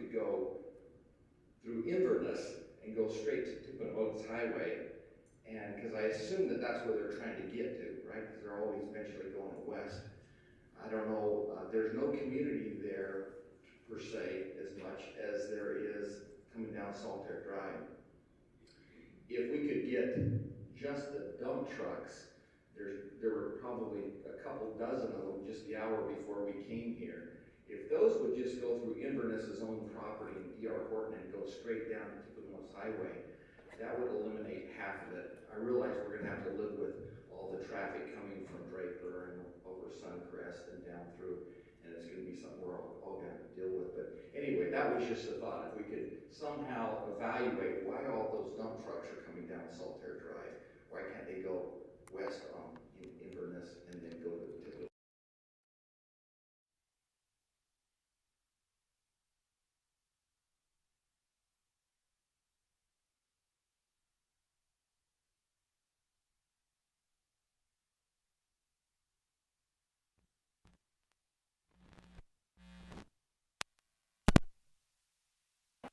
could go through Inverness and go straight to Tippin Oaks Highway, and because I assume that that's where they're trying to get to, right? Because they're always eventually going west. I don't know, there's no community there per se as much as there is coming down Saltair Drive. If we could get just the dump trucks, there were probably a couple dozen of them just the hour before we came here. If those would just go through Inverness's own property in D.R. Horton and go straight down to Tippin Oaks Highway, that would eliminate half of it. I realize we're going to have to live with all the traffic coming from Draper and over Suncrest and down through, and it's going to be something we're all going to have to deal with. But anyway, that was just a thought. If we could somehow evaluate why all those dump trucks are coming down Saltair Drive, why can't they go west on Inverness and then go to Tippin?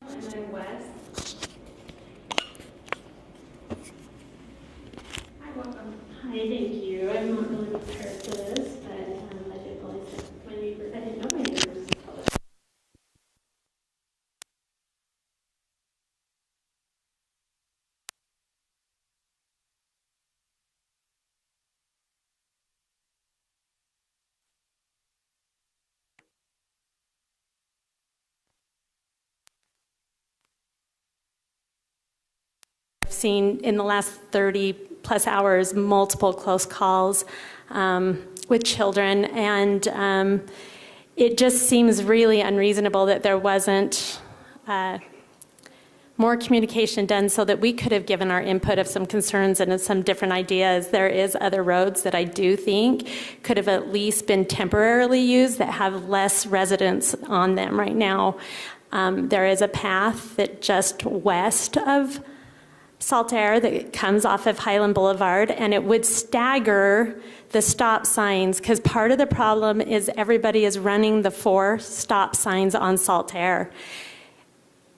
And then west. Hi, welcome. Hi, thank you. I'm not really prepared for this, but I did realize that my neighbor, I didn't know my neighbors color. Seen in the last 30 plus hours multiple close calls with children, and it just seems really unreasonable that there wasn't more communication done so that we could have given our input of some concerns and some different ideas. There is other roads that I do think could have at least been temporarily used that have less residents on them right now. There is a path that just west of Saltair that comes off of Highland Boulevard, and it would stagger the stop signs, because part of the problem is everybody is running the 4 stop signs on Saltair.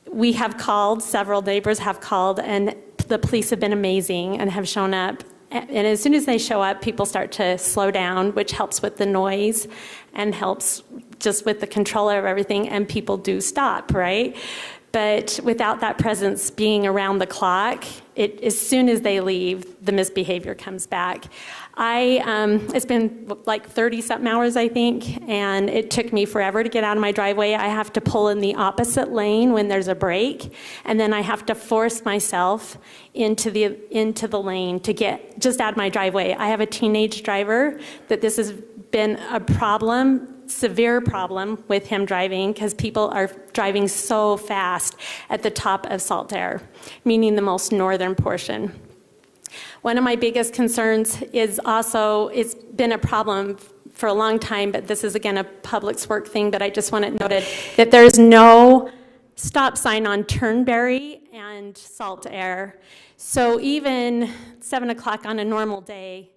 We have called, several neighbors have called, and the police have been amazing and have shown up. And as soon as they show up, people start to slow down, which helps with the noise and helps just with the control of everything, and people do stop, right? But without that presence being around the clock, as soon as they leave, the misbehavior comes back. It's been like 30-something hours, I think, and it took me forever to get out of my driveway. I have to pull in the opposite lane when there's a break, and then I have to force myself into the lane to get just out of my driveway. I have a teenage driver that this has been a problem, severe problem with him driving, because people are driving so fast at the top of Saltair, meaning the most northern portion. One of my biggest concerns is also, it's been a problem for a long time, but this is again a public works thing, but I just want it noted that there's no stop sign on Turnberry and Saltair. So even 7 o'clock on a normal day,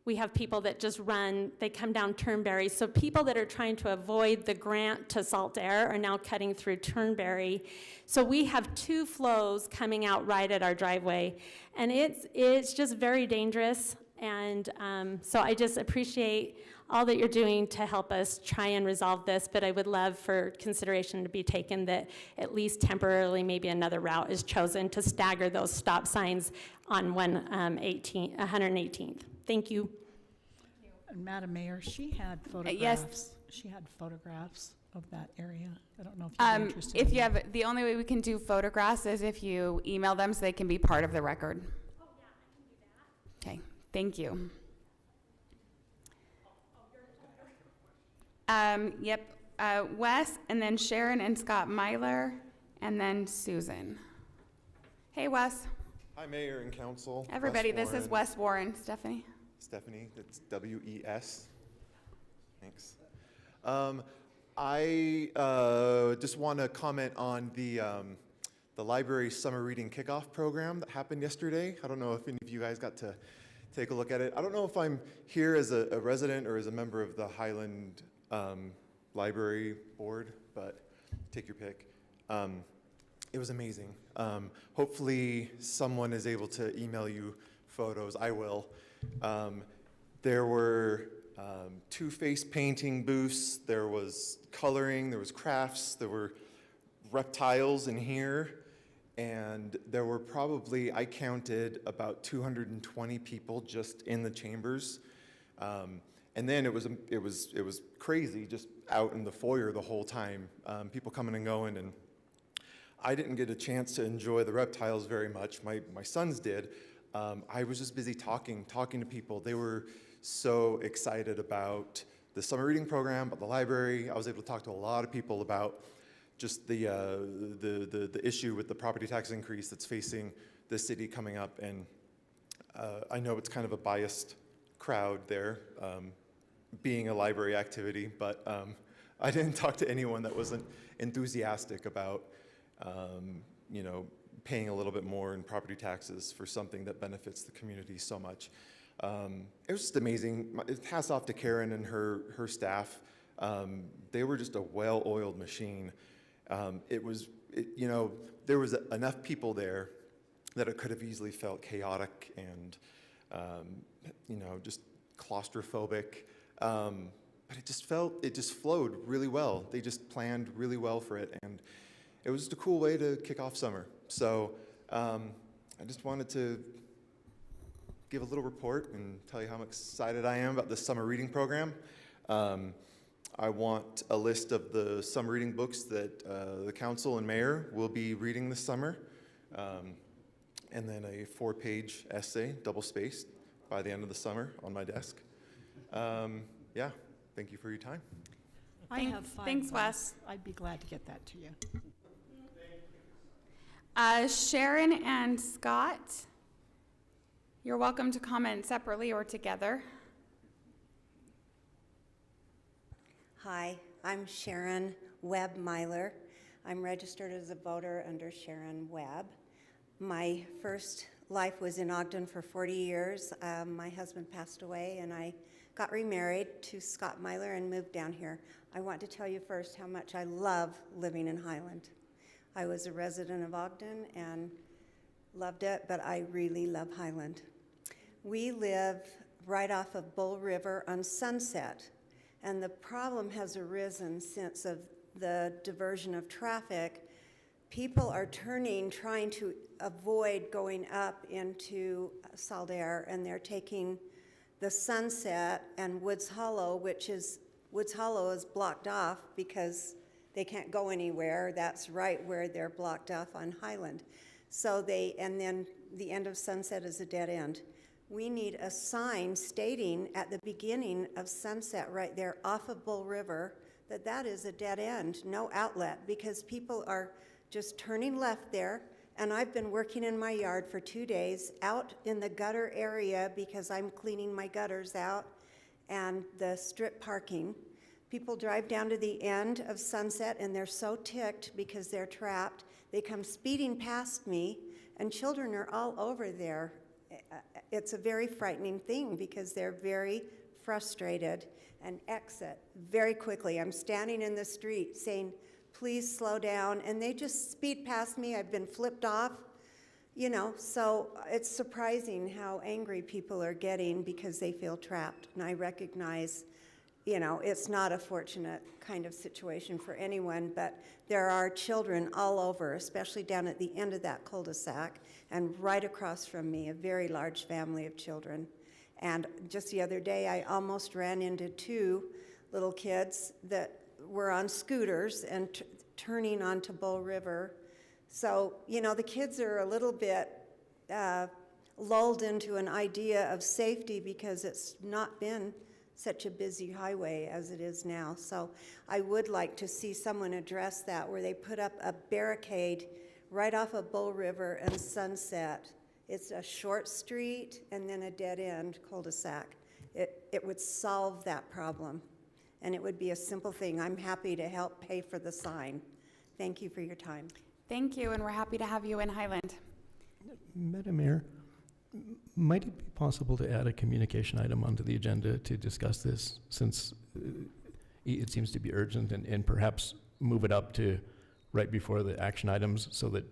we have people that just run, they come down Turnberry. So people that are trying to avoid the Grant to Saltair are now cutting through Turnberry. So we have 2 flows coming out right at our driveway. And it's just very dangerous. And so I just appreciate all that you're doing to help us try and resolve this, but I would love for consideration to be taken that at least temporarily maybe another route is chosen to stagger those stop signs on 118th. Thank you. And Madam Mayor, she had photographs. Yes. She had photographs of that area. I don't know if you're interested. If you have, the only way we can do photographs is if you email them so they can be part of the record. Oh, yeah, I can do that. Okay, thank you. Yep, Wes, and then Sharon and Scott Myler, and then Susan. Hey, Wes. Hi, Mayor and Council. Everybody, this is Wes Warren. Stephanie. Stephanie, that's W-E-S. Thanks. I just want to comment on the library summer reading kickoff program that happened yesterday. I don't know if any of you guys got to take a look at it. I don't know if I'm here as a resident or as a member of the Highland Library Board, but take your pick. It was amazing. Hopefully someone is able to email you photos. I will. There were 2 face painting booths, there was coloring, there was crafts, there were reptiles in here, and there were probably, I counted, about 220 people just in the chambers. And then it was crazy just out in the foyer the whole time, people coming and going, and I didn't get a chance to enjoy the reptiles very much. My sons did. I was just busy talking to people. They were so excited about the summer reading program, about the library. I was able to talk to a lot of people about just the issue with the property tax increase that's facing the city coming up. And I know it's kind of a biased crowd there, being a library activity, but I didn't talk to anyone that wasn't enthusiastic about paying a little bit more in property taxes for something that benefits the community so much. It was just amazing. Hats off to Karen and her staff. They were just a well-oiled machine. There was enough people there that it could have easily felt chaotic and, just claustrophobic. But it just flowed really well. They just planned really well for it. And it was just a cool way to kick off summer. So I just wanted to give a little report and tell you how excited I am about the summer reading program. I want a list of the summer reading books that the council and mayor will be reading this summer, and then a 4-page essay, double-spaced, by the end of the summer on my desk. Yeah, thank you for your time. I have 5 Thanks, months. Wes. I'd be glad to get that to you. Sharon and Scott, you're welcome to comment separately or together. Hi, I'm Sharon Webb Myler. I'm registered as a voter under Sharon Webb. My first life was in Ogden for 40 years. My husband passed away and I got remarried to Scott Myler and moved down here. I want to tell you first how much I love living in Highland. I was a resident of Ogden and loved it, but I really love Highland. We live right off of Bull River on Sunset, and the problem has arisen since of the diversion of traffic. People are turning, trying to avoid going up into Saldair, and they're taking the Sunset and Woods Hollow, Woods Hollow is blocked off because they can't go anywhere. That's right where they're blocked off on Highland. And then the end of Sunset is a dead end. We need a sign stating at the beginning of Sunset right there off of Bull River that is a dead end, no outlet, because people are just turning left there. And I've been working in my yard for 2 days out in the gutter area because I'm cleaning my gutters out and the strip parking. People drive down to the end of Sunset and they're so ticked because they're trapped. They come speeding past me and children are all over there. It's a very frightening thing because they're very frustrated and exit very quickly. I'm standing in the street saying, please slow down, and they just speed past me. I've been flipped off, so it's surprising how angry people are getting because they feel trapped. And I recognize, it's not a fortunate kind of situation for anyone, but there are children all over, especially down at the end of that cul-de-sac, and right across from me, a very large family of children. And just the other day, I almost ran into 2 little kids that were on scooters and turning onto Bull River. So, the kids are a little bit lulled into an idea of safety because it's not been such a busy highway as it is now. So I would like to see someone address that, where they put up a barricade right off of Bull River and Sunset. It's a short street and then a dead-end cul-de-sac. It would solve that problem, and it would be a simple thing. I'm happy to help pay for the sign. Thank you for your time. Thank you, and we're happy to have you in Highland. Madam Mayor, might it be possible to add a communication item onto the agenda to discuss this, since it seems to be urgent, and perhaps move it up to right before the action items so that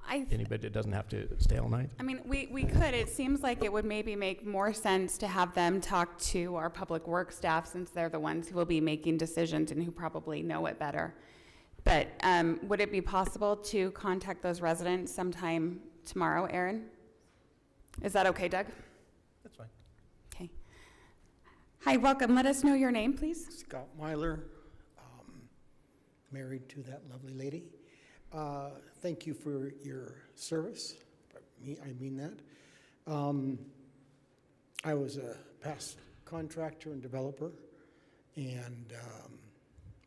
I anybody doesn't have to stay all night? I mean, we could. It seems like it would maybe make more sense to have them talk to our public works staff, since they're the ones who will be making decisions and who probably know it better. But would it be possible to contact those residents sometime tomorrow, Aaron? Is that okay, Doug? That's fine. Okay. Hi, welcome. Let us know your name, please. Scott Myler, married to that lovely lady. Thank you for your service. I mean that. I was a past contractor and developer and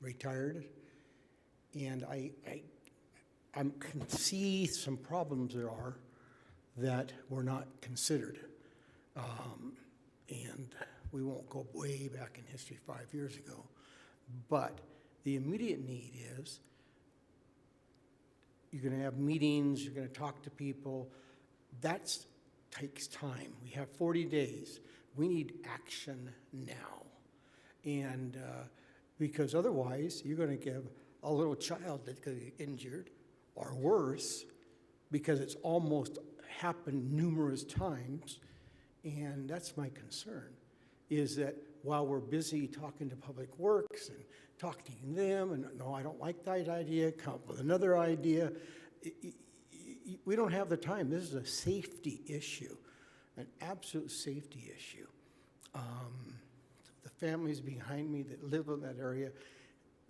retired. And I can see some problems there are that were not considered. And we won't go way back in history 5 years ago. But the immediate need is you're going to have meetings, you're going to talk to people. That takes time. We have 40 days. We need action now. And because otherwise, you're going to give a little child that's going to get injured or worse, because it's almost happened numerous times. And that's my concern, is that while we're busy talking to Public Works and talking to them, and no, I don't like that idea, come up with another idea, we don't have the time. This is a safety issue, an absolute safety issue. The families behind me that live in that area,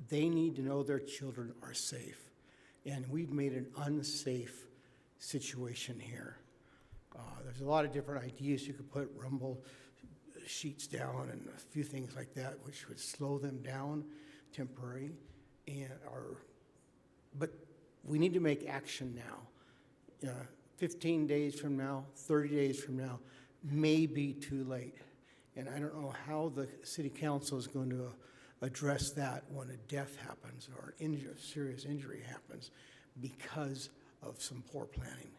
they need to know their children are safe. And we've made an unsafe situation here. There's a lot of different ideas. You could put rumble sheets down and a few things like that, which would slow them down temporary. But we need to make action now. 15 days from now, 30 days from now, may be too late. And I don't know how the city council is going to address that when a death happens or serious injury happens because of some poor planning.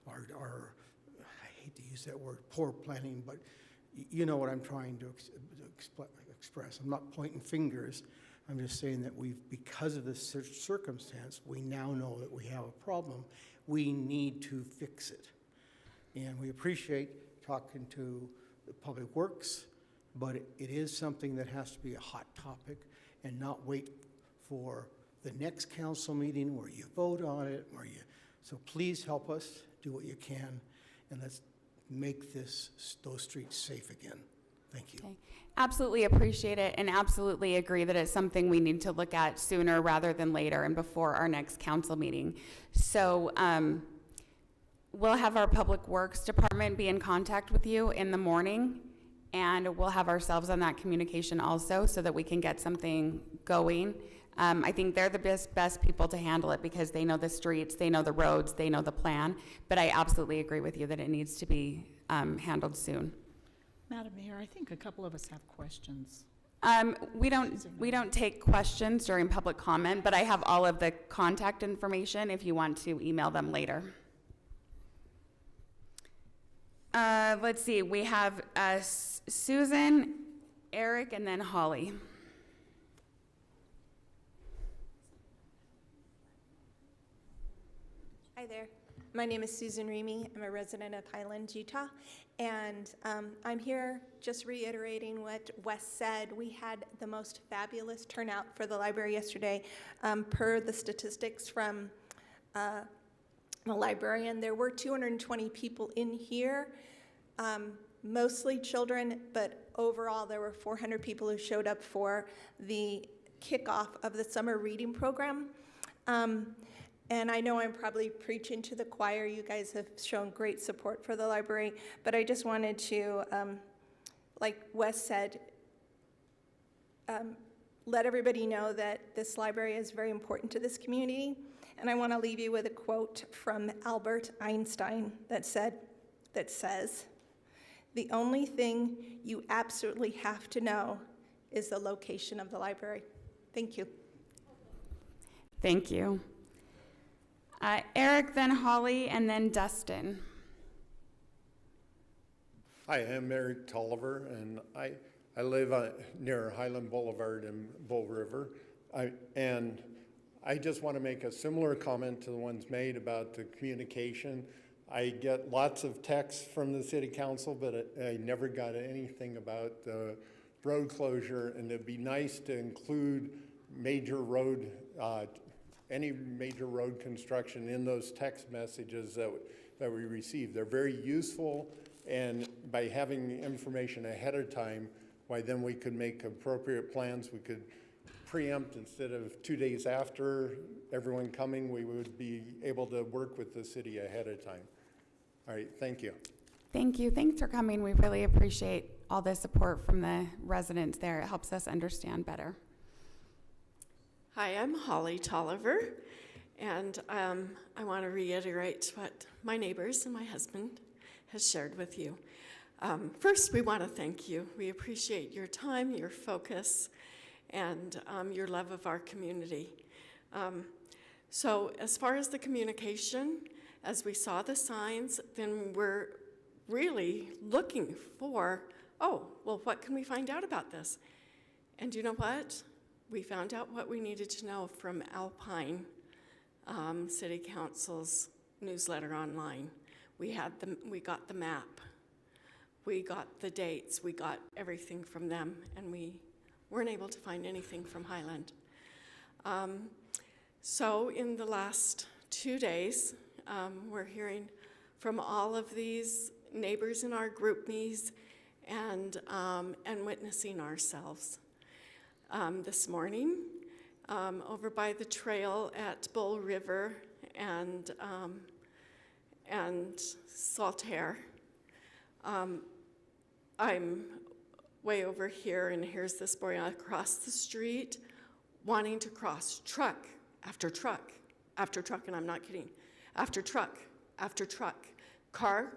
Or I hate to use that word, poor planning, but you know what I'm trying to express. I'm not pointing fingers. I'm just saying that because of this circumstance, we now know that we have a problem. We need to fix it. And we appreciate talking to the Public Works, but it is something that has to be a hot topic and not wait for the next council meeting where you vote on it, so please help us, do what you can, and let's make those streets safe again. Thank you. Okay. Absolutely appreciate it, and absolutely agree that it's something we need to look at sooner rather than later and before our next council meeting. So we'll have our Public Works Department be in contact with you in the morning, and we'll have ourselves on that communication also so that we can get something going. I think they're the best people to handle it because they know the streets, they know the roads, they know the plan, but I absolutely agree with you that it needs to be handled soon. Madam Mayor, I think a couple of us have questions. We don't take questions during public comment, but I have all of the contact information if you want to email them later. Let's see, we have Susan, Eric, and then Holly. Hi there. My name is Susan Remy. I'm a resident of Highlands, Utah. And I'm here just reiterating what Wes said. We had the most fabulous turnout for the library yesterday. Per the statistics from the librarian, there were 220 people in here, mostly children, but overall there were 400 people who showed up for the kickoff of the summer reading program. And I know I'm probably preaching to the choir. You guys have shown great support for the library, but I just wanted to, like Wes said, let everybody know that this library is very important to this community. And I want to leave you with a quote from Albert Einstein that says, "The only thing you absolutely have to know is the location of the library." Thank you. Thank you. Eric, then Holly, and then Dustin. Hi, I'm Eric Tolliver, and I live near Highland Boulevard in Bull River. I I just want to make a similar comment to the ones made about the communication. I get lots of texts from the city council, but I never got anything about the road closure, and it'd be nice to include major road, any major road construction in those text messages that we receive. They're very useful, and by having the information ahead of time, why then we could make appropriate plans. We could preempt instead of 2 days after everyone coming, we would be able to work with the city ahead of time. All right, thank you. Thank you. Thanks for coming. We really appreciate all the support from the residents there. It helps us understand better. Hi, I'm Holly Tolliver, and I want to reiterate what my neighbors and my husband has shared with you. First, we want to thank you. We appreciate your time, your focus, and your love of our community. So as far as the communication, as we saw the signs, then we're really looking for, oh, well, what can we find out about this? And you know what? We found out what we needed to know from Alpine City Council's newsletter online. We got the map, we got the dates, we got everything from them, and we weren't able to find anything from Highland. So in the last 2 days, we're hearing from all of these neighbors in our GroupMes and witnessing ourselves. This morning, over by the trail at Bull River and Saltaire, I'm way over here, and here's this boy across the street wanting to cross truck after truck after truck, and I'm not kidding, after truck after truck, car,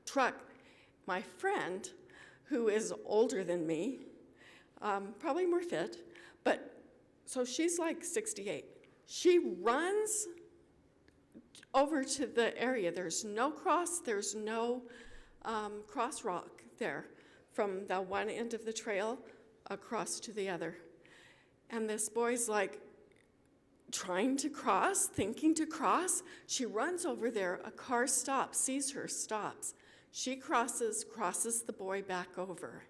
truck. My friend, who is older than me, probably more fit, but so she's like 68. She runs over to the area. There's no crosswalk there from the one end of the trail across to the other. And this boy's like trying to cross, thinking to cross. She runs over there, a car stops, sees her, stops. She crosses the boy back over.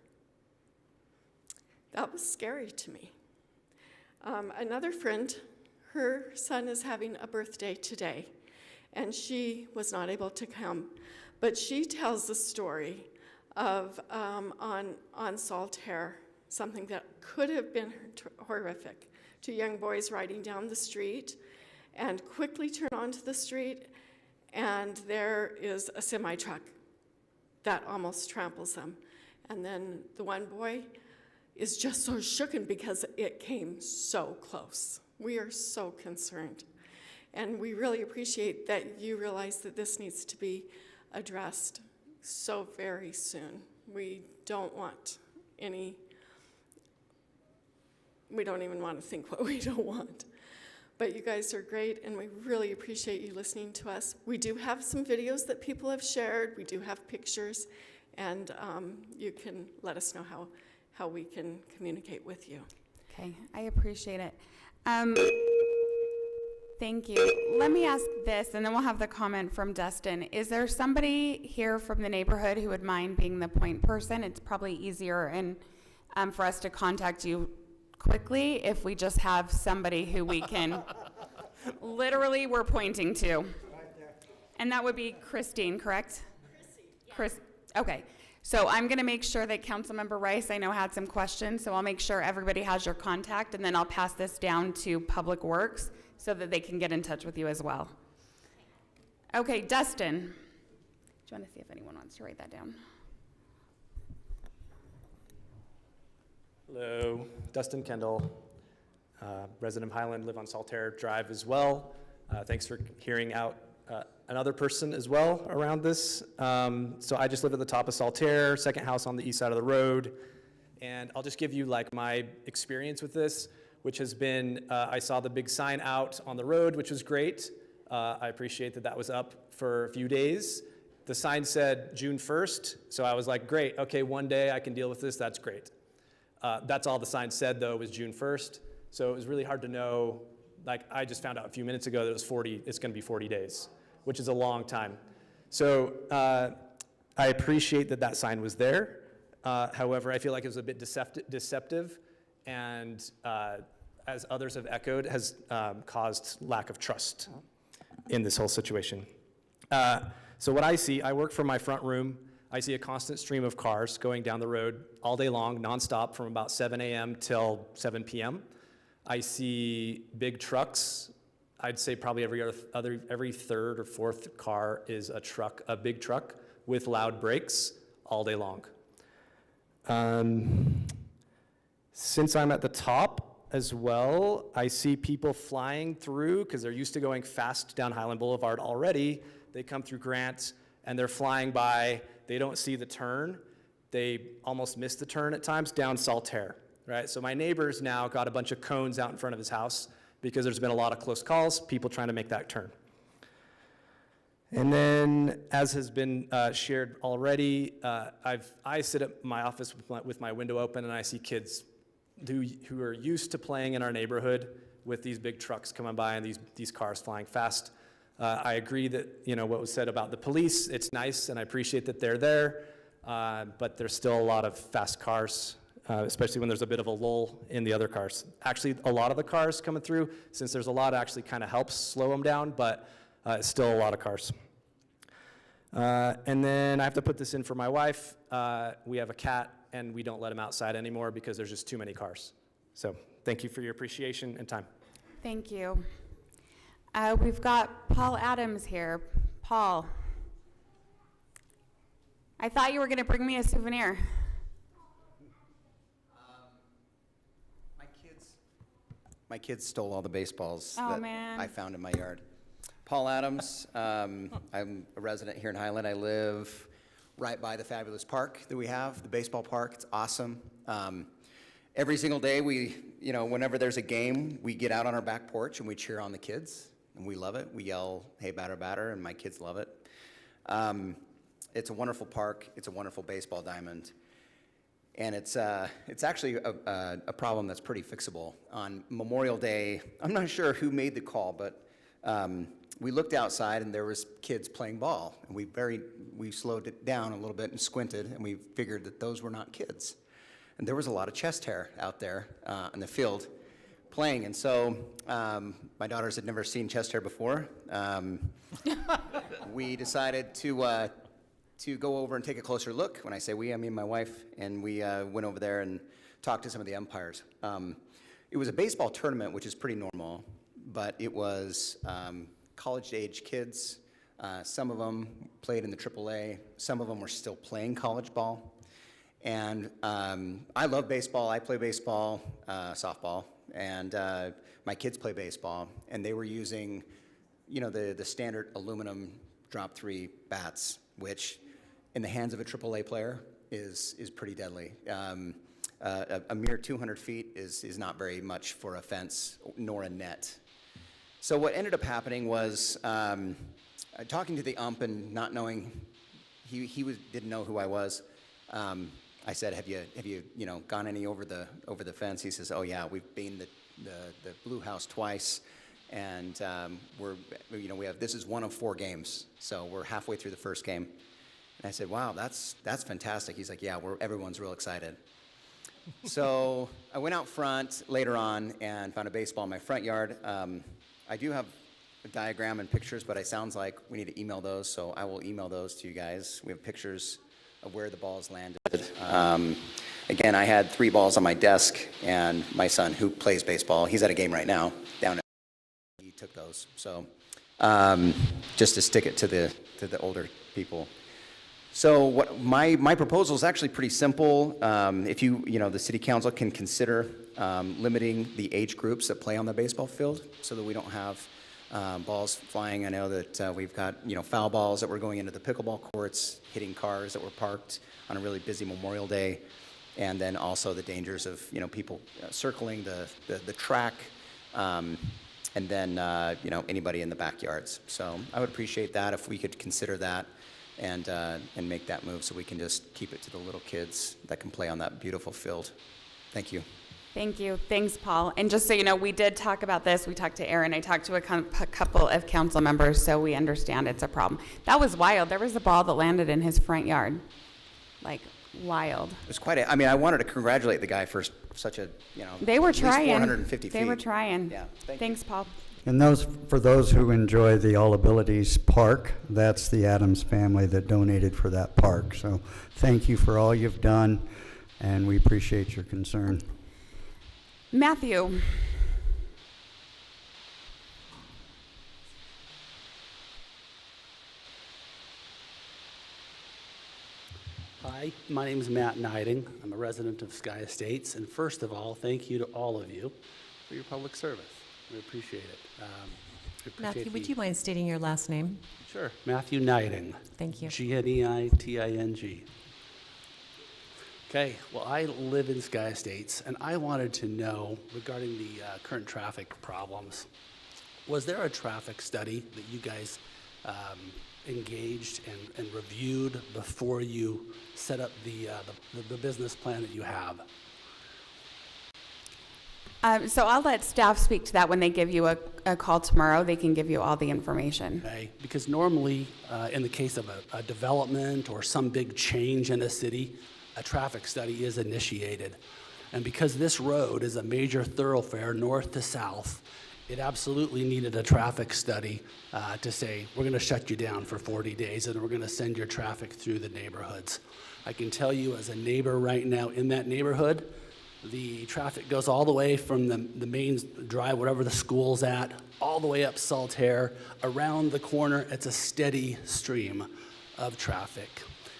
That was scary to me. Another friend, her son is having a birthday today, and she was not able to come. But she tells the story of, on Saltaire, something that could have been horrific. 2 young boys riding down the street and quickly turn onto the street, and there is a semi-truck that almost tramples them. And then the one boy is just so shooken because it came so close. We are so concerned. And we really appreciate that you realize that this needs to be addressed so very soon. We don't even want to think what we don't want. But you guys are great, and we really appreciate you listening to us. We do have some videos that people have shared. We do have pictures, and you can let us know how we can communicate with you. Okay, I appreciate it. Thank you. Let me ask this, and then we'll have the comment from Dustin. Is there somebody here from the neighborhood who would mind being the point person? It's probably easier and for us to contact you quickly if we just have somebody who we can literally we're pointing to. And that would be Christine, correct? Chris. Okay. So I'm going to make sure that Councilmember Rice, I know, had some questions, so I'll make sure everybody has your contact, and then I'll pass this down to Public Works so that they can get in touch with you as well. Okay, Dustin. Do you want to see if anyone wants to write that down? Hello, Dustin Kendall, resident of Highland, live on Saltaire Drive as well. Thanks for hearing out another person as well around this. So I just live at the top of Saltaire, second house on the east side of the road. And I'll just give you like my experience with this, which has been, I saw the big sign out on the road, which was great. I appreciate that that was up for a few days. The sign said June 1st, so I was like, great, okay, one day I can deal with this, that's great. That's all the sign said though, was June 1st. So it was really hard to know. Like, I just found out a few minutes ago that it's going to be 40 days, which is a long time. So I appreciate that that sign was there. However, I feel like it was a bit deceptive, and as others have echoed, has caused lack of trust in this whole situation. So what I see, I work from my front room. I see a constant stream of cars going down the road all day long, nonstop, from about 7 a.m. till 7 p.m. I see big trucks. I'd say probably every third or fourth car is a big truck with loud brakes all day long. Since I'm at the top as well, I see people flying through because they're used to going fast down Highland Boulevard already. They come through Grant and they're flying by. They don't see the turn. They almost miss the turn at times down Saltaire, right? So my neighbor's now got a bunch of cones out in front of his house because there's been a lot of close calls, people trying to make that turn. And then, as has been shared already, I sit at my office with my window open, and I see kids who are used to playing in our neighborhood with these big trucks coming by and these cars flying fast. I agree that, what was said about the police, it's nice, and I appreciate that they're there, but there's still a lot of fast cars, especially when there's a bit of a lull in the other cars. Actually, a lot of the cars coming through, since there's a lot, actually kind of helps slow them down, but it's still a lot of cars. And then I have to put this in for my wife. We have a cat, and we don't let him outside anymore because there's just too many cars. So thank you for your appreciation and time. Thank you. We've got Paul Adams here. Paul, I thought you were going to bring me a souvenir. My kids stole all the baseballs Man. I found in my yard. Paul Adams, I'm a resident here in Highland. I live right by the fabulous park that we have, the baseball park. It's awesome. Every single day whenever there's a game, we get out on our back porch and we cheer on the kids, and we love it. We yell, "Hey, batter, batter," and my kids love it. It's a wonderful park. It's a wonderful baseball diamond. And it's actually a problem that's pretty fixable. On Memorial Day, I'm not sure who made the call, but we looked outside and there was kids playing ball. And we slowed it down a little bit and squinted, and we figured that those were not kids. And there was a lot of chest hair out there in the field playing. And so my daughters had never seen chest hair before. We decided to go over and take a closer look. When I say we, I mean my wife, and we went over there and talked to some of the umpires. It was a baseball tournament, which is pretty normal, but it was college-age kids. Some of them played in the AAA. Some of them were still playing college ball. And I love baseball. I play baseball, softball, and my kids play baseball. And they were using, the standard aluminum drop 3 bats, which in the hands of a AAA player is pretty deadly. A mere 200 feet is not very much for a fence nor a net. So what ended up happening was talking to the ump and not knowing, he didn't know who I was. I said, have you gone any over the fence? He says, oh yeah, we've been the Blue House twice. And this is one of 4 games, so we're halfway through the first game. And I said, wow, that's fantastic. He's like, yeah, everyone's real excited. So I went out front later on and found a baseball in my front yard. I do have a diagram and pictures, but it sounds like we need to email those, so I will email those to you guys. We have pictures of where the balls landed. Again, I had 3 balls on my desk, and my son, who plays baseball, he's at a game right now down at he took those. So just to stick it to the older people. So what my proposal is actually pretty simple. If the city council can consider limiting the age groups that play on the baseball field so that we don't have balls flying. I know that we've got foul balls that were going into the pickleball courts, hitting cars that were parked on a really busy Memorial Day, and then also the dangers of people circling the track. And then, anybody in the backyards. So I would appreciate that if we could consider that and make that move so we can just keep it to the little kids that can play on that beautiful field. Thank you. Thank you. Thanks, Paul. And just so you know, we did talk about this. We talked to Aaron. I talked to a couple of council members, so we understand it's a problem. That was wild. There was a ball that landed in his front yard. Like, wild. It was quite a, I mean, I wanted to congratulate the guy for such a, They were at least trying. 450 feet. They were trying. Yeah, Thanks, Paul. And for those who enjoy the All Abilities Park, that's the Adams family that donated for that park. So thank you for all you've done, and we appreciate your concern. Matthew. Hi, my name is Matt Niding. I'm a resident of Sky Estates, and first of all, thank you to all of you for your public service. We appreciate it. Matthew, would you mind stating your last name? Sure. Matthew Niding. Thank you. Gneiting. Okay, well, I live in Sky Estates, and I wanted to know regarding the current traffic problems. Was there a traffic study that you guys engaged and reviewed before you set up the business plan that you have? So I'll let staff speak to that when they give you a call tomorrow. They can give you all the information. Okay, because normally, in the case of a development or some big change in a city, a traffic study is initiated. And because this road is a major thoroughfare north to south, it absolutely needed a traffic study to say, we're gonna shut you down for 40 days and we're gonna send your traffic through the neighborhoods. I can tell you as a neighbor right now in that neighborhood, the traffic goes all the way from the main drive, wherever the school's at, all the way up Saltaire. Around the corner, it's a steady stream of traffic.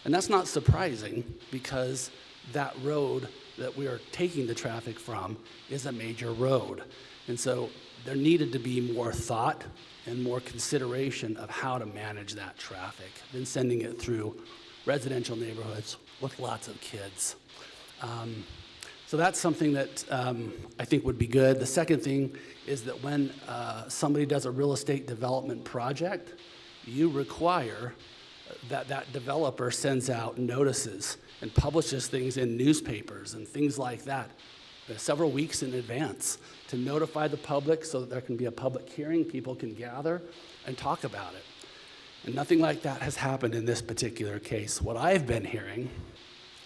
And that's not surprising because that road that we are taking the traffic from is a major road. And so there needed to be more thought and more consideration of how to manage that traffic than sending it through residential neighborhoods with lots of kids. So that's something that I think would be good. The second thing is that when somebody does a real estate development project, you require that that developer sends out notices and publishes things in newspapers and things like that several weeks in advance to notify the public so that there can be a public hearing, people can gather and talk about it. And nothing like that has happened in this particular case. What I've been hearing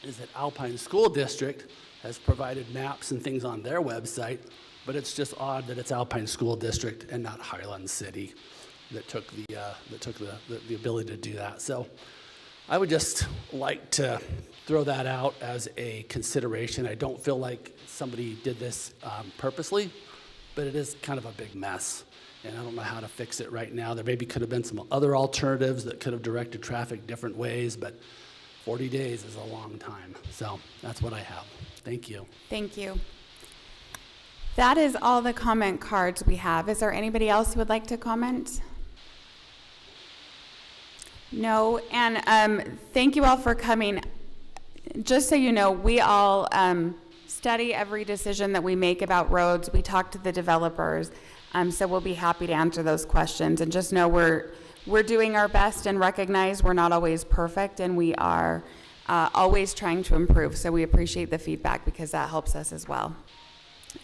is that Alpine School District has provided maps and things on their website, but it's just odd that it's Alpine School District and not Highland City that took the ability to do that. So I would just like to throw that out as a consideration. I don't feel like somebody did this purposely, but it is kind of a big mess. And I don't know how to fix it right now. There maybe could have been some other alternatives that could have directed traffic different ways, but 40 days is a long time. So that's what I have. Thank you. Thank you. That is all the comment cards we have. Is there anybody else who would like to comment? No, and thank you all for coming. Just so you know, we all study every decision that we make about roads. We talk to the developers, so we'll be happy to answer those questions. And just know we're doing our best and recognize we're not always perfect, and we are always trying to improve. So we appreciate the feedback because that helps us as well.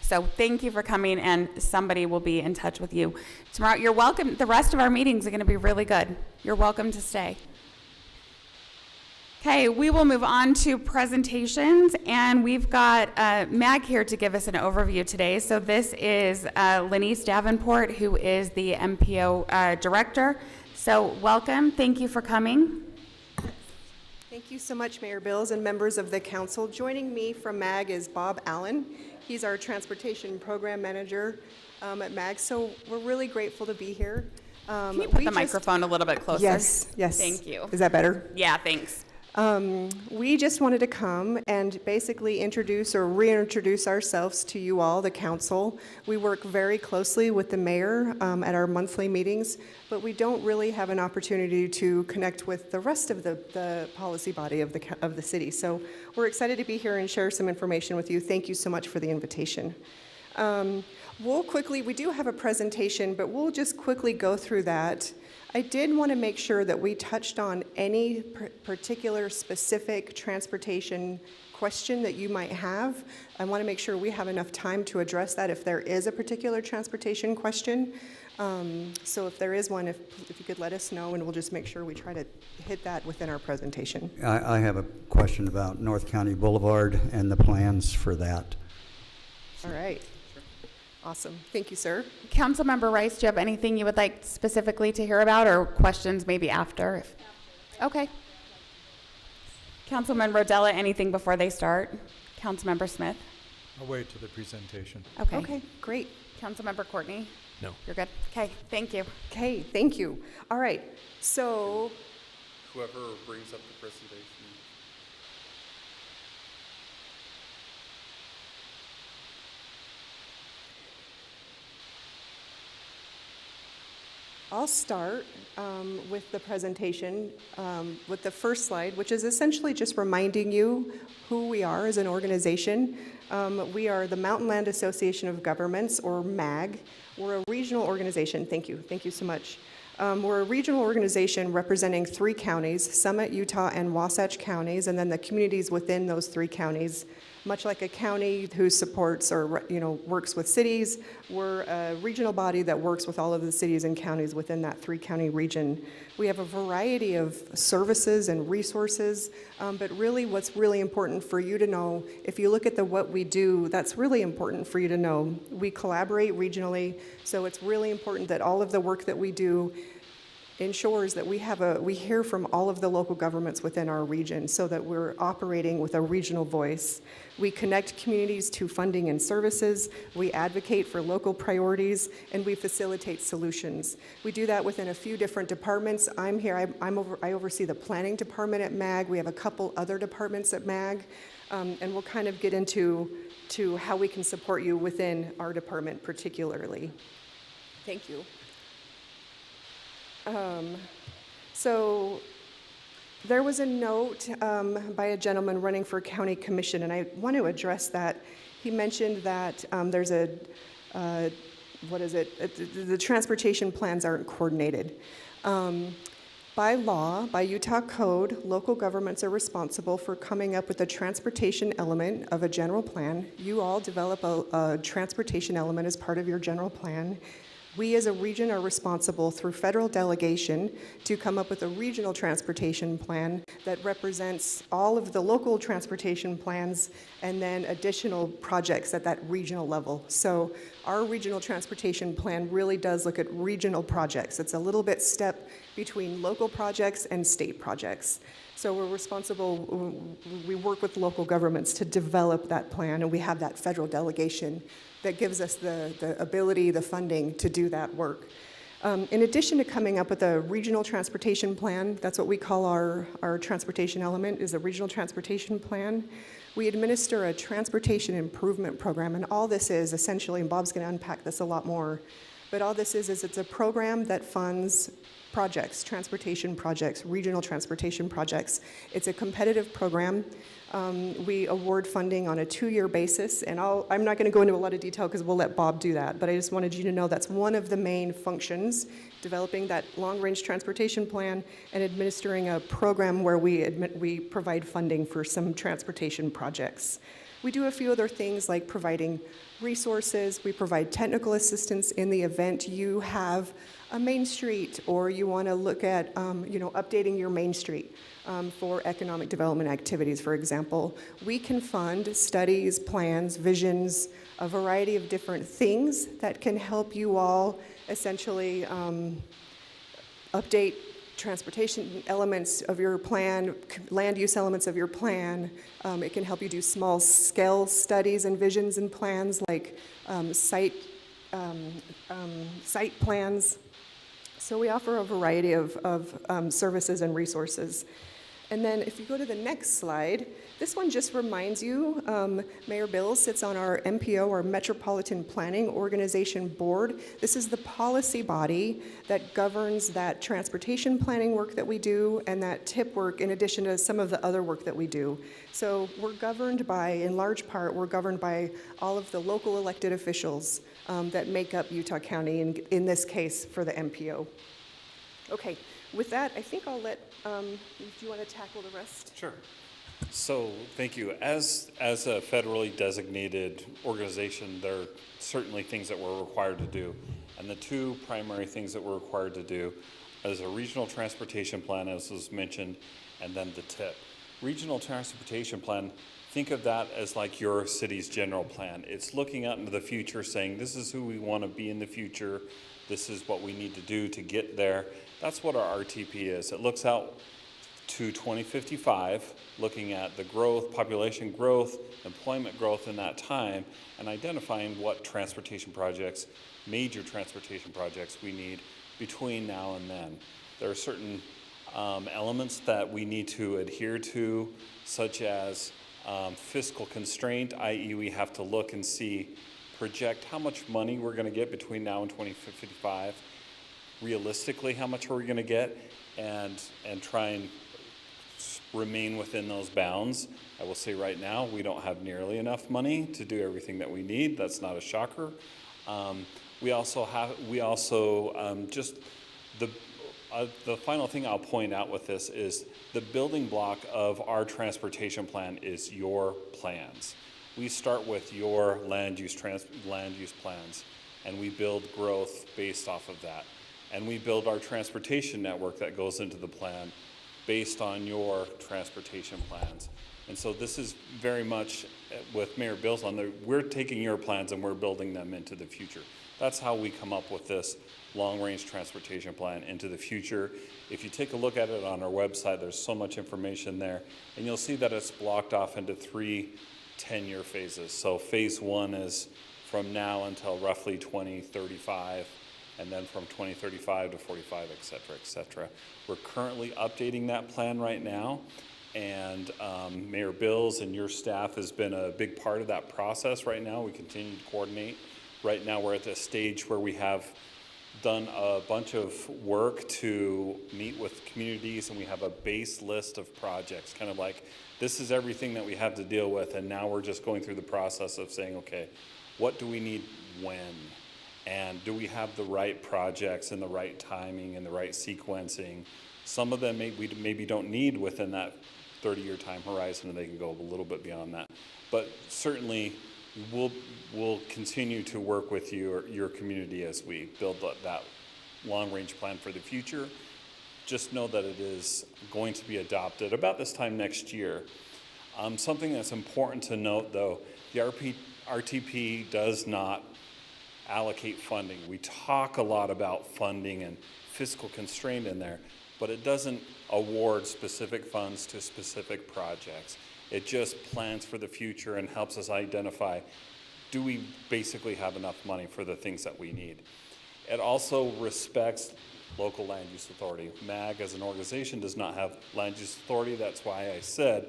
So thank you for coming, and somebody will be in touch with you tomorrow. You're welcome. The rest of our meetings are going to be really good. You're welcome to stay. Okay, we will move on to presentations, and we've got Mag here to give us an overview today. So this is Lenice Davenport, who is the MPO director. So welcome. Thank you for coming. Thank you so much, Mayor Bills and members of the council. Joining me from MAG is Bob Allen. He's our transportation program manager at MAG, so we're really grateful to be here. Can you put the microphone a little bit closer? Yes. Thank you. Is that better? Yeah, thanks. We just wanted to come and basically introduce or reintroduce ourselves to you all, the council. We work very closely with the mayor at our monthly meetings, but we don't really have an opportunity to connect with the rest of the policy body of the city. So we're excited to be here and share some information with you. Thank you so much for the invitation. we do have a presentation, but we'll just quickly go through that. I did want to make sure that we touched on any particular specific transportation question that you might have. I want to make sure we have enough time to address that if there is a particular transportation question. So if there is one, if you could let us know, and we'll just make sure we try to hit that within our presentation. I have a question about North County Boulevard and the plans for that. All right. Awesome. Thank you, sir. Councilmember Rice, do you have anything you would like specifically to hear about, or questions maybe after? Okay. Councilman Rodella, anything before they start? Councilmember Smith? I'll wait till the presentation. Okay. Okay, great. Councilmember Courtney? No. You're good? Okay, thank you. Okay, thank you. All right, so Whoever brings up the presentation. I'll start with the presentation with the first slide, which is essentially just reminding you who we are as an organization. We are the Mountain Land Association of Governments, or MAG. We're a regional organization. Thank you so much. We're a regional organization representing 3 counties, Summit, Utah, and Wasatch counties, and then the communities within those 3 counties. Much like a county who supports or works with cities, we're a regional body that works with all of the cities and counties within that 3-county region. We have a variety of services and resources, but really what's really important for you to know, if you look at what we do, that's really important for you to know. We collaborate regionally, so it's really important that all of the work that we do ensures that we hear from all of the local governments within our region so that we're operating with a regional voice. We connect communities to funding and services, we advocate for local priorities, and we facilitate solutions. We do that within a few different departments. I'm here, I oversee the planning department at MAG. We have a couple other departments at MAG, and we'll kind of get into how we can support you within our department particularly. Thank you. So there was a note by a gentleman running for county commission, and I want to address that. He mentioned that there's the transportation plans aren't coordinated. By law, by Utah code, local governments are responsible for coming up with a transportation element of a general plan. You all develop a transportation element as part of your general plan. We as a region are responsible through federal delegation to come up with a regional transportation plan that represents all of the local transportation plans and then additional projects at that regional level. So our regional transportation plan really does look at regional projects. It's a little bit step between local projects and state projects. So we're responsible, we work with local governments to develop that plan, and we have that federal delegation that gives us the ability, the funding to do that work. In addition to coming up with a regional transportation plan, that's what we call our transportation element, is a regional transportation plan. We administer a transportation improvement program, and all this is essentially, and Bob's gonna unpack this a lot more, but all this is it's a program that funds projects, transportation projects, regional transportation projects. It's a competitive program. We award funding on a 2-year basis, and I'm not going to go into a lot of detail because we'll let Bob do that, but I just wanted you to know that's one of the main functions, developing that long-range transportation plan and administering a program where we provide funding for some transportation projects. We do a few other things like providing resources. We provide technical assistance in the event you have a main street or you want to look at updating your main street for economic development activities, for example. We can fund studies, plans, visions, a variety of different things that can help you all essentially update transportation elements of your plan, land use elements of your plan. It can help you do small scale studies and visions and plans like site plans. So we offer a variety of services and resources. And then if you go to the next slide, This one just reminds you, Mayor Bills sits on our MPO, our Metropolitan Planning Organization Board. This is the policy body that governs that transportation planning work that we do and that TIP work in addition to some of the other work that we do. So we're governed by, in large part, we're governed by all of the local elected officials that make up Utah County, in this case for the MPO. Okay, with that, I think I'll let, do you want to tackle the rest? Sure. So, thank you. As a federally designated organization, there are certainly things that we're required to do. And the two primary things that we're required to do is a regional transportation plan, as was mentioned, and then the TIP. Regional transportation plan, think of that as like your city's general plan. It's looking out into the future saying, this is who we want to be in the future. This is what we need to do to get there. That's what our RTP is. It looks out to 2055, looking at the growth, population growth, employment growth in that time, and identifying what transportation projects, major transportation projects we need between now and then. There are certain elements that we need to adhere to, such as fiscal constraint, i.e. we have to look and see, project how much money we're going to get between now and 2055, realistically how much are we going to get, and try and remain within those bounds. I will say right now we don't have nearly enough money to do everything that we need. That's not a shocker. We also just the final thing I'll point out with this is the building block of our transportation plan is your plans. We start with your land use plans, and we build growth based off of that. And we build our transportation network that goes into the plan based on your transportation plans. And so this is very much with Mayor Bills on there, we're taking your plans and we're building them into the future. That's how we come up with this long-range transportation plan into the future. If you take a look at it on our website, there's so much information there, and you'll see that it's blocked off into 3 10-year phases. So phase 1 is from now until roughly 2035, and then from 2035 to 45, et cetera, et cetera. We're currently updating that plan right now, and Mayor Bills and your staff has been a big part of that process right now. We continue to coordinate. Right now we're at the stage where we have done a bunch of work to meet with communities, and we have a base list of projects, kind of like this is everything that we have to deal with, and now we're just going through the process of saying, okay, what do we need when? And do we have the right projects and the right timing and the right sequencing? Some of them we maybe don't need within that 30-year time horizon, and they can go a little bit beyond that. But certainly, we'll continue to work with your community as we build that long-range plan for the future. Just know that it is going to be adopted about this time next year. Something that's important to note, though, the RTP does not allocate funding. We talk a lot about funding and fiscal constraint in there, but it doesn't award specific funds to specific projects. It just plans for the future and helps us identify, do we basically have enough money for the things that we need? It also respects local land use authority. MAG as an organization does not have land use authority. That's why I said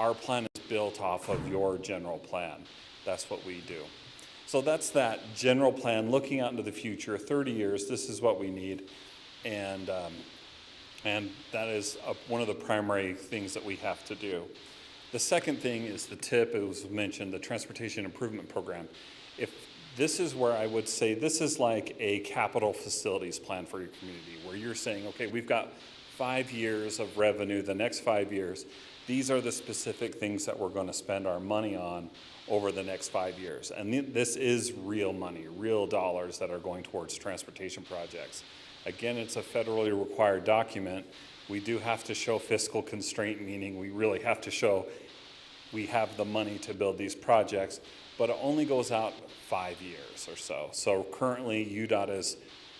our plan is built off of your general plan. That's what we do. So that's that general plan, looking out into the future, 30 years, this is what we need. And that is one of the primary things that we have to do. The second thing is the TIP, it was mentioned, the Transportation Improvement Program. If this is where I would say this is like a capital facilities plan for your community, where you're saying, okay, we've got 5 years of revenue, the next 5 years. These are the specific things that we're going to spend our money on over the next 5 years. And this is real money, real dollars that are going towards transportation projects. Again, it's a federally required document. We do have to show fiscal constraint, meaning we really have to show we have the money to build these projects, but it only goes out 5 years or so. So currently, UDOT has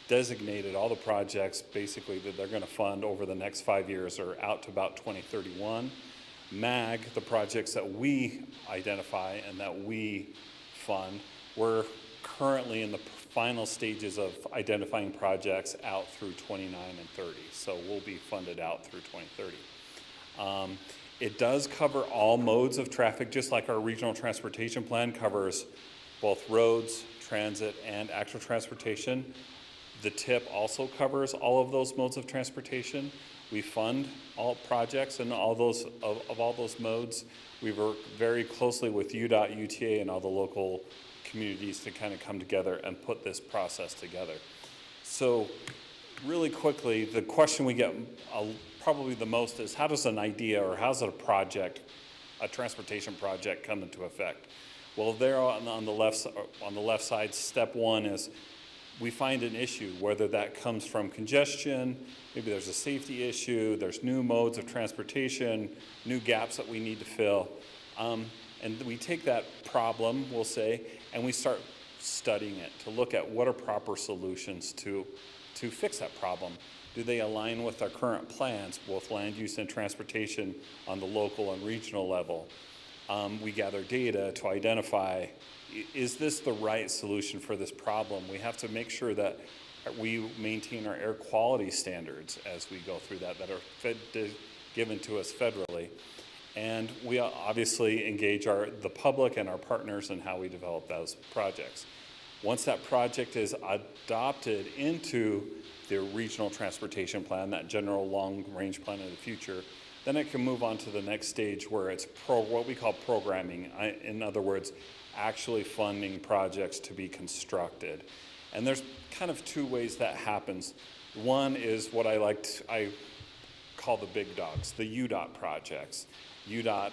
designated all the projects basically that they're going to fund over the next 5 years are out to about 2031. MAG, the projects that we identify and that we fund, we're currently in the final stages of identifying projects out through 29 and 30. So we'll be funded out through 2030. It does cover all modes of traffic, just like our regional transportation plan covers both roads, transit, and actual transportation. The TIP also covers all of those modes of transportation. We fund all projects and all those of all those modes. We work very closely with UDOT, UTA, and all the local communities to kind of come together and put this process together. So really quickly, the question we get probably the most is, how does an idea or how's a project, a transportation project, come into effect? Well, there on the left side, step one is we find an issue, whether that comes from congestion, maybe there's a safety issue, there's new modes of transportation, new gaps that we need to fill. And we take that problem, we'll say, and we start studying it to look at what are proper solutions to fix that problem. Do they align with our current plans, both land use and transportation on the local and regional level? We gather data to identify, is this the right solution for this problem? We have to make sure that we maintain our air quality standards as we go through that are given to us federally. And we obviously engage the public and our partners in how we develop those projects. Once that project is adopted into the regional transportation plan, that general long-range plan of the future, then it can move on to the next stage where it's what we call programming. In other words, actually funding projects to be constructed. And there's kind of two ways that happens. One is what I call the big dogs, the UDOT projects. UDOT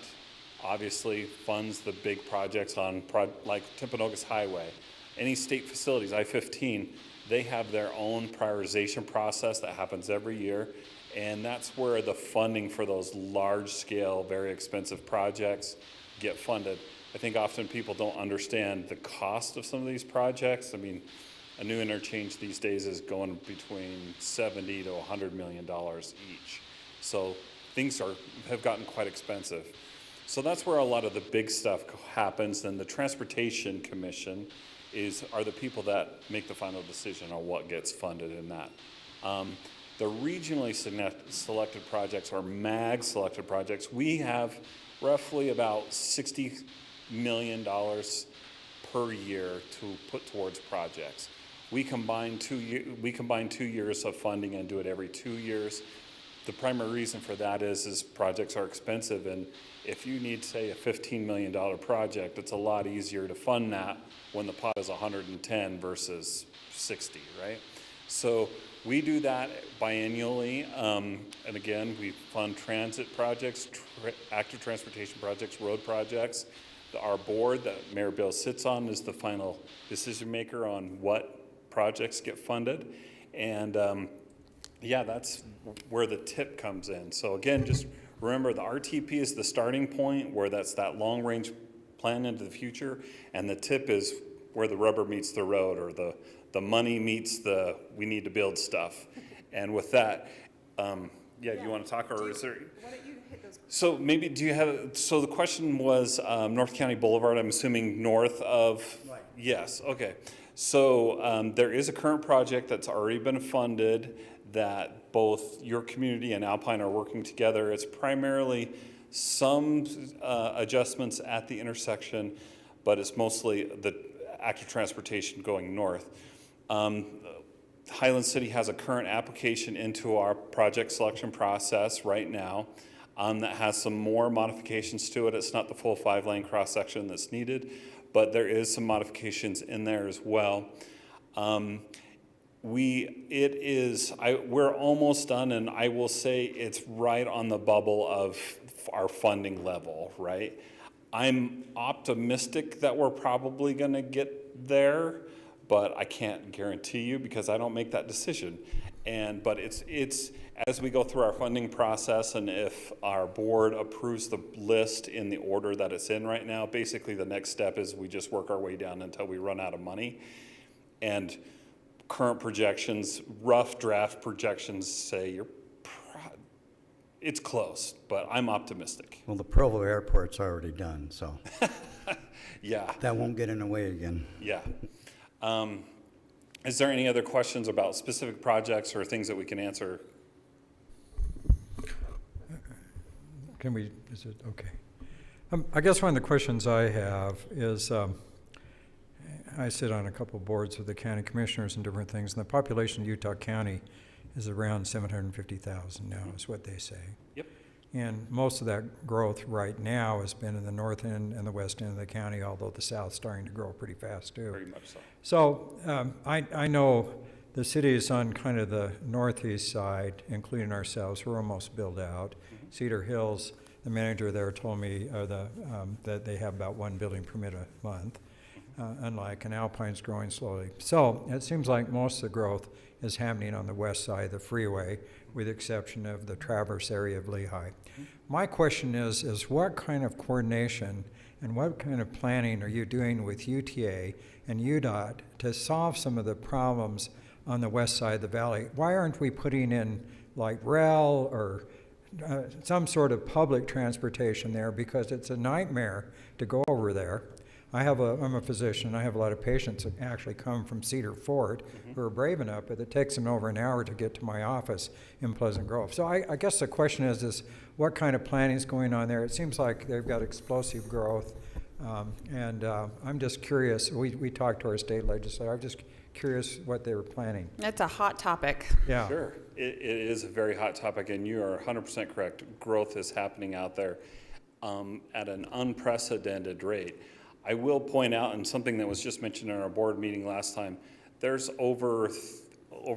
obviously funds the big projects on like Timpanogos Highway. Any state facilities, I-15, they have their own prioritization process that happens every year. And that's where the funding for those large-scale, very expensive projects get funded. I think often people don't understand the cost of some of these projects. I mean, a new interchange these days is going between $70 to $100 million each. So things have gotten quite expensive. So that's where a lot of the big stuff happens. And the Transportation Commission are the people that make the final decision on what gets funded in that. The regionally selected projects, or MAG selected projects, we have roughly about $60 million per year to put towards projects. We combine 2 years of funding and do it every 2 years. The primary reason for that is projects are expensive, and if you need, say, a $15 million project, it's a lot easier to fund that when the pot is 110 versus 60, right? So we do that biannually, and again, we fund transit projects, active transportation projects, road projects. Our board that Mayor Bill sits on is the final decision maker on what projects get funded, and yeah, that's where the TIP comes in. So again, just remember the RTP is the starting point where that's that long-range plan into the future, and the TIP is where the rubber meets the road, or the money meets the we need to build stuff. And with that, yeah, you want to talk, or is there? Why don't you hit those? So maybe so the question was North County Boulevard, I'm assuming north of? Right. Yes, okay. So there is a current project that's already been funded that both your community and Alpine are working together. It's primarily some adjustments at the intersection, but it's mostly the active transportation going north. Highland City has a current application into our project selection process right now that has some more modifications to it. It's not the full 5-lane cross-section that's needed, but there is some modifications in there as well. We're almost done, and I will say it's right on the bubble of our funding level, right? I'm optimistic that we're probably gonna get there, but I can't guarantee you because I don't make that decision. But it's as we go through our funding process, and if our board approves the list in the order that it's in right now, basically the next step is we just work our way down until we run out of money. And current projections, rough draft projections say it's close, but I'm optimistic. Well, the Provo Airport's already done, so. Yeah. That won't get in the way again. Yeah. Is there any other questions about specific projects or things that we can answer? can we, is it, okay. I guess one of the questions I have is, I sit on a couple of boards with the county commissioners and different things, and the population of Utah County is around 750,000 now, is what they say. Yep. And most of that growth right now has been in the north end and the west end of the county, although the south's starting to grow pretty fast too. Very much so. So I know the city is on kind of the northeast side, including ourselves. We're almost built out. Cedar Hills, the manager there told me that they have about 1 building permit a month, unlike, and Alpine's growing slowly. So it seems like most of the growth is happening on the west side of the freeway, with the exception of the Traverse area of Lehigh. My question is what kind of coordination and what kind of planning are you doing with UTA and UDOT to solve some of the problems on the west side of the valley? Why aren't we putting in like rail or some sort of public transportation there? Because it's a nightmare to go over there. I'm a physician. I have a lot of patients that actually come from Cedar Fort who are brave enough, but it takes them over an hour to get to my office in Pleasant Grove. So I guess the question is what kind of planning is going on there? It seems like they've got explosive growth, and I'm just curious. We talked to our state legislator. I'm just curious what they were planning. That's a hot topic. Yeah. Sure. It is a very hot topic, and you are 100% correct. Growth is happening out there at an unprecedented rate. I will point out, and something that was just mentioned in our board meeting last time, there's over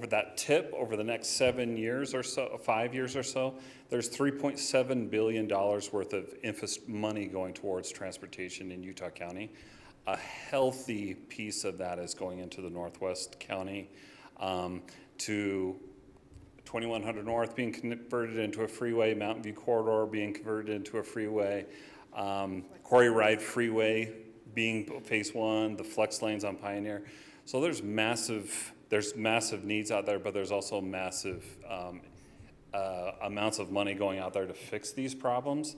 that tip, over the next 7 years or so, 5 years or so, there's $3.7 billion worth of money going towards transportation in Utah County. A healthy piece of that is going into the Northwest County, to 2100 North being converted into a freeway, Mountain View Corridor being converted into a freeway, Quarry Ride Freeway being phase 1, the flex lanes on Pioneer. So there's massive needs out there, but there's also massive amounts of money going out there to fix these problems.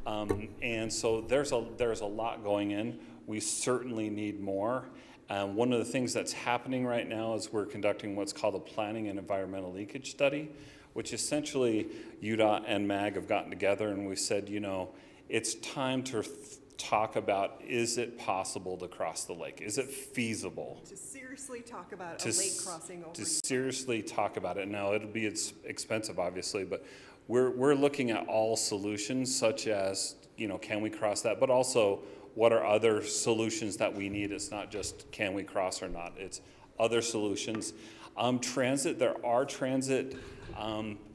And so there's a lot going in. We certainly need more. One of the things that's happening right now is we're conducting what's called a planning and environmental leakage study, which essentially UDOT and MAG have gotten together and we said, it's time to talk about, is it possible to cross the lake? Is it feasible? To seriously talk about a lake crossing over. To seriously talk about it. Now, it's expensive, obviously, but we're looking at all solutions, such as, can we cross that? But also, what are other solutions that we need? It's not just can we cross or not. It's other solutions. Transit, there are transit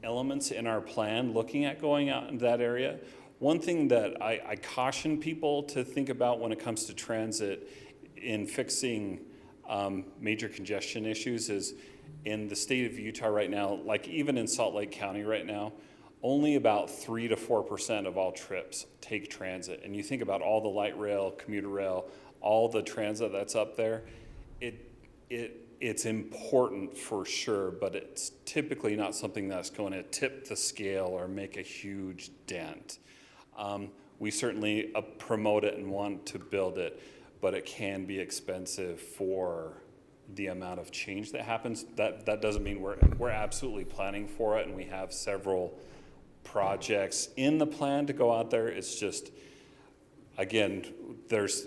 elements in our plan looking at going out in that area. One thing that I caution people to think about when it comes to transit in fixing major congestion issues is in the state of Utah right now, like even in Salt Lake County right now, only about 3 to 4% of all trips take transit. And you think about all the light rail, commuter rail, all the transit that's up there, it's important for sure, but it's typically not something that's going to tip the scale or make a huge dent. We certainly promote it and want to build it, but it can be expensive for the amount of change that happens. That doesn't mean we're absolutely planning for it, and we have several projects in the plan to go out there. It's just, again, there's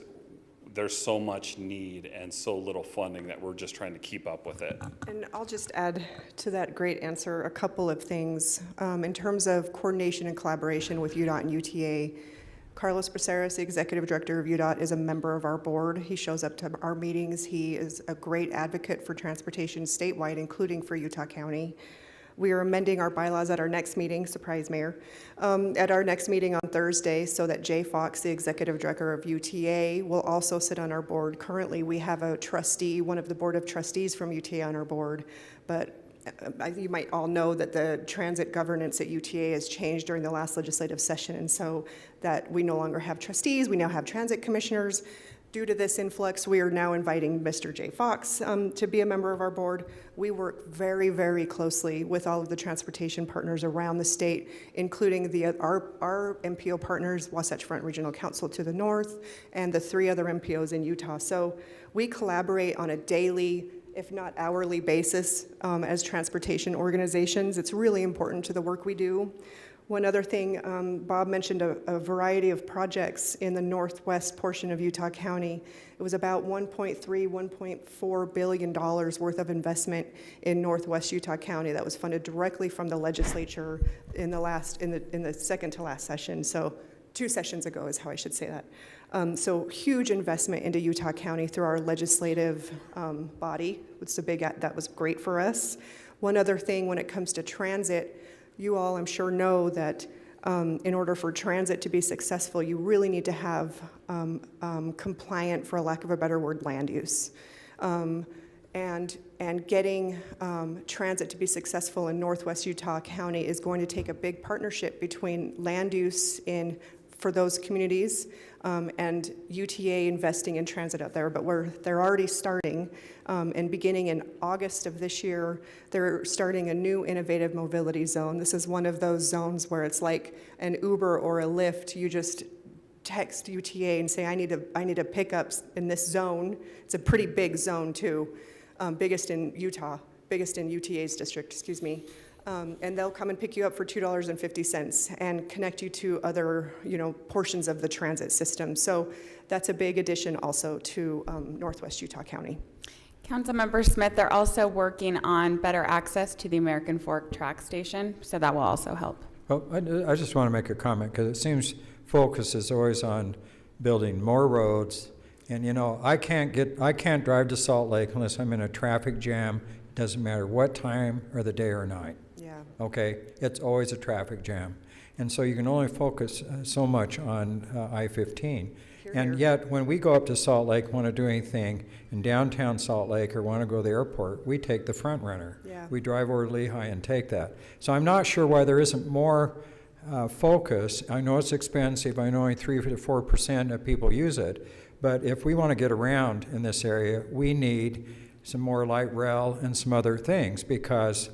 so much need and so little funding that we're just trying to keep up with it. And I'll just add to that great answer a couple of things. In terms of coordination and collaboration with UDOT and UTA, Carlos Braceras, the executive director of UDOT, is a member of our board. He shows up to our meetings. He is a great advocate for transportation statewide, including for Utah County. We are amending our bylaws at our next meeting, surprise mayor, at our next meeting on Thursday so that Jay Fox, the executive director of UTA, will also sit on our board. Currently, we have a trustee, one of the board of trustees from UTA on our board, but you might all know that the transit governance at UTA has changed during the last legislative session, and so that we no longer have trustees, we now have transit commissioners. Due to this influx, we are now inviting Mr. Jay Fox to be a member of our board. We work very, very closely with all of the transportation partners around the state, including our MPO partners, Wasatch Front Regional Council to the north, and the 3 other MPOs in Utah. So we collaborate on a daily, if not hourly basis as transportation organizations. It's really important to the work we do. One other thing, Bob mentioned a variety of projects in the northwest portion of Utah County. It was about $1.3, $1.4 billion worth of investment in northwest Utah County that was funded directly from the legislature in the second to last session. So 2 sessions ago is how I should say that. So huge investment into Utah County through our legislative body. That was great for us. One other thing when it comes to transit, you all, I'm sure, know that in order for transit to be successful, you really need to have compliant, for a lack of a better word, land use. And getting transit to be successful in northwest Utah County is going to take a big partnership between land use for those communities and UTA investing in transit out there. But they're already starting, and beginning in August of this year, they're starting a new innovative mobility zone. This is one of those zones where it's like an Uber or a Lyft. You just text UTA and say, I need a pickup in this zone. It's a pretty big zone too, biggest in UTA's district, excuse me. And they'll come and pick you up for $2.50 and connect you to other, portions of the transit system. So that's a big addition also to northwest Utah County. Councilmember Smith, they're also working on better access to the American Fork track station, so that will also help. Well, I just want to make a comment because it seems focus is always on building more roads. And I can't drive to Salt Lake unless I'm in a traffic jam. It doesn't matter what time or the day or night. Yeah. Okay, it's always a traffic jam. And so you can only focus so much on I-15. And yet, when we go up to Salt Lake, want to do anything in downtown Salt Lake or want to go to the airport, we take the front runner. Yeah. We drive over to Lehigh and take that. So I'm not sure why there isn't more focus. I know it's expensive. I know only 3 to 4% of people use it. But if we want to get around in this area, we need some more light rail and some other things, because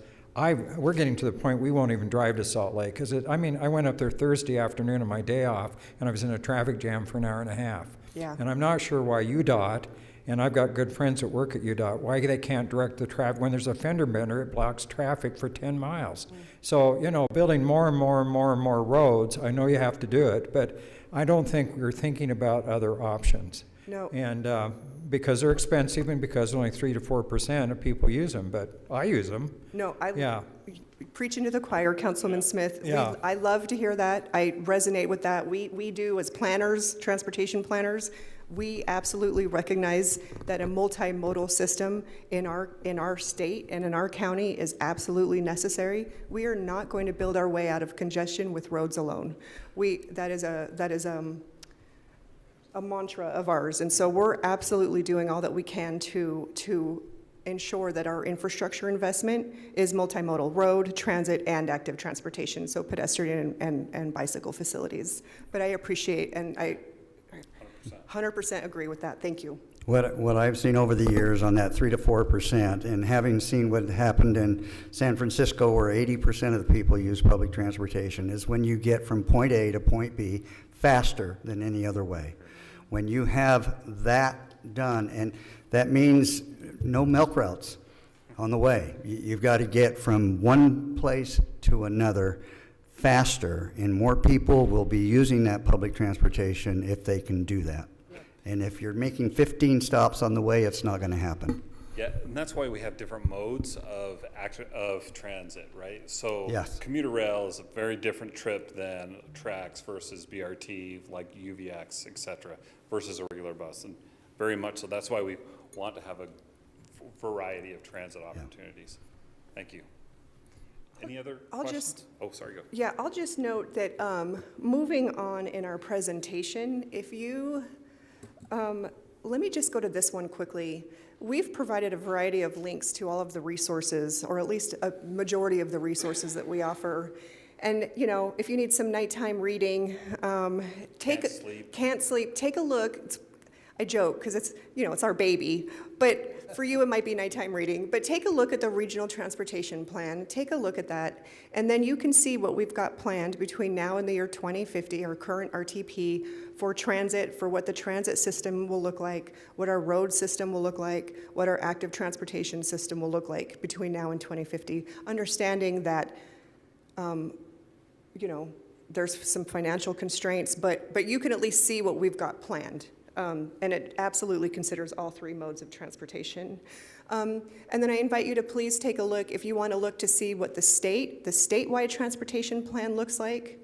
we're getting to the point we won't even drive to Salt Lake. I went up there Thursday afternoon on my day off, and I was in a traffic jam for an hour and a half. Yeah. And I'm not sure why UDOT, and I've got good friends that work at UDOT, why they can't direct the traffic. When there's a fender bender, it blocks traffic for 10 miles. So, building more and more and more and more roads, I know you have to do it, but I don't think we're thinking about other options. No. And because they're expensive and because only 3 to 4% of people use them, but I use them. No, Yeah. Preaching to the choir, Councilman Smith. Yeah. I love to hear that. I resonate with that. We do, as planners, transportation planners, we absolutely recognize that a multimodal system in our state and in our county is absolutely necessary. We are not going to build our way out of congestion with roads alone. That is a mantra of ours, and so we're absolutely doing all that we can to ensure that our infrastructure investment is multimodal: road, transit, and active transportation, so pedestrian and bicycle facilities. But I appreciate, and I 100% agree with that. Thank you. What I've seen over the years on that 3 to 4%, and having seen what happened in San Francisco, where 80% of the people use public transportation, is when you get from point A to point B faster than any other way. When you have that done, and that means no milk routes on the way. You've got to get from one place to another faster, and more people will be using that public transportation if they can do that. And if you're making 15 stops on the way, it's not going to happen. Yeah, and that's why we have different modes of transit, right? So Yes. commuter rail is a very different trip than tracks versus BRT, like UVX, et cetera, versus a regular bus. And very much so, that's why we want to have a variety of transit opportunities. Thank you. Any other questions? Oh, sorry, go. Yeah, I'll just note that moving on in our presentation, let me just go to this one quickly. We've provided a variety of links to all of the resources, or at least a majority of the resources that we offer. And, if you need some nighttime reading, can't sleep, take a look. I joke because it's our baby, but for you it might be nighttime reading. But take a look at the regional transportation plan. Take a look at that, and then you can see what we've got planned between now and the year 2050, our current RTP for transit, for what the transit system will look like, what our road system will look like, what our active transportation system will look like between now and 2050. Understanding that there's some financial constraints, but you can at least see what we've got planned. And it absolutely considers all three modes of transportation. And then I invite you to please take a look, if you want to look to see what the statewide transportation plan looks like,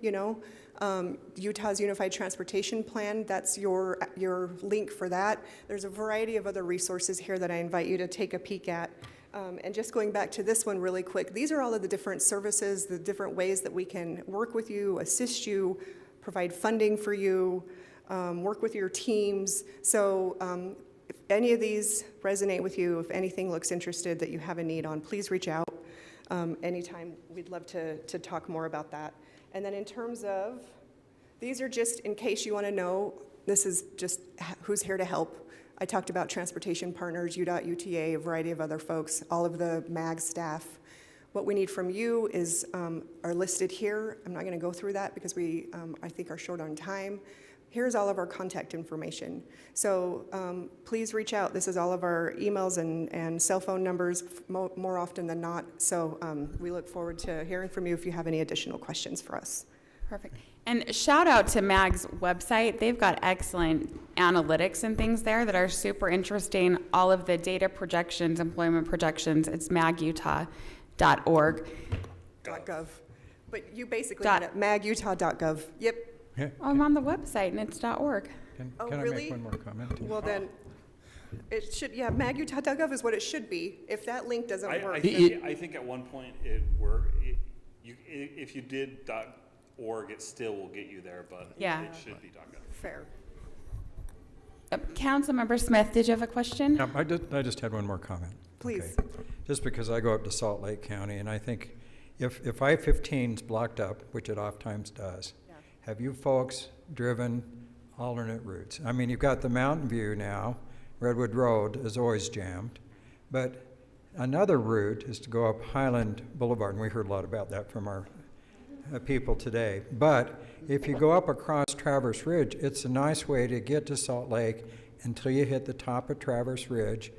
Utah's Unified Transportation Plan, that's your link for that. There's a variety of other resources here that I invite you to take a peek at. And just going back to this one really quick, these are all of the different services, the different ways that we can work with you, assist you, provide funding for you, work with your teams. So if any of these resonate with you, if anything looks interested that you have a need on, please reach out anytime. We'd love to talk more about that. And then in terms of, these are just in case you want to know, this is just who's here to help. I talked about transportation partners, UDOT, UTA, a variety of other folks, all of the MAG staff. What we need from you is are listed here. I'm not going to go through that because we, I think, are short on time. Here's all of our contact information. So please reach out. This is all of our emails and cell phone numbers more often than not. So we look forward to hearing from you if you have any additional questions for us. Perfect. And shout out to MAG's website. They've got excellent analytics and things there that are super interesting. All of the data projections, employment projections, it's magutah.org. .gov. But you basically had it, magutah.gov. Yep. Yeah. I'm on the website and it's .org. Can Oh, I really? make one more comment? Well then, it should, yeah, magutah.gov is what it should be. If that link doesn't work. I think at one point it worked. If you did .org, it still will get you there, but Yeah. it should be .gov. Fair. Councilmember Smith, did you have a question? Yeah, I just had one more comment. Please. Okay. Just because I go up to Salt Lake County, and I think if I-15 is blocked up, which it oftentimes does, have you folks driven alternate routes? I mean, you've got the Mountain View now. Redwood Road is always jammed. But another route is to go up Highland Boulevard, and we heard a lot about that from our people today. But if you go up across Traverse Ridge, it's a nice way to get to Salt Lake until you hit the top of Traverse Ridge.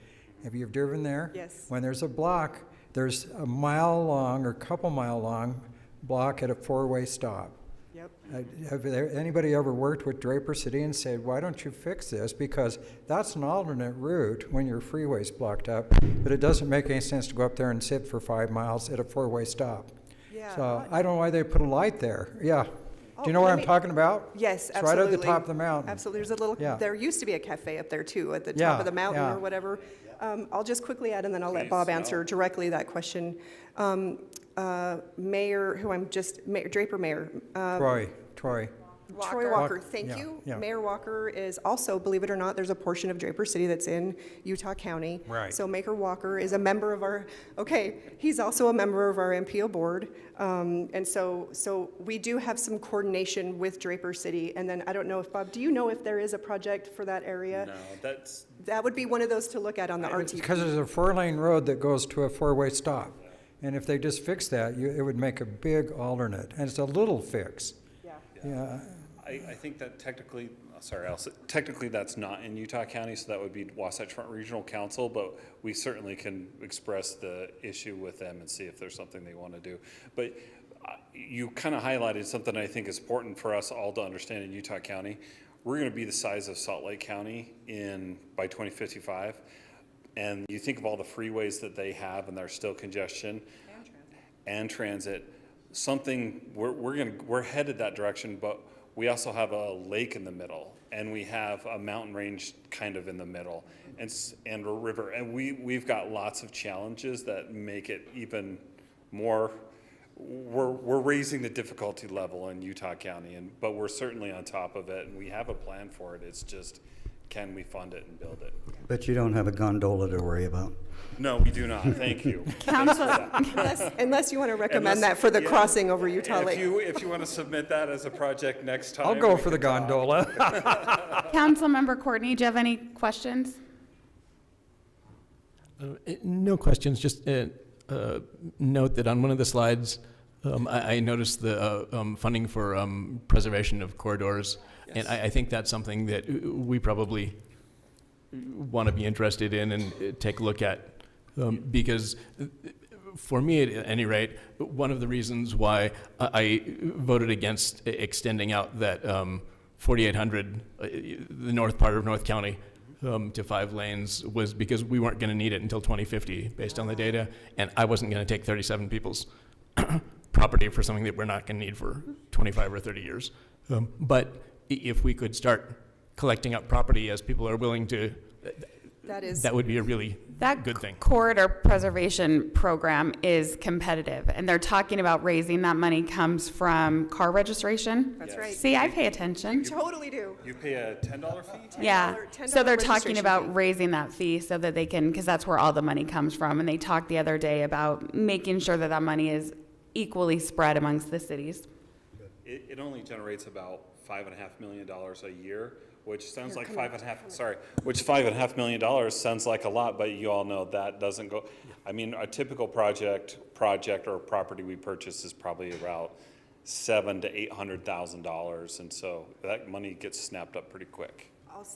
Have you driven there? Yes. When there's a block, there's a mile long or couple mile long block at a four-way stop. Yep. Have anybody ever worked with Draper City and said, why don't you fix this? Because that's an alternate route when your freeway's blocked up, but it doesn't make any sense to go up there and sit for 5 miles at a four-way stop. Yeah. So I don't know why they put a light there. Yeah. Oh, Do you know what let I'm me- talking about? Yes, It's absolutely. right at the top of the mountain. Absolutely. There's a little, Yeah. there used to be a cafe up there too, at the Yeah, top of the mountain yeah. or whatever. I'll just quickly add, and then I'll let Bob answer directly that question. Mayor, Draper Mayor. Troy. Troy Walker, thank Yeah, you. yeah. Mayor Walker is also, believe it or not, there's a portion of Draper City that's in Utah County. Right. So Mayor Walker is a member of our, he's also a member of our MPO board. And so we do have some coordination with Draper City. And then I don't know if, Bob, do you know if there is a project for that area? No, That would be one of those to look at on the RTP. Because there's a 4-lane road that goes to a 4-way stop. And if they just fix that, it would make a big alternate. And it's a little fix. Yeah. I think that technically, technically that's not in Utah County, so that would be Wasatch Front Regional Council, but we certainly can express the issue with them and see if there's something they want to do. But you kind of highlighted something I think is important for us all to understand in Utah County. We're going to be the size of Salt Lake County by 2055. And you think of all the freeways that they have and there's still congestion and transit. We're headed that direction, but we also have a lake in the middle, and we have a mountain range kind of in the middle, and a river, and we've got lots of challenges that make it even more. We're raising the difficulty level in Utah County, but we're certainly on top of it, and we have a plan for it. It's just, can we fund it and build it? But you don't have a gondola to worry about. No, we do not. Thank you. Thanks for that. Unless you want to recommend that for the crossing over Utah Lake. If you want to submit that as a project next time. I'll go we for the can talk. gondola. Councilmember Courtney, do you have any questions? No questions, just note that on one of the slides, I noticed the funding for preservation of corridors, and I think that's something that we probably want to be interested in and take a look at, because for me at any rate, one of the reasons why I voted against extending out that 4,800, the north part of North County, to 5 lanes was because we weren't going to need it until 2050 based on the data, and I wasn't going to take 37 people's property for something that we're not going to need for 25 or 30 years. But if we could start collecting up property as people are willing to, that would be a really good thing. That corridor preservation program is competitive, and they're talking about raising that money comes from car registration. That's right. See, I pay attention. Totally do. You pay a $10 fee? Yeah, $10 so they're talking registration about fee. raising that fee so that they can, because that's where all the money comes from. And they talked the other day about making sure that that money is equally spread amongst the cities. It only generates about $5.5 million a year, which sounds like $5.5 million sounds like a lot, but you all know that doesn't go. I mean, a typical project or property we purchase is probably about $700,000 to $800,000, and so that money gets snapped up pretty quick.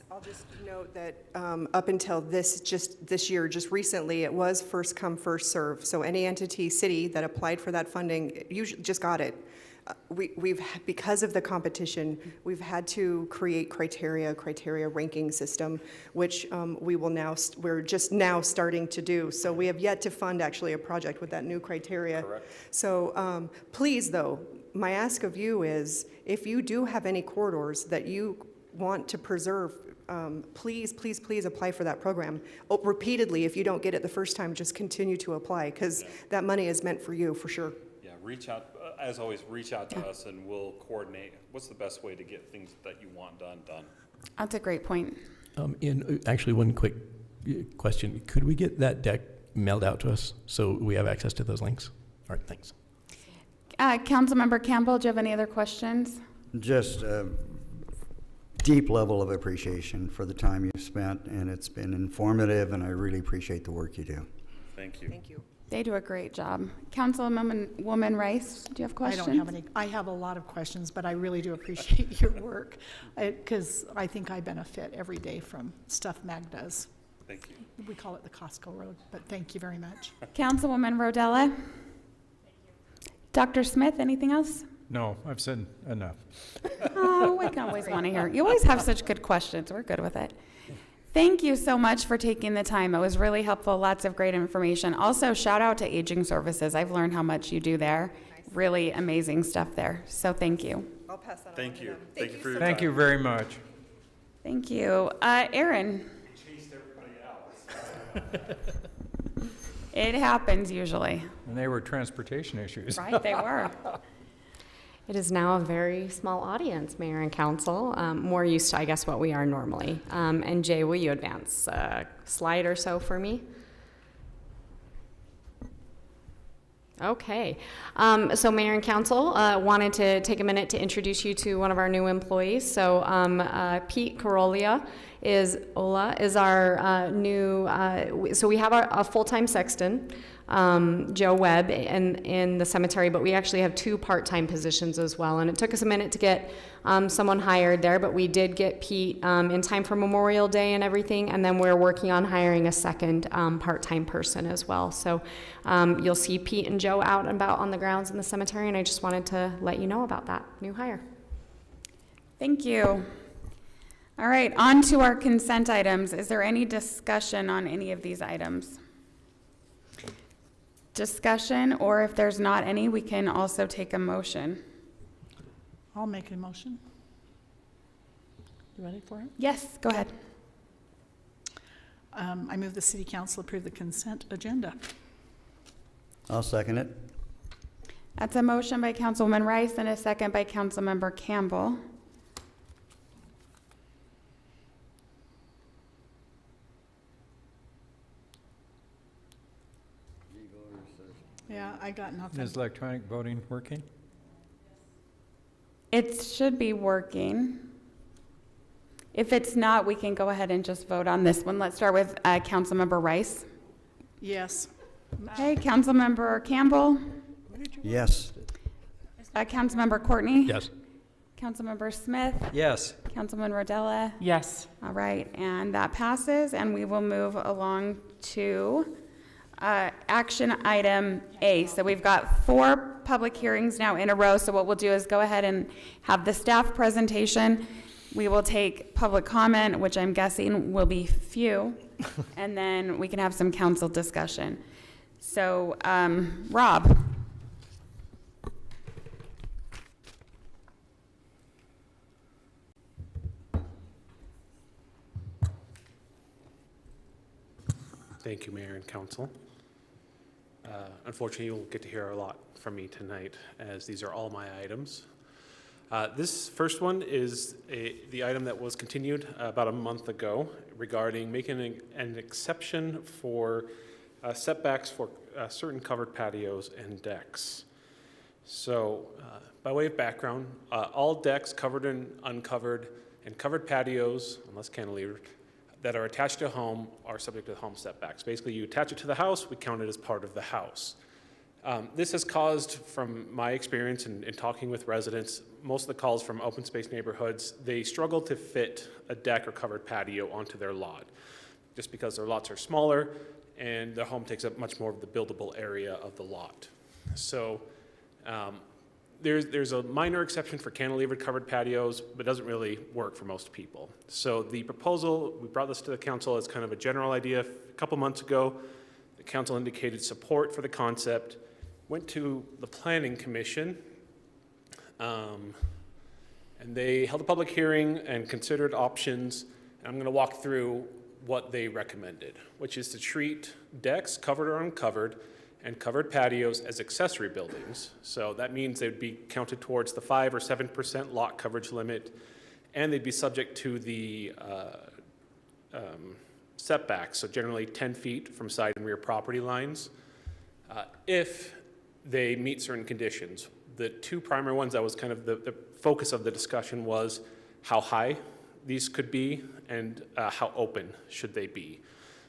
I'll just note that up until this year, just recently, it was first come, first serve. So any entity, city that applied for that funding, usually just got it. Because of the competition, we've had to create criteria ranking system, which we're just now starting to do. So we have yet to fund actually a project with that new criteria. Correct. So please, though, my ask of you is, if you do have any corridors that you want to preserve, please, please, please apply for that program. Repeatedly, if you don't get it the first time, just continue to apply, because that money is meant for you, for sure. Yeah, reach out, as always, reach out to us and we'll coordinate what's the best way to get things that you want done. That's a great point. Actually, one quick question. Could we get that deck mailed out to us so we have access to those links? All right, thanks. Councilmember Campbell, do you have any other questions? Just a deep level of appreciation for the time you've spent, and it's been informative, and I really appreciate the work you do. Thank you. Thank you. They do a great job. Councilwoman Rice, do you have questions? I don't have any. I have a lot of questions, but I really do appreciate your work, because I think I benefit every day from stuff MAG does. Thank you. We call it the Costco Road, but thank you very much. Councilwoman Rodella? Dr. Smith, anything else? No, I've said enough. Oh, we can always want to hear. You always have such good questions. We're good with it. Thank you so much for taking the time. It was really helpful. Lots of great information. Also, shout out to Aging Services. I've learned how much you do there. Really amazing stuff there. So thank you. I'll pass that on. Thank you. Thank you for your Thank time. you very much. Thank you. Aaron. Chased everybody out. It happens usually. And they were transportation issues. Right, they were. It is now a very small audience, Mayor and Council, more used to, I guess, what we are normally. And Jay, will you advance a slide or so for me? Okay. So Mayor and Council, wanted to take a minute to introduce you to one of our new employees. So Pete Carolia is our new, so we have a full-time sexton, Joe Webb in the cemetery, but we actually have 2 part-time positions as well. And it took us a minute to get someone hired there, but we did get Pete in time for Memorial Day and everything. And then we're working on hiring a second part-time person as well. So you'll see Pete and Joe out and about on the grounds in the cemetery, and I just wanted to let you know about that new hire. Thank you. All right, on to our consent items. Is there any discussion on any of these items? Discussion, or if there's not any, we can also take a motion. I'll make a motion. You ready for it? Yes, go ahead. I move the City Council approve the consent agenda. I'll second it. That's a motion by Councilwoman Rice and a second by Councilmember Campbell. Yeah, I got nothing. Is electronic voting working? It should be working. If it's not, we can go ahead and just vote on this one. Let's start with Councilmember Rice. Yes. Okay, Councilmember Campbell. Yes. Councilmember Courtney. Yes. Councilmember Smith. Yes. Councilman Rodella. Yes. All right, and that passes, and we will move along to Action item A. So we've got 4 public hearings now in a row. So what we'll do is go ahead and have the staff presentation. We will take public comment, which I'm guessing will be few, and then we can have some council discussion. So, Rob. Thank you, Mayor and Council. Unfortunately, you'll get to hear a lot from me tonight, as these are all my items. This first one is the item that was continued about a month ago regarding making an exception for setbacks for certain covered patios and decks. So, by way of background, all decks, covered and uncovered, and covered patios, unless cantilevered, that are attached to a home are subject to the home setbacks. Basically, you attach it to the house, we count it as part of the house. This has caused, from my experience in talking with residents, most of the calls from open space neighborhoods, they struggle to fit a deck or covered patio onto their lot, just because their lots are smaller and their home takes up much more of the buildable area of the lot. So there's a minor exception for cantilevered covered patios, but it doesn't really work for most people. So the proposal, we brought this to the council as kind of a general idea a couple months ago. The council indicated support for the concept, went to the Planning Commission, and they held a public hearing and considered options. And I'm going to walk through what they recommended, which is to treat decks, covered or uncovered, and covered patios as accessory buildings. So that means they'd be counted towards the 5 or 7% lot coverage limit, and they'd be subject to the setbacks, so generally 10 feet from side and rear property lines, if they meet certain conditions. The 2 primary ones that was kind of the focus of the discussion was how high these could be and how open should they be.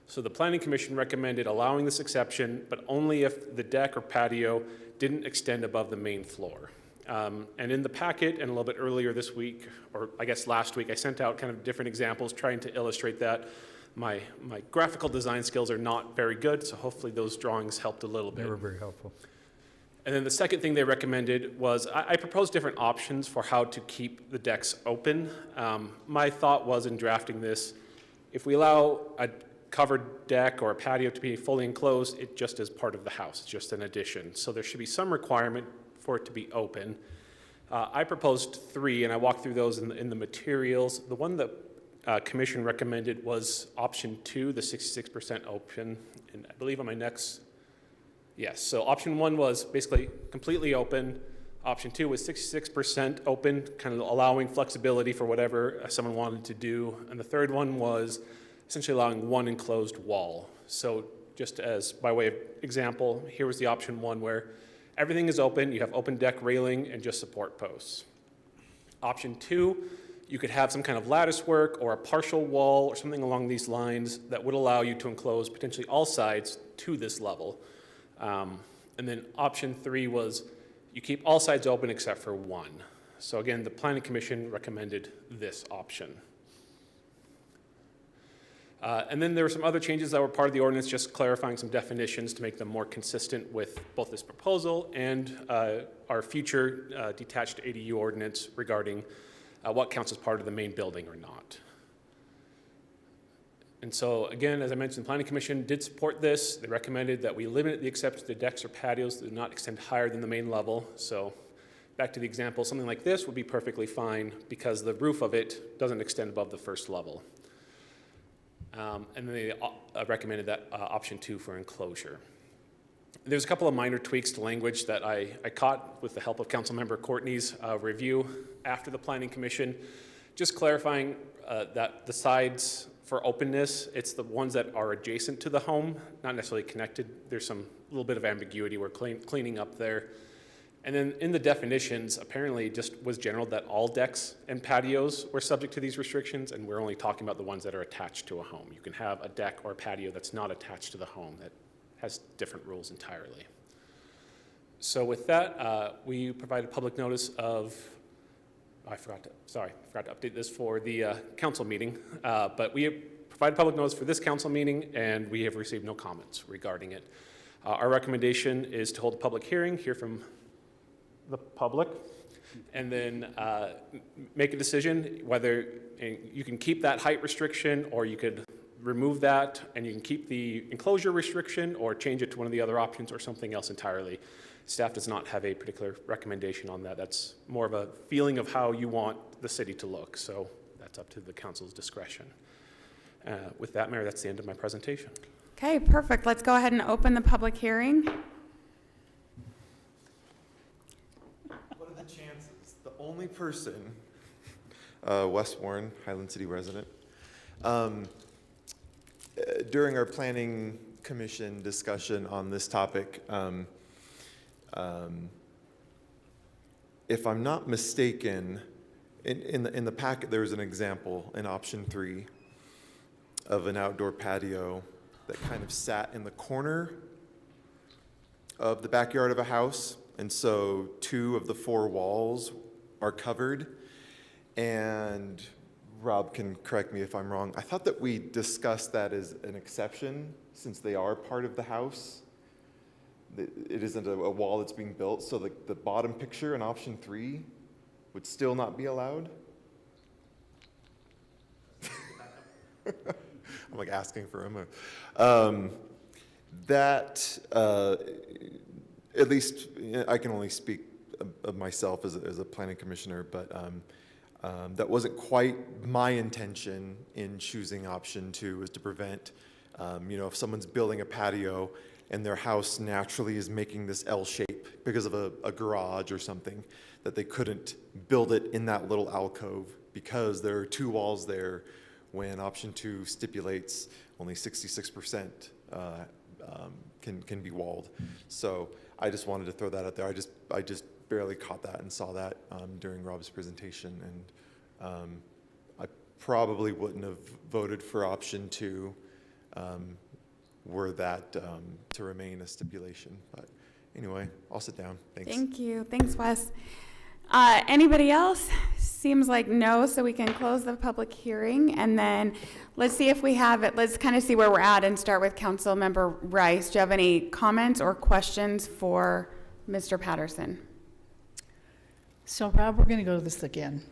So the Planning Commission recommended allowing this exception, but only if the deck or patio didn't extend above the main floor. And in the packet, and a little bit earlier this week, or I guess last week, I sent out kind of different examples trying to illustrate that. My graphical design skills are not very good, so hopefully those drawings helped a little bit. They were very helpful. And then the second thing they recommended was, I proposed different options for how to keep the decks open. My thought was in drafting this, if we allow a covered deck or a patio to be fully enclosed, it just is part of the house, it's just an addition. So there should be some requirement for it to be open. I proposed 3, and I walked through those in the materials. The one that Commission recommended was option 2, the 66% open, and I believe on my next, yes, so option 1 was basically completely open. Option 2 was 66% open, kind of allowing flexibility for whatever someone wanted to do. And the third one was essentially allowing one enclosed wall. So just as by way of example, here was the option 1 where everything is open, you have open deck railing and just support posts. Option 2, you could have some kind of lattice work or a partial wall or something along these lines that would allow you to enclose potentially all sides to this level. And then option 3 was you keep all sides open except for one. So again, the Planning Commission recommended this option. And then there were some other changes that were part of the ordinance, just clarifying some definitions to make them more consistent with both this proposal and our future detached ADU ordinance regarding what counts as part of the main building or not. And so again, as I mentioned, the Planning Commission did support this. They recommended that we limit the exception to decks or patios that do not extend higher than the main level. So back to the example, something like this would be perfectly fine because the roof of it doesn't extend above the first level. And then they recommended that option 2 for enclosure. There's a couple of minor tweaks to language that I caught with the help of Councilmember Courtney's review after the Planning Commission, just clarifying that the sides for openness, it's the ones that are adjacent to the home, not necessarily connected. There's some little bit of ambiguity we're cleaning up there. And then in the definitions, apparently it just was general that all decks and patios were subject to these restrictions, and we're only talking about the ones that are attached to a home. You can have a deck or a patio that's not attached to the home that has different rules entirely. So with that, we provided public notice of, I forgot to update this for the council meeting, but we provided public notice for this council meeting, and we have received no comments regarding it. Our recommendation is to hold a public hearing, hear from the public, and then make a decision whether you can keep that height restriction, or you could remove that and you can keep the enclosure restriction, or change it to one of the other options or something else entirely. Staff does not have a particular recommendation on that. That's more of a feeling of how you want the city to look, so that's up to the council's discretion. With that, Mayor, that's the end of my presentation. Okay, perfect. Let's go ahead and open the public hearing. What are the chances? The only person, Wes Warren, Highland City resident, during our planning commission discussion on this topic, if I'm not mistaken, in the packet there was an example in option 3 of an outdoor patio that kind of sat in the corner of the backyard of a house, and so 2 of the 4 walls are covered. And Rob can correct me if I'm wrong, I thought that we discussed that as an exception since they are part of the house. It isn't a wall that's being built, so the bottom picture in option 3 would still not be allowed? I'm like asking for a move. At least I can only speak of myself as a planning commissioner, but that wasn't quite my intention in choosing option 2, is to prevent, if someone's building a patio and their house naturally is making this L shape because of a garage or something, that they couldn't build it in that little alcove because there are 2 walls there, when option 2 stipulates only 66% can be walled. So I just wanted to throw that out there. I just barely caught that and saw that during Rob's presentation, and I probably wouldn't have voted for option 2 were that to remain a stipulation. But anyway, I'll sit down. Thanks. Thank you. Thanks, Wes. Anybody else? Seems like no, so we can close the public hearing, and then let's see if we have it. Let's kind of see where we're at and start with Councilmember Rice. Do you have any comments or questions for Mr. Patterson? So Rob, we're going to go to this again.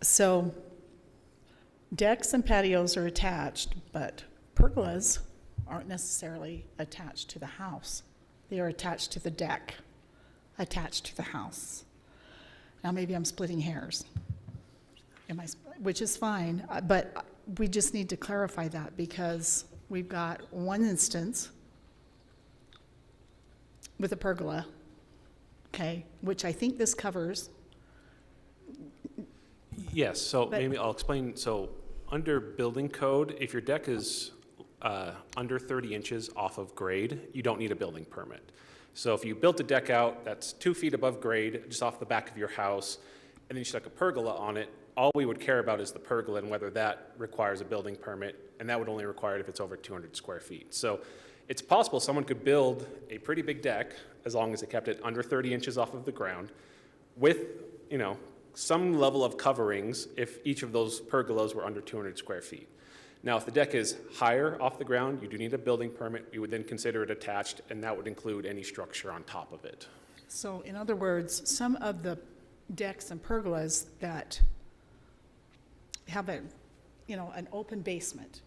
So decks and patios are attached, but pergolas aren't necessarily attached to the house. They are attached to the deck, attached to the house. Now maybe I'm splitting hairs, which is fine, but we just need to clarify that, because we've got one instance with a pergola, okay, which I think this covers. Yes, so maybe I'll explain. So under building code, if your deck is under 30 inches off of grade, you don't need a building permit. So if you built a deck out that's 2 feet above grade, just off the back of your house, and then you stuck a pergola on it, all we would care about is the pergola and whether that requires a building permit, and that would only require it if it's over 200 square feet. So it's possible someone could build a pretty big deck, as long as they kept it under 30 inches off of the ground, with, some level of coverings if each of those pergolas were under 200 square feet. Now, if the deck is higher off the ground, you do need a building permit. You would then consider it attached, and that would include any structure on top of it. So in other words, some of the decks and pergolas that have an open basement,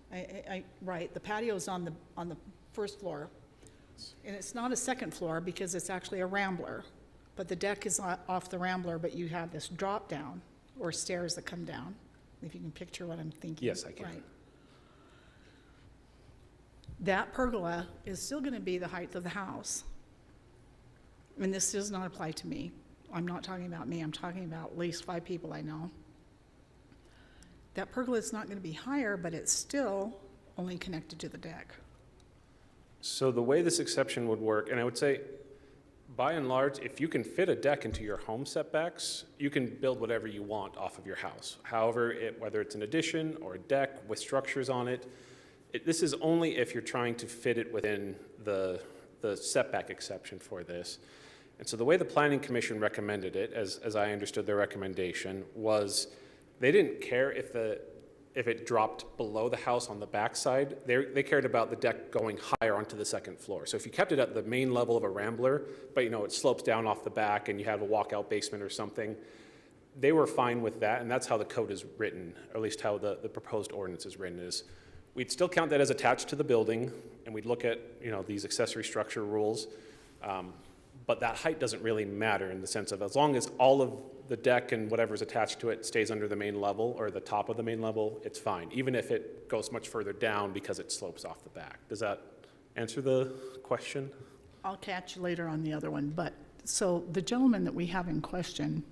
right, the patio's on the first floor, and it's not a second floor because it's actually a rambler, but the deck is off the rambler, but you have this drop down or stairs that come down, if you can picture what I'm thinking. Yes, I can. Right. That pergola is still going to be the height of the house. And this does not apply to me. I'm not talking about me. I'm talking about at least 5 people I know. That pergola is not going to be higher, but it's still only connected to the deck. So the way this exception would work, and I would say, by and large, if you can fit a deck into your home setbacks, you can build whatever you want off of your house. However, whether it's an addition or a deck with structures on it, this is only if you're trying to fit it within the setback exception for this. And so the way the Planning Commission recommended it, as I understood their recommendation, was they didn't care if the if it dropped below the house on the backside. They cared about the deck going higher onto the second floor. So if you kept it at the main level of a rambler, but it slopes down off the back and you have a walkout basement or something, they were fine with that, and that's how the code is written, or at least how the proposed ordinance is written, is we'd still count that as attached to the building, and we'd look at, these accessory structure rules, but that height doesn't really matter in the sense of as long as all of the deck and whatever's attached to it stays under the main level or the top of the main level, it's fine, even if it goes much further down because it slopes off the back. Does that answer the question? I'll catch you later on the other one, but, so the gentleman that we have in question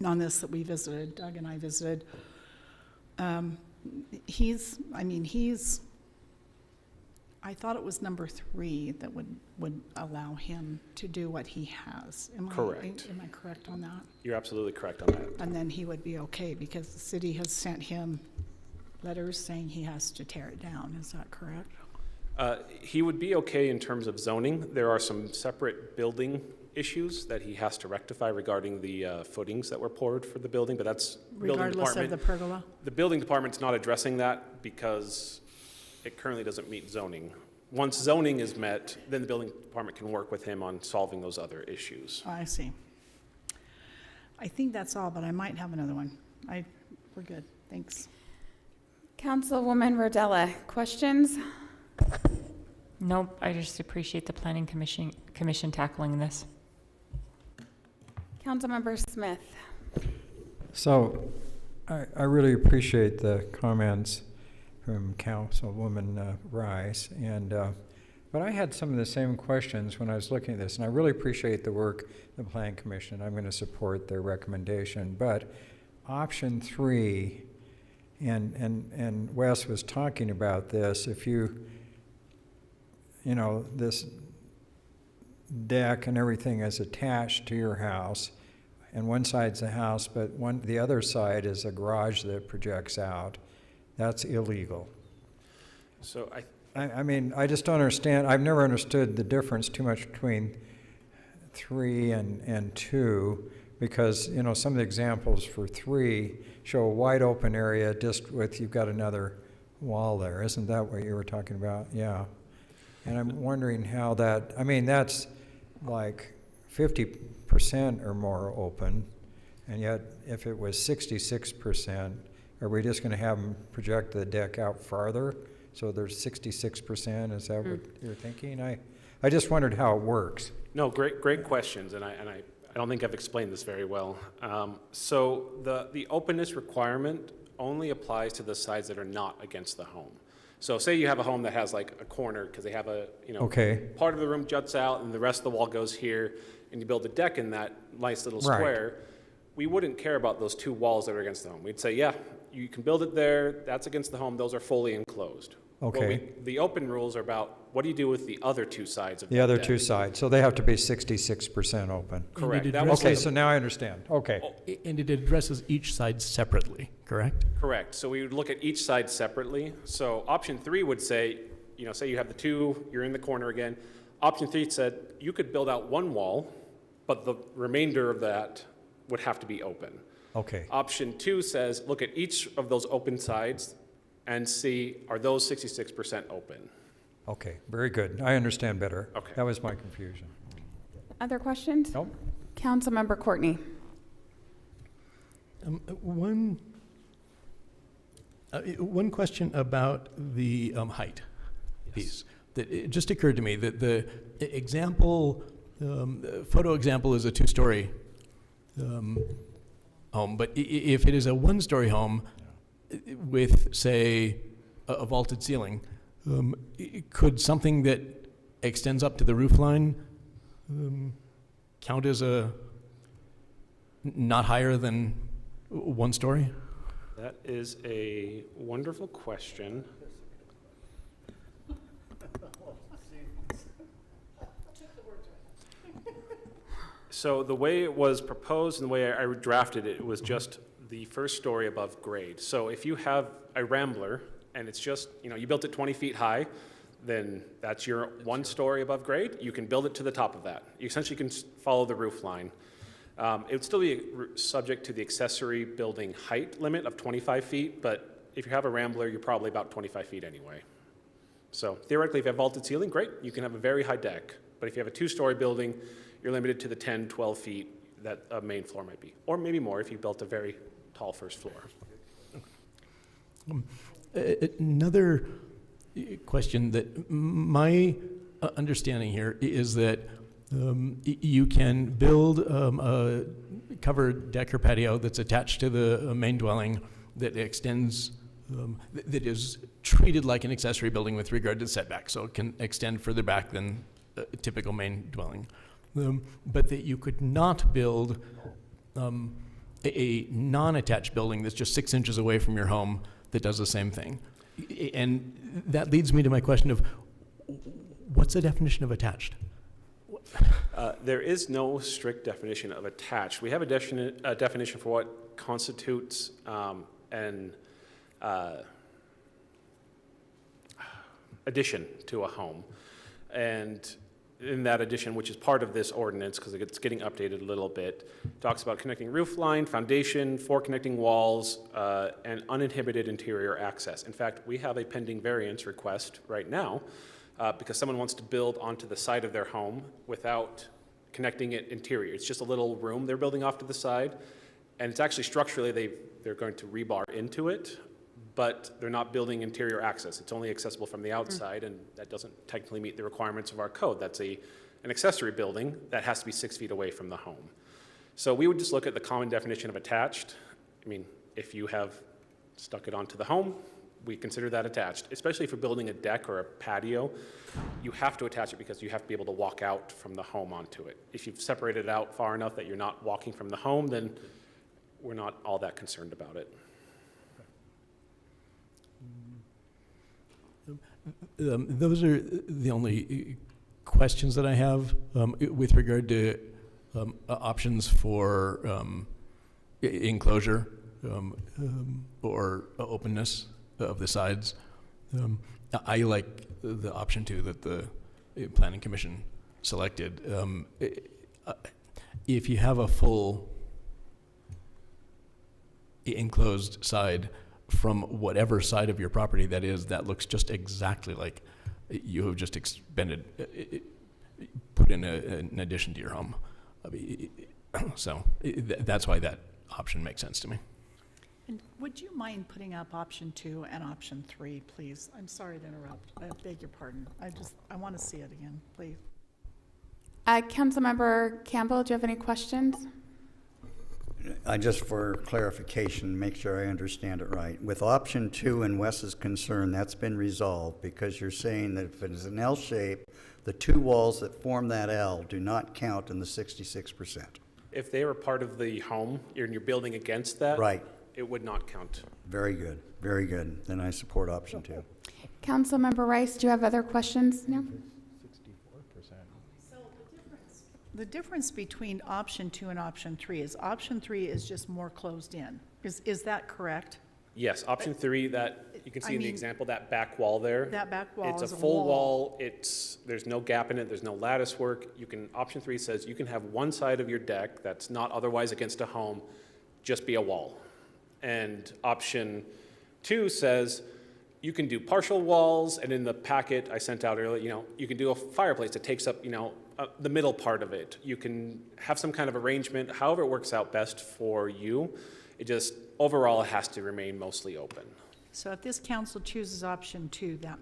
on this that we visited, Doug and I visited, I thought it was number 3 that would allow him to do what he has. Correct. Am I correct on that? You're absolutely correct on that. And then he would be okay because the city has sent him letters saying he has to tear it down. Is that correct? He would be okay in terms of zoning. There are some separate building issues that he has to rectify regarding the footings that were poured for the building, but that's building Regardless department. of the pergola? The building department's not addressing that because it currently doesn't meet zoning. Once zoning is met, then the building department can work with him on solving those other issues. Oh, I see. I think that's all, but I might have another one. We're good. Thanks. Councilwoman Rodella, questions? Nope, I just appreciate the planning commission tackling this. Councilmember Smith. So I really appreciate the comments from Councilwoman Rice, but I had some of the same questions when I was looking at this, and I really appreciate the work of the Planning Commission. I'm going to support their recommendation, but option 3, and Wes was talking about this, if this deck and everything is attached to your house, and one side's a house, but the other side is a garage that projects out, that's illegal. So I just don't understand. I've never understood the difference too much between 3 and 2, because some of the examples for 3 show a wide open area just with you've got another wall there. Isn't that what you were talking about? Yeah. And I'm wondering how that's like 50% or more open, and yet if it was 66%, are we just going to have them project the deck out farther? So there's 66%, is that what you're thinking? I just wondered how it works. No, great questions, and I don't think I've explained this very well. So the openness requirement only applies to the sides that are not against the home. So say you have a home that has like a corner because they have part of the room juts out and the rest of the wall goes here, and you build a deck in that nice little square. Right. We wouldn't care about those 2 walls that are against the home. We'd say, yeah, you can build it there. That's against the home. Those are fully enclosed. Okay. The open rules are about what do you do with the other 2 sides of the other deck? 2 sides, so they have to be 66% open. Correct. Okay, so now I understand. Okay. And it addresses each side separately, correct? Correct. So we would look at each side separately. So option 3 would say, say you have the 2, you're in the corner again. Option 3 said you could build out 1 wall, but the remainder of that would have to be open. Okay. Option 2 says look at each of those open sides and see, are those 66% open? Okay, very good. I understand better. Okay. That was my confusion. Other questions? Nope. Councilmember Courtney. One question about the height piece. That it just occurred to me that the example, photo example is a 2-story home, but if it is a 1-story home with, say, a vaulted ceiling, could something that extends up to the roof line count as a not higher than 1 story? That is a wonderful question. So the way it was proposed and the way I drafted it, it was just the first story above grade. So if you have a rambler and it's just, you built it 20 feet high, then that's your 1 story above grade. You can build it to the top of that. You essentially can follow the roof line. It would still be subject to the accessory building height limit of 25 feet, but if you have a Rambler, you're probably about 25 feet anyway. So theoretically, if you have vaulted ceiling, great, you can have a very high deck. But if you have a 2-story building, you're limited to the 10, 12 feet that a main floor might be, or maybe more if you built a very tall first floor. Another question that my understanding here is that you can build a covered deck or patio that's attached to the main dwelling that extends, that is treated like an accessory building with regard to setback, so it can extend further back than a typical main dwelling. But that you could not build a non-attached building that's just 6 inches away from your home that does the same thing. And that leads me to my question of, what's the definition of attached? There is no strict definition of attached. We have a definition for what constitutes an addition to a home. And in that addition, which is part of this ordinance, because it's getting updated a little bit, talks about connecting roof line, foundation, 4 connecting walls, and uninhibited interior access. In fact, we have a pending variance request right now because someone wants to build onto the side of their home without connecting it interior. It's just a little room they're building off to the side, and it's actually structurally they're going to rebar into it, but they're not building interior access. It's only accessible from the outside, and that doesn't technically meet the requirements of our code. That's an accessory building that has to be 6 feet away from the home. So we would just look at the common definition of attached. I mean, if you have stuck it onto the home, we consider that attached. Especially if you're building a deck or a patio, you have to attach it because you have to be able to walk out from the home onto it. If you've separated it out far enough that you're not walking from the home, then we're not all that concerned about it. Those are the only questions that I have with regard to options for enclosure or openness of the sides. I like the option 2 that the Planning Commission selected. If you have a full enclosed side, from whatever side of your property that is, that looks just exactly like you have just expended, put in an addition to your home. So that's why that option makes sense to me. And would you mind putting up option 2 and option 3, please? I'm sorry to interrupt. I beg your pardon. I want to see it again, please. Councilmember Campbell, do you have any questions? Just for clarification, make sure I understand it right. With option 2 and Wes's concern, that's been resolved because you're saying that if it is an L shape, the 2 walls that form that L do not count in the 66%. If they were part of the home and you're building against that, right, it would not count. Very good, very good. Then I support option 2. Councilmember Rice, do you have other questions? No? The difference between option 2 and option 3 is option 3 is just more closed in. Is that correct? Yes, option 3 that you can see in the example, that back wall there. That back wall it's is a full wall. There's no gap in it. There's no lattice work. Option 3 says you can have one side of your deck that's not otherwise against a home just be a wall. And option 2 says you can do partial walls, and in the packet I sent out earlier, you can do a fireplace that takes up, the middle part of it. You can have some kind of arrangement, however it works out best for you. It just, overall, it has to remain mostly open. So if this council chooses option 2, that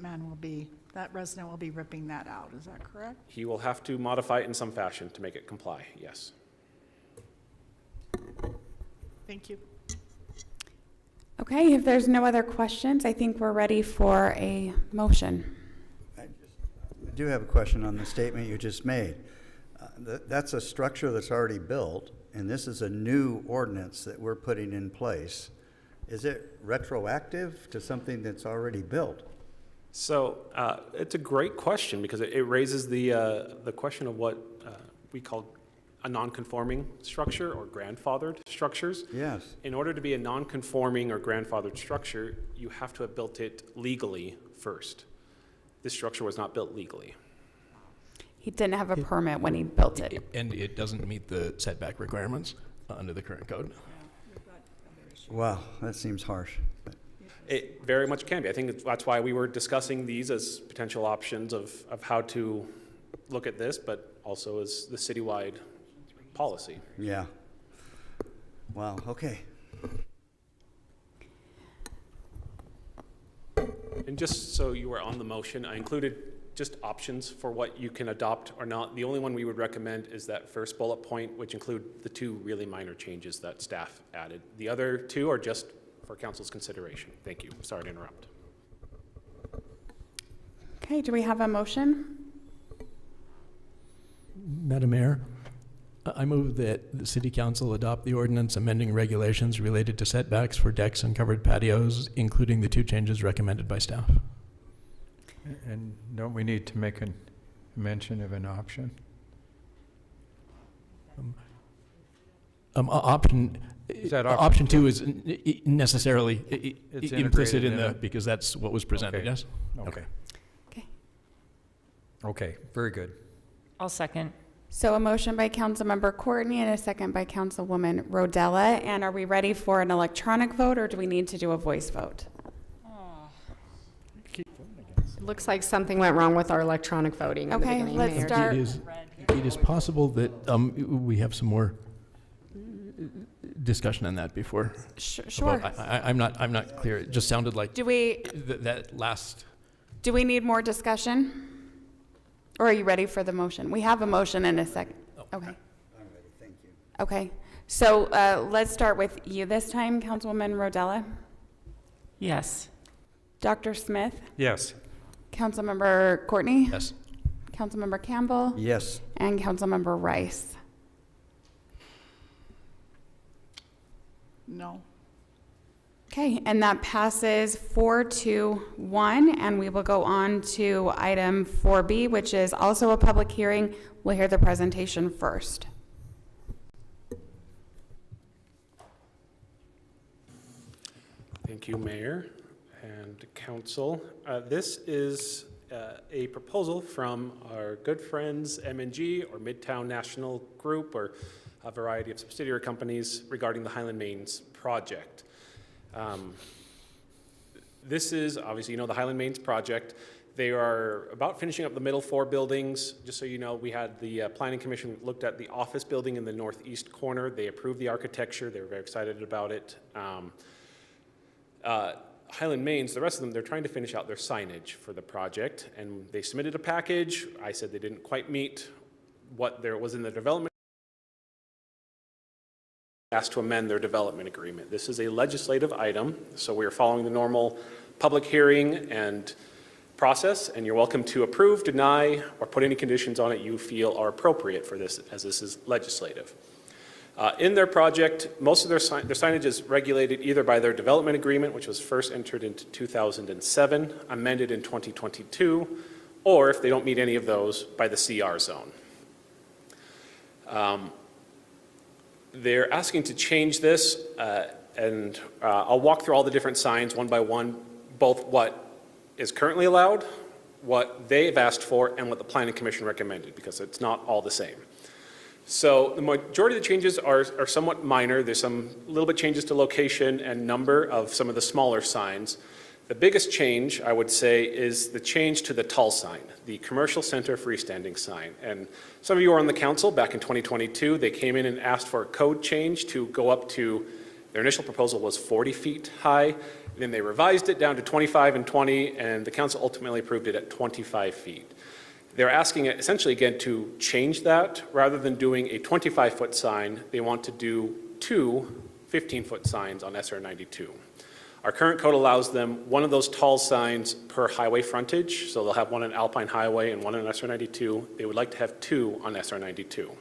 resident will be ripping that out, is that correct? He will have to modify it in some fashion to make it comply, yes. Thank you. Okay, if there's no other questions, I think we're ready for a motion. I do have a question on the statement you just made. That's a structure that's already built, and this is a new ordinance that we're putting in place. Is it retroactive to something that's already built? So it's a great question because it raises the question of what we call a non-conforming structure or grandfathered structures. Yes. In order to be a non-conforming or grandfathered structure, you have to have built it legally first. This structure was not built legally. He didn't have a permit when he built it. And it doesn't meet the setback requirements under the current code. Wow, that seems harsh. But It very much can be. I think that's why we were discussing these as potential options of how to look at this, but also as the citywide policy. Yeah. Wow, okay. And just so you were on the motion, I included just options for what you can adopt or not. The only one we would recommend is that first bullet point, which include the two really minor changes that staff added. The other two are just for council's consideration. Thank you. Sorry to interrupt. Okay, do we have a motion? Madam Mayor, I move that the City Council adopt the ordinance amending regulations related to setbacks for decks and covered patios, including the two changes recommended by staff. And don't we need to make a mention of an option? Option option 2 is necessarily It's implicit integrated in in the, it. because that's what was presented, Okay. yes? Okay. Okay. Okay, very good. I'll second. So a motion by Councilmember Courtney and a second by Councilwoman Rodella. And are we ready for an electronic vote, or do we need to do a voice vote? It looks like something went wrong with our electronic voting in the Okay, beginning, let's Mayor. start. It is possible that we have some more discussion on that before. Sure. I'm not clear. It just sounded like Do we that last. do we need more discussion? Or are you ready for the motion? We have a motion in a second. Okay. I'm ready, thank you. Okay. So let's start with you this time, Councilwoman Rodella. Yes. Dr. Smith, Yes. Councilmember Courtney, Yes. Councilmember Campbell, Yes. and Councilmember Rice. No. Okay, and that passes 4-1, and we will go on to item 4B, which is also a public hearing. We'll hear the presentation first. Thank you, Mayor and Council. This is a proposal from our good friends M&G or Midtown National Group or a variety of subsidiary companies regarding the Highland Mains project. This is, obviously, the Highland Mains project. They are about finishing up the middle 4 buildings. Just so you know, we had the Planning Commission looked at the office building in the northeast corner. They approved the architecture. They were very excited about it. Highland Mains, the rest of them, they're trying to finish out their signage for the project, and they submitted a package. I said they didn't quite meet what there was in the development. Asked to amend their development agreement. This is a legislative item, so we are following the normal public hearing and process, and you're welcome to approve, deny, or put any conditions on it you feel are appropriate for this, as this is legislative. In their project, most of their signage is regulated either by their development agreement, which was first entered into 2007, amended in 2022, or if they don't meet any of those, by the CR zone. They're asking to change this, and I'll walk through all the different signs one by one, both what is currently allowed, what they've asked for, and what the Planning Commission recommended, because it's not all the same. So the majority of the changes are somewhat minor. There's some little bit changes to location and number of some of the smaller signs. The biggest change, I would say, is the change to the tall sign, the commercial center freestanding sign. And some of you are on the council. Back in 2022, they came in and asked for a code change to go up to, their initial proposal was 40 feet high. Then they revised it down to 25 and 20, and the council ultimately approved it at 25 feet. They're asking essentially again to change that. Rather than doing a 25-foot sign, they want to do 2 15-foot signs on SR 92. Our current code allows them one of those tall signs per highway frontage, so they'll have one on Alpine Highway and one on SR 92. They would like to have 2 on SR 92.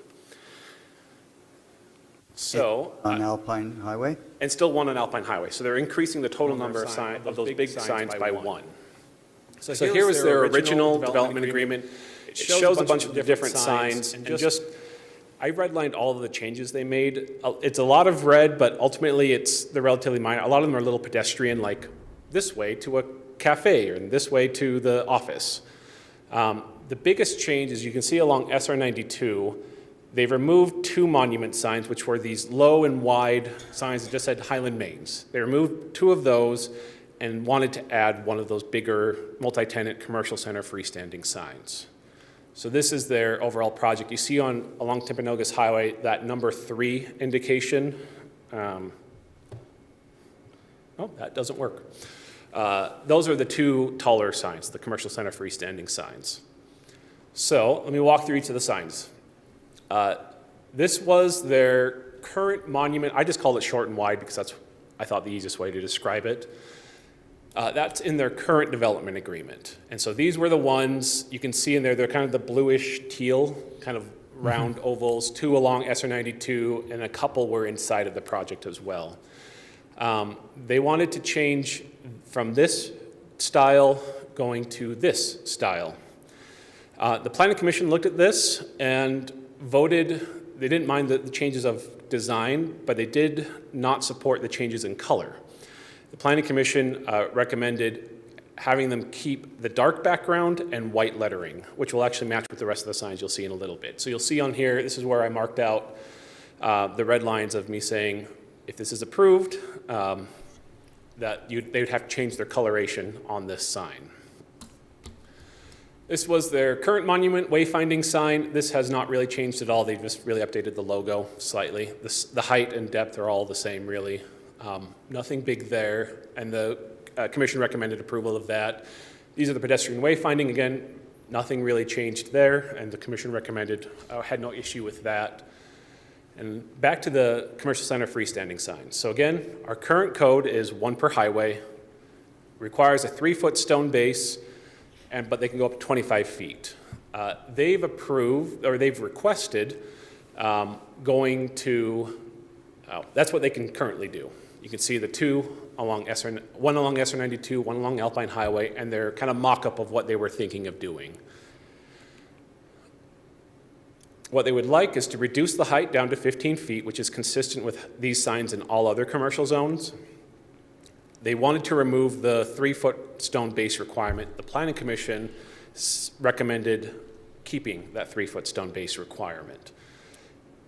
So On Alpine Highway? and still 1 on Alpine Highway. So they're increasing the total number of those big signs by 1. So here was their original development agreement. It shows a bunch of different signs, and just, I redlined all of the changes they made. It's a lot of red, but ultimately they're relatively minor. A lot of them are a little pedestrian, like this way to a cafe, or this way to the office. The biggest change, as you can see along SR 92, they've removed 2 monument signs, which were these low and wide signs that just said Highland Mains. They removed 2 of those, and wanted to add one of those bigger multi-tenant commercial center freestanding signs. So this is their overall project. You see along Timpanogos Highway that number 3 indication. Oh, that doesn't work. Those are the 2 taller signs, the commercial center freestanding signs. So let me walk through each of the signs. This was their current monument. I just called it short and wide because that's, I thought, the easiest way to describe it. That's in their current development agreement. And so these were the ones you can see in there. They're kind of the bluish teal, kind of round ovals, 2 along SR 92, and a couple were inside of the project as well. They wanted to change from this style going to this style. The Planning Commission looked at this and voted. They didn't mind the changes of design, but they did not support the changes in color. The Planning Commission recommended having them keep the dark background and white lettering, which will actually match with the rest of the signs you'll see in a little bit. So you'll see on here, this is where I marked out the red lines of me saying, if this is approved, that they would have to change their coloration on this sign. This was their current monument wayfinding sign. This has not really changed at all. They've just really updated the logo slightly. The height and depth are all the same, really. Nothing big there, and the commission recommended approval of that. These are the pedestrian wayfinding. Again, nothing really changed there, and the commission recommended, had no issue with that. And back to the commercial center freestanding signs. So again, our current code is 1 per highway, requires a 3-foot stone base, but they can go up to 25 feet. They've approved, or they've requested going to, that's what they can currently do. You can see the 2 along one along SR 92, 1 along Alpine Highway, and they're kind of mock-up of what they were thinking of doing. What they would like is to reduce the height down to 15 feet, which is consistent with these signs in all other commercial zones. They wanted to remove the 3-foot stone base requirement. The Planning Commission recommended keeping that 3-foot stone base requirement.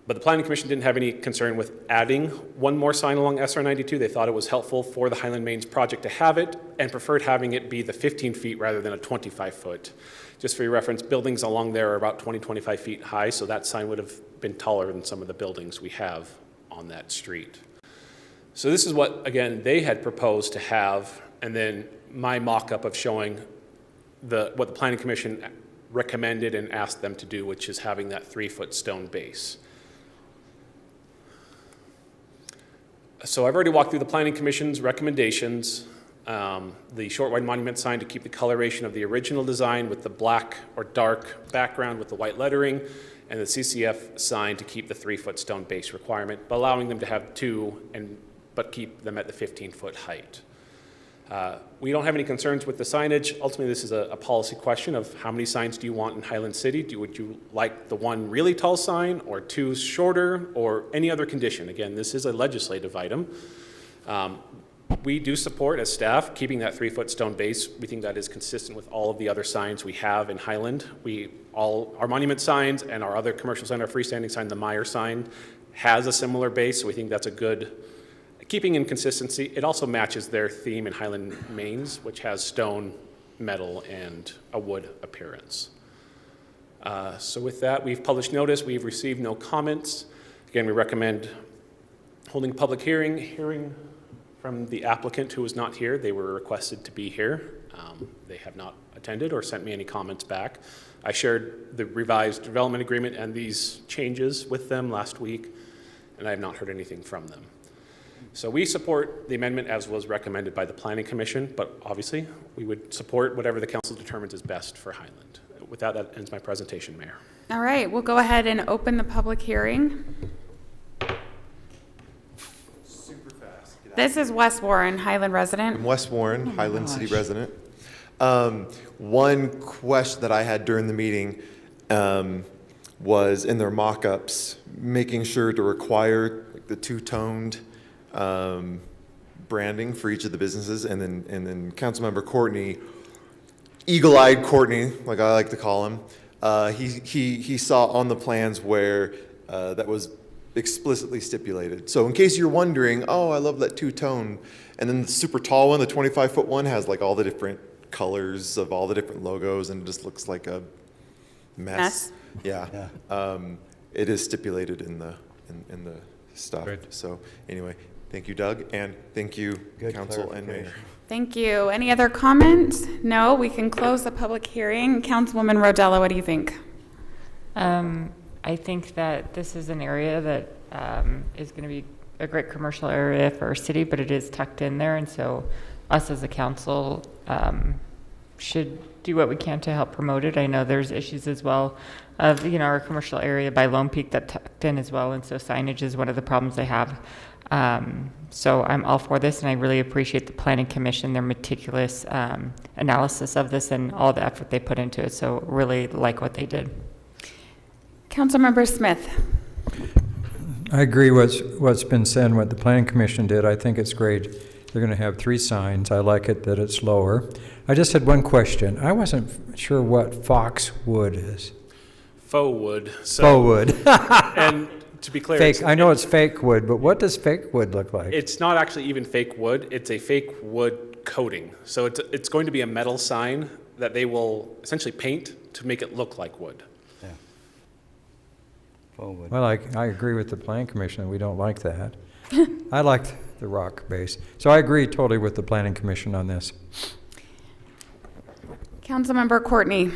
But the Planning Commission didn't have any concern with adding 1 more sign along SR 92. They thought it was helpful for the Highland Mains project to have it and preferred having it be the 15 feet rather than a 25-foot. Just for your reference, buildings along there are about 20, 25 feet high, so that sign would have been taller than some of the buildings we have on that street. So this is what, again, they had proposed to have, and then my mock-up of showing what the Planning Commission recommended and asked them to do, which is having that 3-foot stone base. So I've already walked through the Planning Commission's recommendations. The short wide monument sign to keep the coloration of the original design with the black or dark background with the white lettering, and the CCF sign to keep the 3-foot stone base requirement, but allowing them to have 2 but keep them at the 15-foot height. We don't have any concerns with the signage. Ultimately, this is a policy question of how many signs do you want in Highland City? Would you like the 1 really tall sign, or 2 shorter, or any other condition? Again, this is a legislative item. We do support, as staff, keeping that 3-foot stone base. We think that is consistent with all of the other signs we have in Highland. Our monument signs and our other commercial center freestanding sign, the Meyer sign, has a similar base, so we think that's a good, keeping in consistency. It also matches their theme in Highland Mains, which has stone, metal, and a wood appearance. So with that, we've published notice. We've received no comments. Again, we recommend holding a public hearing from the applicant who was not here. They were requested to be here. They have not attended or sent me any comments back. I shared the revised development agreement and these changes with them last week, and I have not heard anything from them. So we support the amendment as was recommended by the Planning Commission, but obviously we would support whatever the council determines is best for Highland. With that, that ends my presentation, Mayor. All right, we'll go ahead and open the public hearing. This is Wes Warren, Highland resident. I'm Wes Warren, Highland City resident. One question that I had during the meeting was in their mock-ups, making sure to require the 2-toned branding for each of the businesses, and then Councilmember Courtney, eagle-eyed Courtney, like I like to call him, he saw on the plans where that was explicitly stipulated. So in case you're wondering, oh, I love that two-tone, and then the super tall one, the 25-foot one, has like all the different colors of all the different logos, and it just looks like a mess. Yeah. It is stipulated in the stuff. So anyway, thank you, Doug, and thank you, council and mayor. Thank you. Any other comments? No, we can close the public hearing. Councilwoman Rodella, what do you think? I think that this is an area that is going to be a great commercial area for our city, but it is tucked in there, and so us as a council should do what we can to help promote it. I know there's issues as well of, you know, our commercial area by Lone Peak that tucked in as well, and so signage is one of the problems they have. So I'm all for this, and I really appreciate the Planning Commission, their meticulous analysis of this and all the effort they put into it, so really like what they did. Councilmember Smith. I agree with what's been said and what the Planning Commission did. I think it's great. They're going to have 3 signs. I like it that it's lower. I just had one question. I wasn't sure what fox wood is. Faux wood. So, faux wood. And to be clear, fake. I know it's fake wood, but what does fake wood look like? It's not actually even fake wood. It's a fake wood coating. So it's going to be a metal sign that they will essentially paint to make it look like wood. Well, I agree with the Planning Commission. We don't like that. I like the rock base. So I agree totally with the Planning Commission on this. Councilmember Courtney.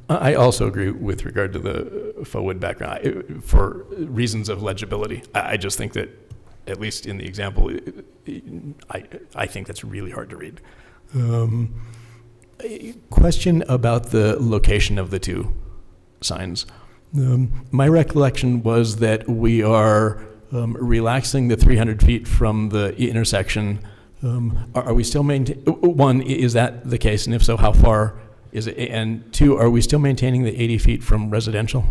I also agree with regard to the faux wood background for reasons of legibility. I just think that, at least in the example, I think that's really hard to read. A question about the location of the 2 signs. My recollection was that we are relaxing the 300 feet from the intersection. Are we still maintaining, 1, is that the case? And if so, how far is it? And 2, are we still maintaining the 80 feet from residential?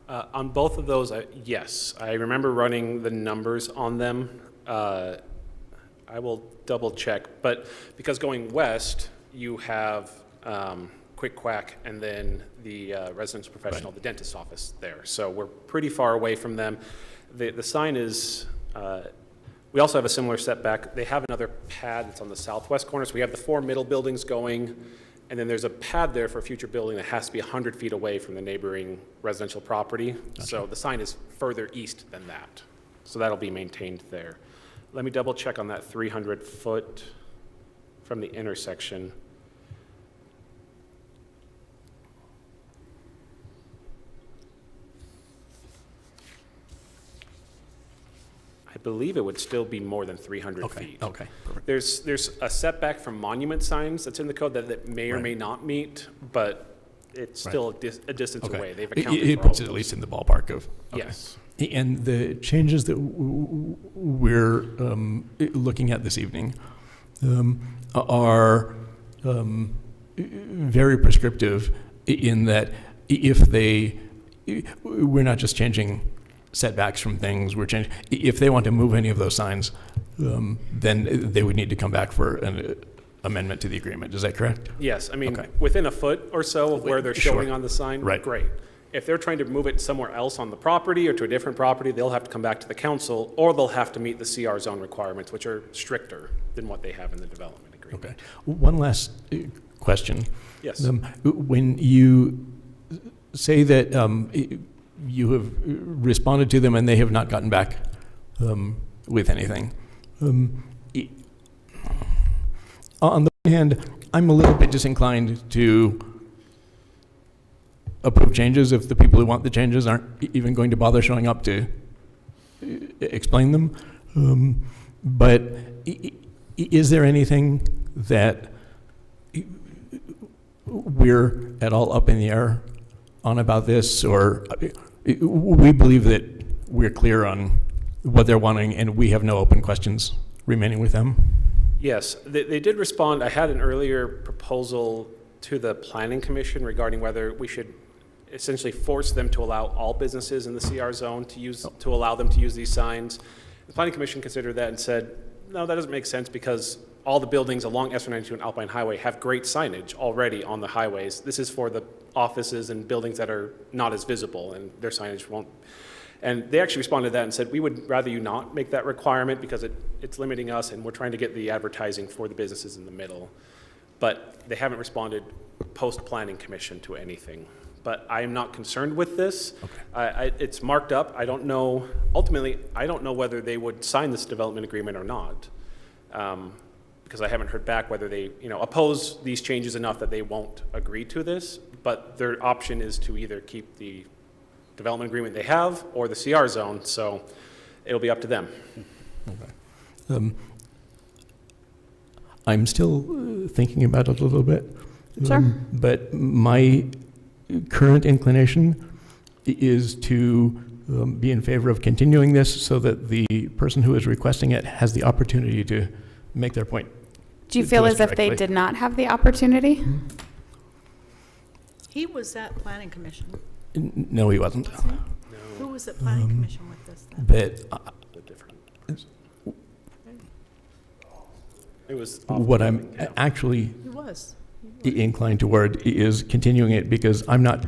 On both of those, yes. I remember running the numbers on them. I will double check. But because going west, you have Quick Quack and then the residence professional, the dentist's office there. So we're pretty far away from them. The sign is, we also have a similar setback. They have another pad that's on the southwest corner. So we have the 4 middle buildings going, and then there's a pad there for a future building that has to be 100 feet away from the neighboring residential property. Gotcha. So the sign is further east than that. So that'll be maintained there. Let me double check on that 300 foot from the intersection. I believe it would still be more than 300 feet. Okay, perfect. There's a setback from monument signs that's in the code that may or may not meet, but it's still a distance away. They've accounted It for puts all it of at those. least in the ballpark of. Okay. Yes. And the changes that we're looking at this evening are very prescriptive in that we're not just changing setbacks from things, we're changing, if they want to move any of those signs, then they would need to come back for an amendment to the agreement. Is that correct? Yes, I mean, within a foot or so of where they're showing Sure. on the sign, Right. great. If they're trying to move it somewhere else on the property or to a different property, they'll have to come back to the council, or they'll have to meet the CR zone requirements, which are stricter than what they have in the development agreement. Okay. One last question. Yes. When you say that you have responded to them and they have not gotten back with anything, on the one hand, I'm a little bit disinclined to approve changes if the people who want the changes aren't even going to bother showing up to explain them. But is there anything that we're at all up in the air on about this, or we believe that we're clear on what they're wanting and we have no open questions remaining with them? Yes, they did respond. I had an earlier proposal to the Planning Commission regarding whether we should essentially force them to allow all businesses in the CR zone to allow them to use these signs. The Planning Commission considered that and said, no, that doesn't make sense because all the buildings along S192 and Alpine Highway have great signage already on the highways. This is for the offices and buildings that are not as visible, and their signage won't. And they actually responded to that and said, we would rather you not make that requirement because it's limiting us, and we're trying to get the advertising for the businesses in the middle. But they haven't responded post-planning commission to anything. But I am not concerned with this. Okay. It's marked up. I don't know, ultimately, I don't know whether they would sign this development agreement or not. Because I haven't heard back whether they, oppose these changes enough that they won't agree to this. But their option is to either keep the development agreement they have or the CR zone. So it'll be up to them. Okay. I'm still thinking about it a little bit. Sure. But my current inclination is to be in favor of continuing this so that the person who is requesting it has the opportunity to make their point. Do you feel as if they did not have the opportunity? He was at Planning Commission. No, he wasn't. Was he? Who was at Planning Commission with this then? But It was what I'm actually He was. inclined toward is continuing it because I'm not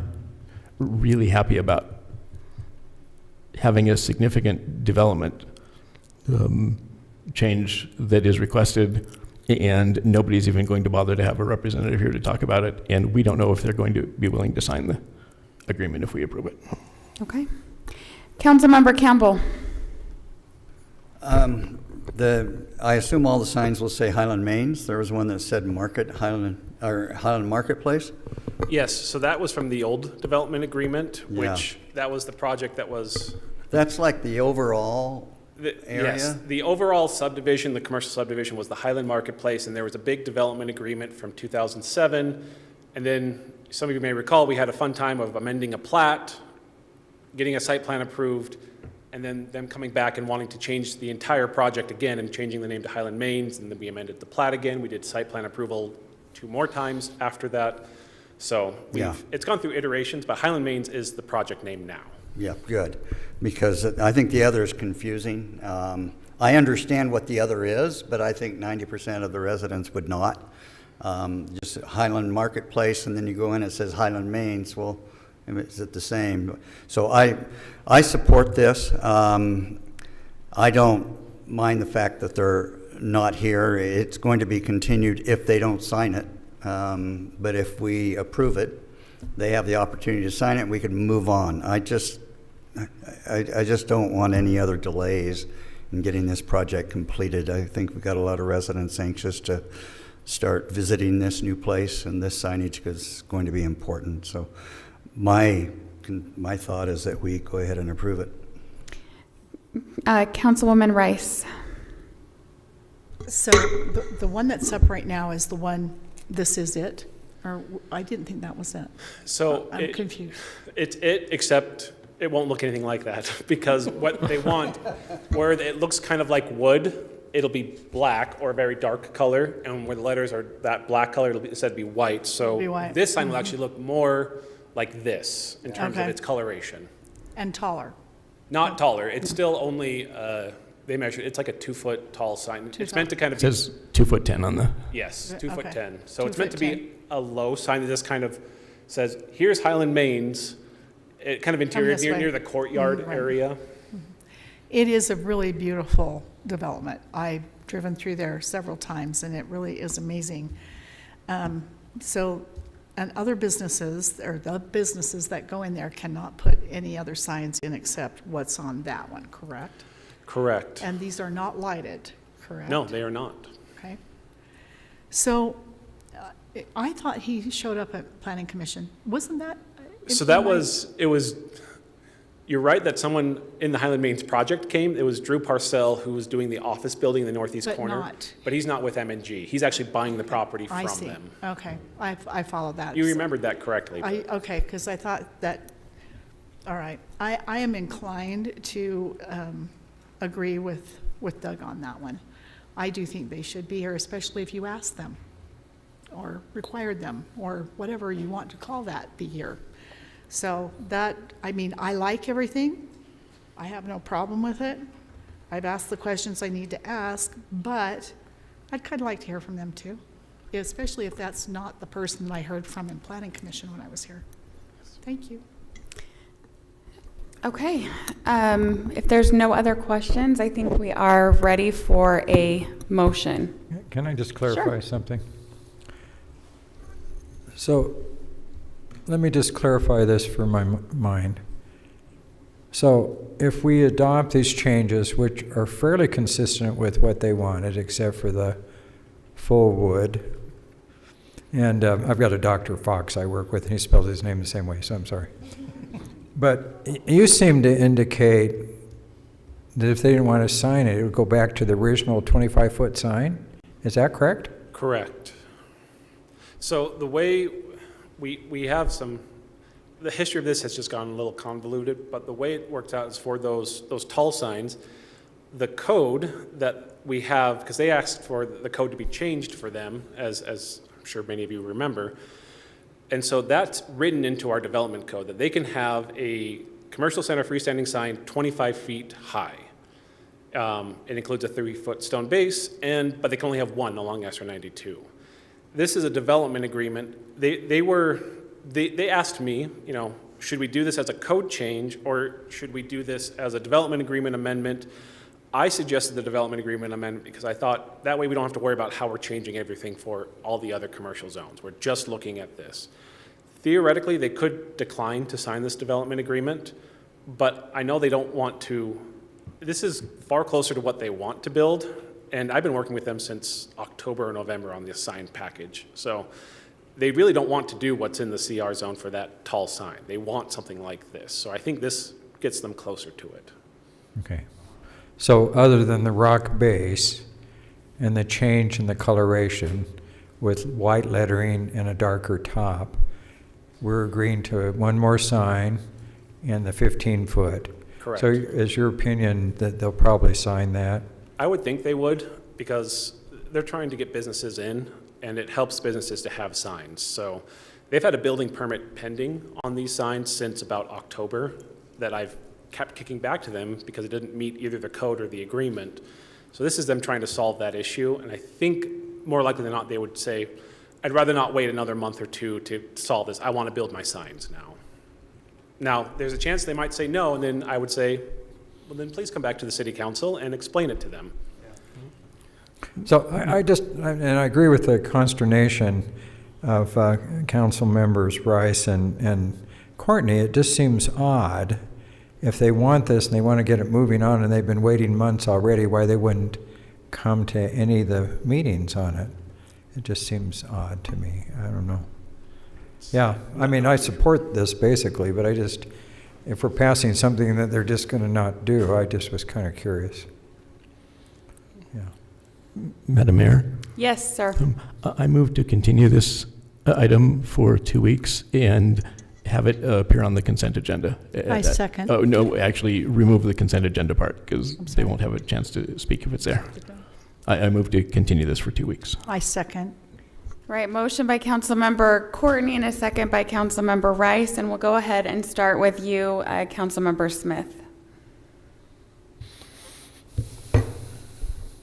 really happy about having a significant development change that is requested, and nobody's even going to bother to have a representative here to talk about it, and we don't know if they're going to be willing to sign the agreement if we approve it. Okay. Councilmember Campbell. I assume all the signs will say Highland Mains. There was one that said Highland Marketplace. Yes, so that was from the old development agreement, Yeah. which that was the project that was. That's like the overall area? Yes, the overall subdivision, the commercial subdivision, was the Highland Marketplace, and there was a big development agreement from 2007. And then, some of you may recall, we had a fun time of amending a plat, getting a site plan approved, and then them coming back and wanting to change the entire project again and changing the name to Highland Mains, and then we amended the plat again. We did site plan approval 2 more times after that. So it's gone through iterations, but Highland Mains is the project name now. Yeah, good, because I think the other is confusing. I understand what the other is, but I think 90% of the residents would not. Just Highland Marketplace, and then you go in, it says Highland Mains. Well, is it the same? So I support this. I don't mind the fact that they're not here. It's going to be continued if they don't sign it. But if we approve it, they have the opportunity to sign it, and we can move on. I just don't want any other delays in getting this project completed. I think we've got a lot of residents anxious to start visiting this new place, and this signage is going to be important. So my thought is that we go ahead and approve it. Councilwoman Rice. So the one that's up right now is the one, this is it? Or I didn't think that was it. So I'm confused. It's it, except it won't look anything like that because what they want, where it looks kind of like wood, it'll be black or a very dark color, and where the letters are that black color, it'll be said to be white. So Be white. this sign will actually look more like this in terms of Okay. its coloration. And taller. Not taller. It's still only they measure. It's like a 2-foot tall sign. It's meant to kind of It says 2'10" on the. Yes, 2'10". Okay. So 2 it's meant foot to 10. be a low sign that just kind of says, "Here's Highland Mains." It kind of interior this way. near the courtyard Right. area. It is a really beautiful development. I've driven through there several times, and it really is amazing. And other businesses, or the businesses that go in there cannot put any other signs in except what's on that one, correct? Correct. And these are not lighted, correct? No, they are not. Okay. So I thought he showed up at Planning Commission. Wasn't that? So that was, it was, you're right that someone in the Highland Mains project came. It was Drew Parcell who was doing the office building in the northeast But corner. not. But he's not with M&G. He's actually buying the property I from see. them. Okay, I followed that. You remembered that correctly. Okay, because I thought that, all right. I am inclined to agree with Doug on that one. I do think they should be here, especially if you ask them or required them or whatever you want to call that, be here. So that, I mean, I like everything. I have no problem with it. I've asked the questions I need to ask, but I'd kind of like to hear from them too. especially if that's not the person that I heard from in Planning Commission when I was here. Thank you. Okay, if there's no other questions, I think we are ready for a motion. Can I just clarify something? So, let me just clarify this for my mind. So, if we adopt these changes, which are fairly consistent with what they wanted, except for the full wood, and I've got a Dr. Fox I work with, and he spells his name the same way, so I'm sorry. But you seem to indicate that if they didn't want to sign it, it would go back to the original 25-foot sign? Is that correct? Correct. So the way we have the history of this has just gone a little convoluted, but the way it worked out is for those tall signs, the code that we have, because they asked for the code to be changed for them, as I'm sure many of you remember, and so that's written into our development code, that they can have a commercial center freestanding sign 25 feet high. It includes a 3-foot stone base, but they can only have one along SR 92. This is a development agreement. They asked me, should we do this as a code change or should we do this as a development agreement amendment? I suggested the development agreement amendment because I thought that way we don't have to worry about how we're changing everything for all the other commercial zones. We're just looking at this. Theoretically, they could decline to sign this development agreement, but I know they don't want to. This is far closer to what they want to build, and I've been working with them since October or November on the sign package. So they really don't want to do what's in the CR zone for that tall sign. They want something like this. So I think this gets them closer to it. Okay. So other than the rock base and the change in the coloration with white lettering and a darker top, we're agreeing to one more sign and the 15-foot. Correct. So is your opinion that they'll probably sign that? I would think they would, because they're trying to get businesses in, and it helps businesses to have signs. So they've had a building permit pending on these signs since about October that I've kept kicking back to them because it didn't meet either the code or the agreement. So this is them trying to solve that issue, and I think more likely than not they would say, I'd rather not wait another month or two to solve this. I want to build my signs now. Now, there's a chance they might say no, and then I would say, well, then please come back to the city council and explain it to them. So and I agree with the consternation of council members Rice and Courtney. It just seems odd if they want this and they want to get it moving on and they've been waiting months already, why they wouldn't come to any of the meetings on it. It just seems odd to me. I don't know. Yeah, I mean, I support this basically, but if we're passing something that they're just going to not do, I just was kind of curious. Madam Mayor? Yes, sir. I move to continue this item for 2 weeks and have it appear on the consent agenda. I second. Oh, no, actually remove the consent agenda part because they won't have a chance to speak if it's there. I move to continue this for 2 weeks. I second. Right, motion by Councilmember Courtney and a second by Councilmember Rice, and we'll go ahead and start with you, Councilmember Smith.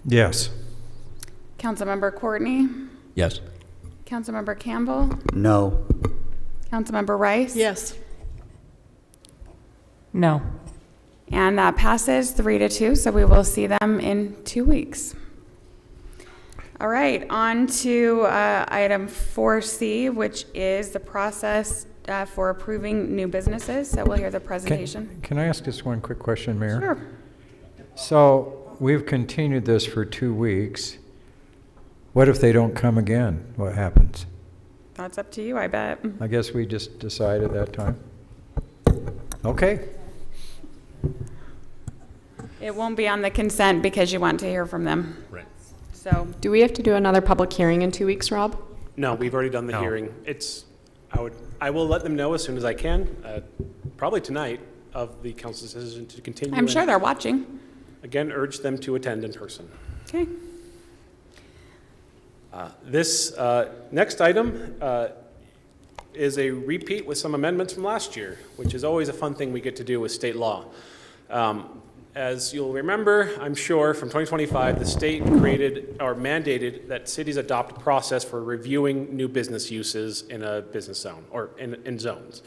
Yes. Councilmember Courtney? Yes. Councilmember Campbell? No. Councilmember Rice? Yes. No. And that passes 3-2, so we will see them in 2 weeks. All right, on to item 4C, which is the process for approving new businesses. So we'll hear the presentation. Can I ask just one quick question, Mayor? Sure. So we've continued this for 2 weeks. What if they don't come again? What happens? That's up to you, I bet. I guess we just decide at that time. Okay. It won't be on the consent because you want to hear from them. Right. So, Do we have to do another public hearing in 2 weeks, Rob? No, we've already done the hearing. I will let them know as soon as I can, probably tonight, of the council's decision to continue. I'm sure they're watching. Again, urge them to attend in person. Okay. This next item is a repeat with some amendments from last year, which is always a fun thing we get to do with state law. As you'll remember, I'm sure, from 2025, the state created or mandated that cities adopt a process for reviewing new business uses in a business zone or in zones.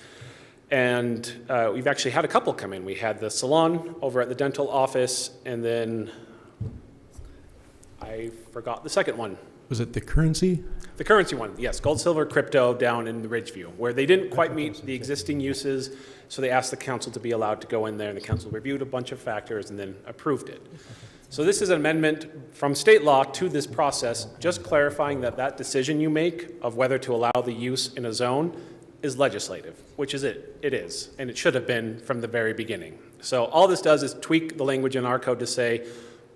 And we've actually had a couple come in. We had the salon over at the dental office, and then I forgot the second one. Was it the currency? The currency one, yes, gold, silver, crypto down in the Ridgeview, where they didn't quite meet the existing uses, so they asked the council to be allowed to go in there, and the council reviewed a bunch of factors and then approved it. So this is an amendment from state law to this process, just clarifying that that decision you make of whether to allow the use in a zone is legislative, which is it is, and it should have been from the very beginning. So all this does is tweak the language in our code to say,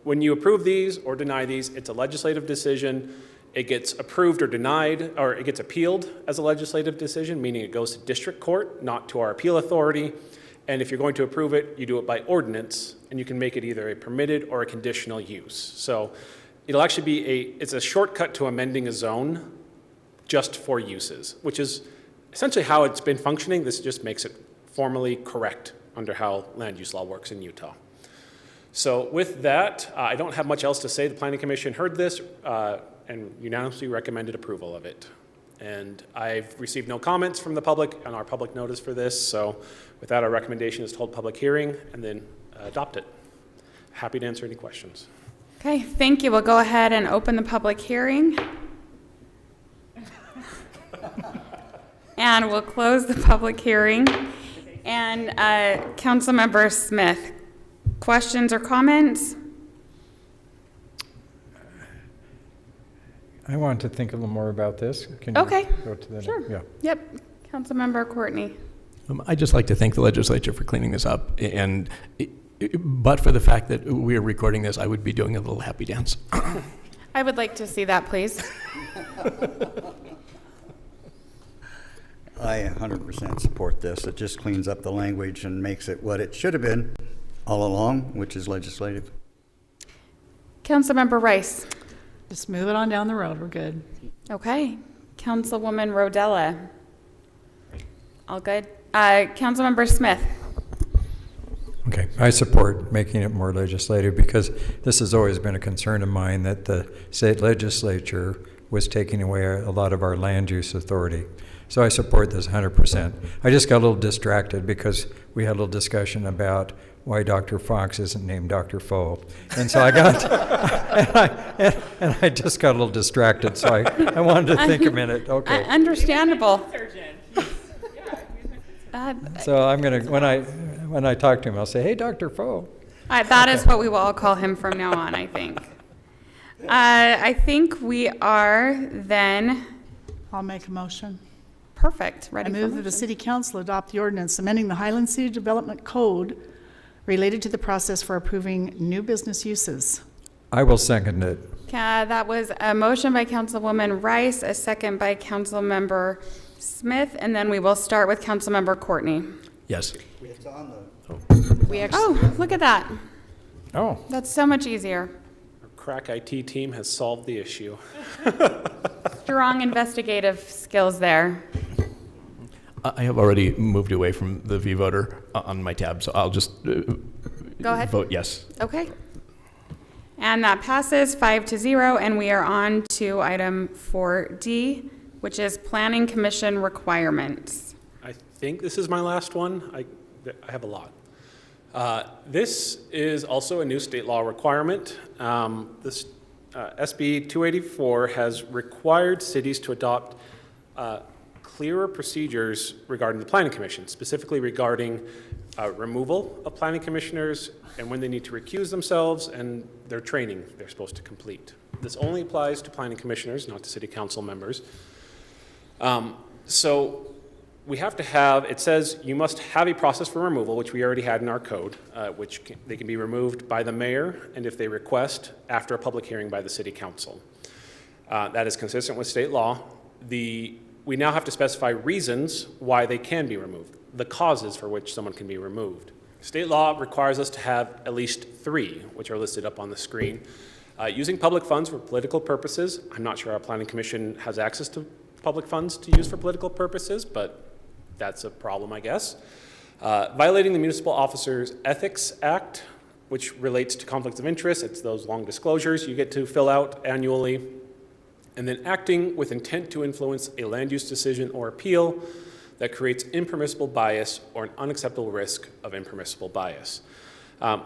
when you approve these or deny these, it's a legislative decision. It gets approved or denied, or it gets appealed as a legislative decision, meaning it goes to district court, not to our appeal authority. And if you're going to approve it, you do it by ordinance, and you can make it either a permitted or a conditional use. So it'll actually be it's a shortcut to amending a zone just for uses, which is essentially how it's been functioning. This just makes it formally correct under how land use law works in Utah. So with that, I don't have much else to say. The Planning Commission heard this and unanimously recommended approval of it. And I've received no comments from the public on our public notice for this. So with that, our recommendation is to hold public hearing and then adopt it. Happy to answer any questions. Okay, thank you. We'll go ahead and open the public hearing. And we'll close the public hearing. And Councilmember Smith, questions or comments? I want to think a little more about this. Can Okay, you go to the sure. Yeah. Yep, Councilmember Courtney. I'd just like to thank the legislature for cleaning this up. And but for the fact that we are recording this, I would be doing a little happy dance. I would like to see that, please. I 100% support this. It just cleans up the language and makes it what it should have been all along, which is legislative. Councilmember Rice. Just move it on down the road, we're good. Okay. Councilwoman Rodella. All good. Councilmember Smith. Okay, I support making it more legislative because this has always been a concern of mine that the state legislature was taking away a lot of our land use authority. So I support this 100%. I just got a little distracted because we had a little discussion about why Dr. Fox isn't named Dr. Foe. And so I got, and I just got a little distracted, so I wanted to think a minute, okay. Understandable. So I'm gonna, when I talk to him, I'll say, hey, Dr. Foe. That is what we will all call him from now on, I think. I think we are then. I'll make a motion. Perfect. Ready I for move that the motion? city council adopt the ordinance amending the Highland City Development Code related to the process for approving new business uses. I will second it. That was a motion by Councilwoman Rice, a second by Councilmember Smith, and then we will start with Councilmember Courtney. Yes. We actually, oh, look at that. Oh. That's so much easier. Our crack IT team has solved the issue. Strong investigative skills there. I have already moved away from the V-voter on my tab, so I'll just Go ahead. vote yes. Okay. And that passes 5-0, and we are on to item 4D, which is Planning Commission requirements. I think this is my last one. I have a lot. This is also a new state law requirement. This SB 284 has required cities to adopt clearer procedures regarding the Planning Commission, specifically regarding removal of planning commissioners and when they need to recuse themselves and their training they're supposed to complete. This only applies to planning commissioners, not to city council members. So we have to have, it says you must have a process for removal, which we already had in our code, they can be removed by the mayor and if they request after a public hearing by the city council. That is consistent with state law. We now have to specify reasons why they can be removed, the causes for which someone can be removed. State law requires us to have at least 3, which are listed up on the screen. Using public funds for political purposes. I'm not sure our planning commission has access to public funds to use for political purposes, but that's a problem, I guess. Violating the Municipal Officers Ethics Act, which relates to conflicts of interest. It's those long disclosures you get to fill out annually. And then acting with intent to influence a land use decision or appeal that creates impermissible bias or an unacceptable risk of impermissible bias.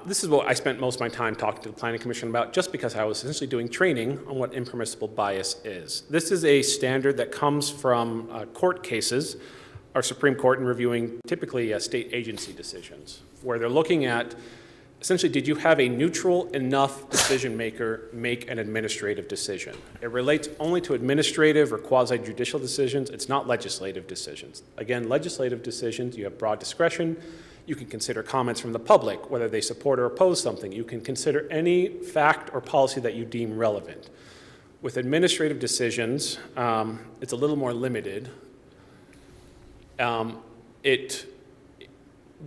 This is what I spent most of my time talking to the Planning Commission about, just because I was essentially doing training on what impermissible bias is. This is a standard that comes from court cases, our Supreme Court in reviewing typically state agency decisions, where they're looking at essentially, did you have a neutral enough decision maker make an administrative decision? It relates only to administrative or quasi-judicial decisions. It's not legislative decisions. Again, legislative decisions, you have broad discretion. You can consider comments from the public, whether they support or oppose something. You can consider any fact or policy that you deem relevant. With administrative decisions, it's a little more limited.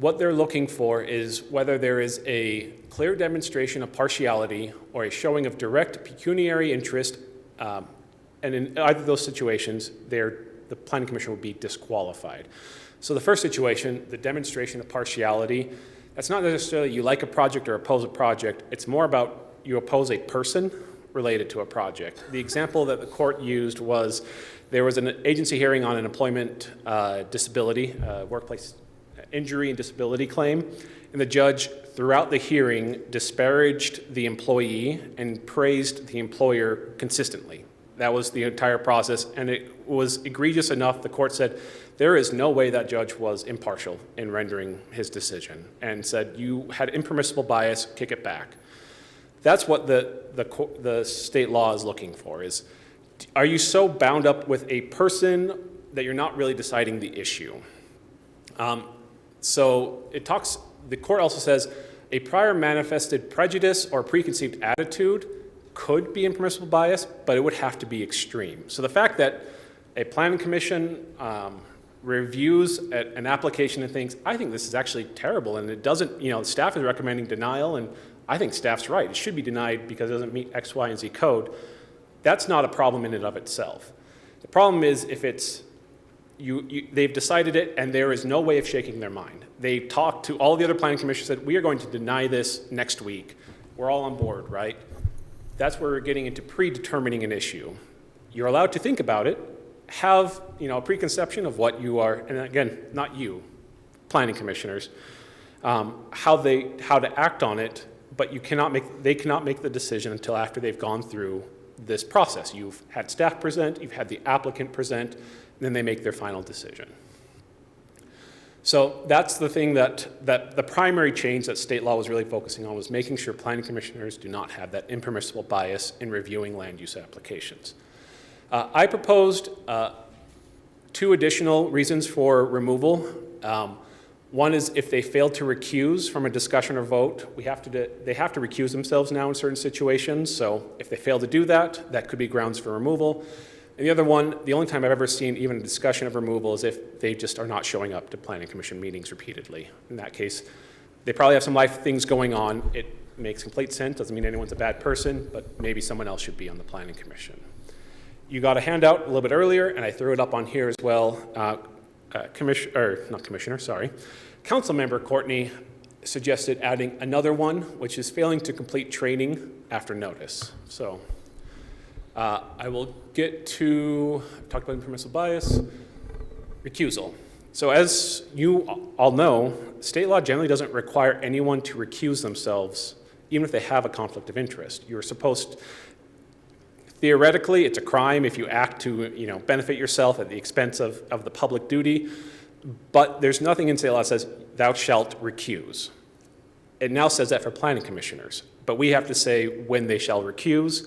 What they're looking for is whether there is a clear demonstration of partiality or a showing of direct pecuniary interest, and in either of those situations, the Planning Commission would be disqualified. So the first situation, the demonstration of partiality, that's not necessarily you like a project or oppose a project. It's more about you oppose a person related to a project. The example that the court used was there was an agency hearing on an employment disability, workplace injury and disability claim, and the judge throughout the hearing disparaged the employee and praised the employer consistently. That was the entire process, and it was egregious enough, the court said, there is no way that judge was impartial in rendering his decision, and said, you had impermissible bias, kick it back. That's what the state law is looking for, is are you so bound up with a person that you're not really deciding the issue? So the court also says a prior manifested prejudice or preconceived attitude could be impermissible bias, but it would have to be extreme. So the fact that a planning commission reviews an application and thinks, I think this is actually terrible, and it doesn't, staff is recommending denial, and I think staff's right. It should be denied because it doesn't meet X, Y, and Z code. That's not a problem in and of itself. The problem is if it's they've decided it and there is no way of shaking their mind. They talked to all the other planning commissioners, said, we are going to deny this next week. We're all on board, right? That's where we're getting into predetermining an issue. You're allowed to think about it, have a preconception of what you are, and again, not you, planning commissioners, how to act on it, but they cannot make the decision until after they've gone through this process. You've had staff present, you've had the applicant present, and then they make their final decision. So that's the thing that the primary change that state law was really focusing on was making sure planning commissioners do not have that impermissible bias in reviewing land use applications. I proposed 2 additional reasons for removal. One is if they fail to recuse from a discussion or vote, they have to recuse themselves now in certain situations. So if they fail to do that, that could be grounds for removal. And the other one, the only time I've ever seen even a discussion of removal is if they just are not showing up to planning commission meetings repeatedly. In that case, they probably have some life things going on. It makes complete sense. Doesn't mean anyone's a bad person, but maybe someone else should be on the planning commission. You got a handout a little bit earlier, and I threw it up on here as well. Councilmember Courtney suggested adding another one, which is failing to complete training after notice. So I will get to, talked about impermissible bias, recusal. So as you all know, state law generally doesn't require anyone to recuse themselves, even if they have a conflict of interest. You're supposed, theoretically, it's a crime if you act to benefit yourself at the expense of the public duty, but there's nothing in state law that says, thou shalt recuse. It now says that for planning commissioners, but we have to say when they shall recuse.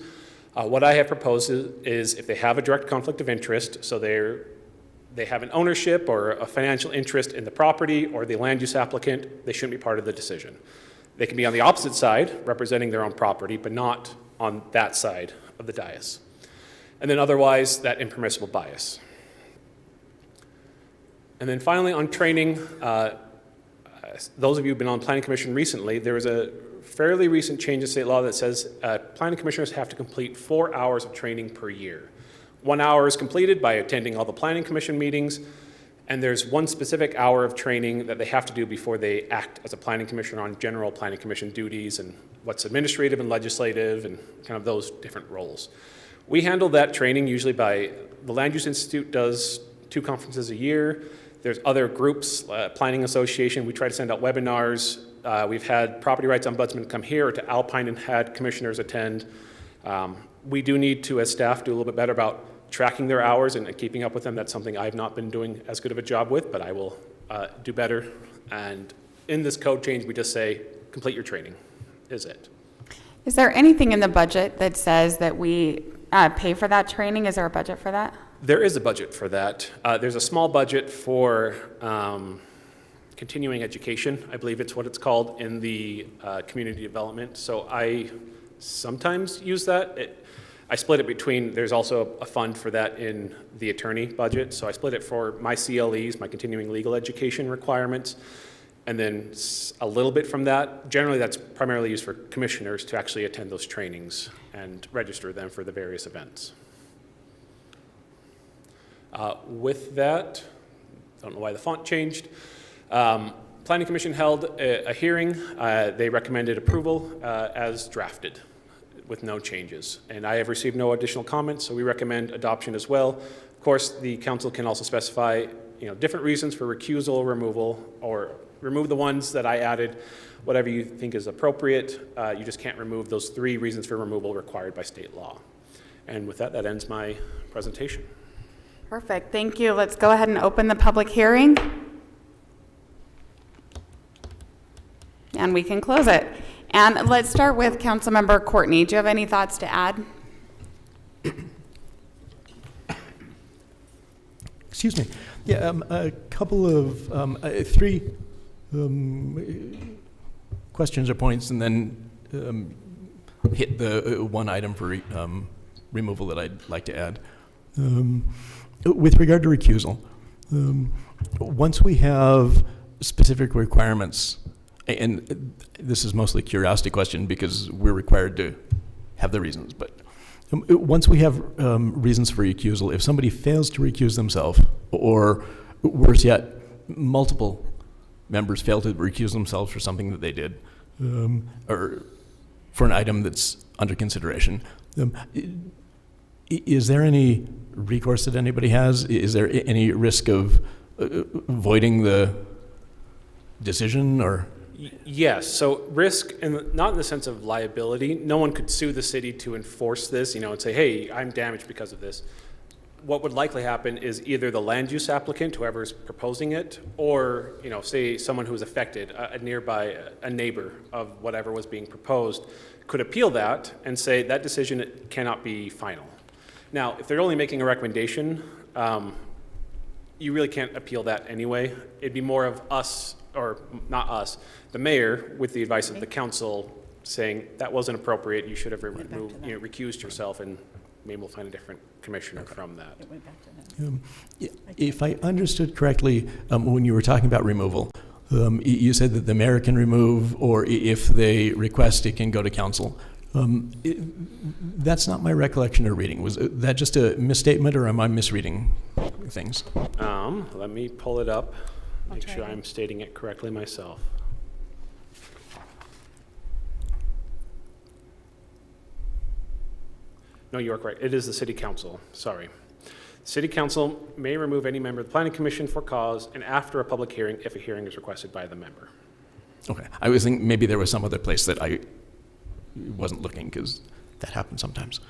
What I have proposed is if they have a direct conflict of interest, so they have an ownership or a financial interest in the property or the land use applicant, they shouldn't be part of the decision. They can be on the opposite side, representing their own property, but not on that side of the dais. And then otherwise, that impermissible bias. And then finally, on training, those of you who've been on Planning Commission recently, there was a fairly recent change in state law that says planning commissioners have to complete 4 hours of training per year. 1 hour is completed by attending all the planning commission meetings, And there's one specific hour of training that they have to do before they act as a planning commissioner on general planning commission duties and what's administrative and legislative and kind of those different roles. We handle that training usually by, the Land Use Institute does 2 conferences a year. There's other groups, Planning Association, we try to send out webinars. We've had property rights ombudsman come here to Alpine and had commissioners attend. We do need to, as staff, do a little bit better about tracking their hours and keeping up with them. That's something I've not been doing as good of a job with, but I will do better. And in this code change, we just say, complete your training, is it. Is there anything in the budget that says that we pay for that training? Is there a budget for that? There is a budget for that. There's a small budget for continuing education, I believe it's what it's called, in the community development. So I sometimes use that. I split it between, there's also a fund for that in the attorney budget. So I split it for my CLEs, my continuing legal education requirements, and then a little bit from that. Generally, that's primarily used for commissioners to actually attend those trainings and register them for the various events. With that, I don't know why the font changed. Planning Commission held a hearing. They recommended approval as drafted with no changes. And I have received no additional comments, so we recommend adoption as well. Of course, the council can also specify, different reasons for recusal, removal, or remove the ones that I added, whatever you think is appropriate. You just can't remove those 3 reasons for removal required by state law. And with that, that ends my presentation. Perfect, thank you. Let's go ahead and open the public hearing. And we can close it. And let's start with Councilmember Courtney. Do you have any thoughts to add? Excuse me. Yeah, a couple of 3 questions or points, and then hit the one item for removal that I'd like to add. With regard to recusal, once we have specific requirements, and this is mostly a curiosity question because we're required to have the reasons, but once we have reasons for recusal, if somebody fails to recuse themselves, or worse yet, multiple members fail to recuse themselves for something that they did, or for an item that's under consideration, is there any recourse that anybody has? Is there any risk of voiding the decision, or? Yes, so risk, and not in the sense of liability. No one could sue the city to enforce this, and say, hey, I'm damaged because of this. What would likely happen is either the land use applicant, whoever's proposing it, or, say someone who's affected, a neighbor of whatever was being proposed, could appeal that and say that decision cannot be final. Now, if they're only making a recommendation, you really can't appeal that anyway. It'd be more of us, or not us, the mayor, with the advice of the council, saying that wasn't appropriate, you should have recused yourself, and maybe we'll find a different commissioner from that. If I understood correctly, when you were talking about removal, you said that the mayor can remove, or if they request, it can go to council. That's not my recollection or reading. Was that just a misstatement, or am I misreading things? Let me pull it up, make sure I'm stating it correctly myself. No, you are correct. It is the city council, sorry. City council may remove any member of the planning commission for cause and after a public hearing if a hearing is requested by the member. Okay, I was thinking maybe there was some other place that I wasn't looking, because that happens sometimes.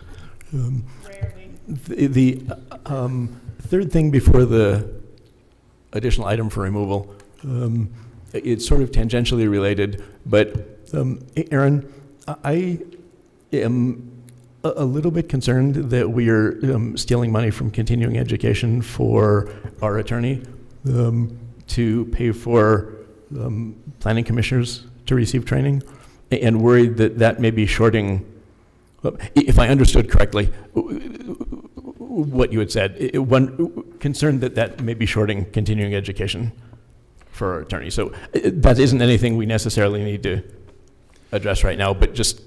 The third thing before the additional item for removal, it's sort of tangentially related, but Aaron, I am a little bit concerned that we are stealing money from continuing education for our attorney to pay for planning commissioners to receive training, and worried that that may be shorting, if I understood correctly what you had said, one concerned that that may be shorting continuing education for our attorney. So that isn't anything we necessarily need to address right now, but just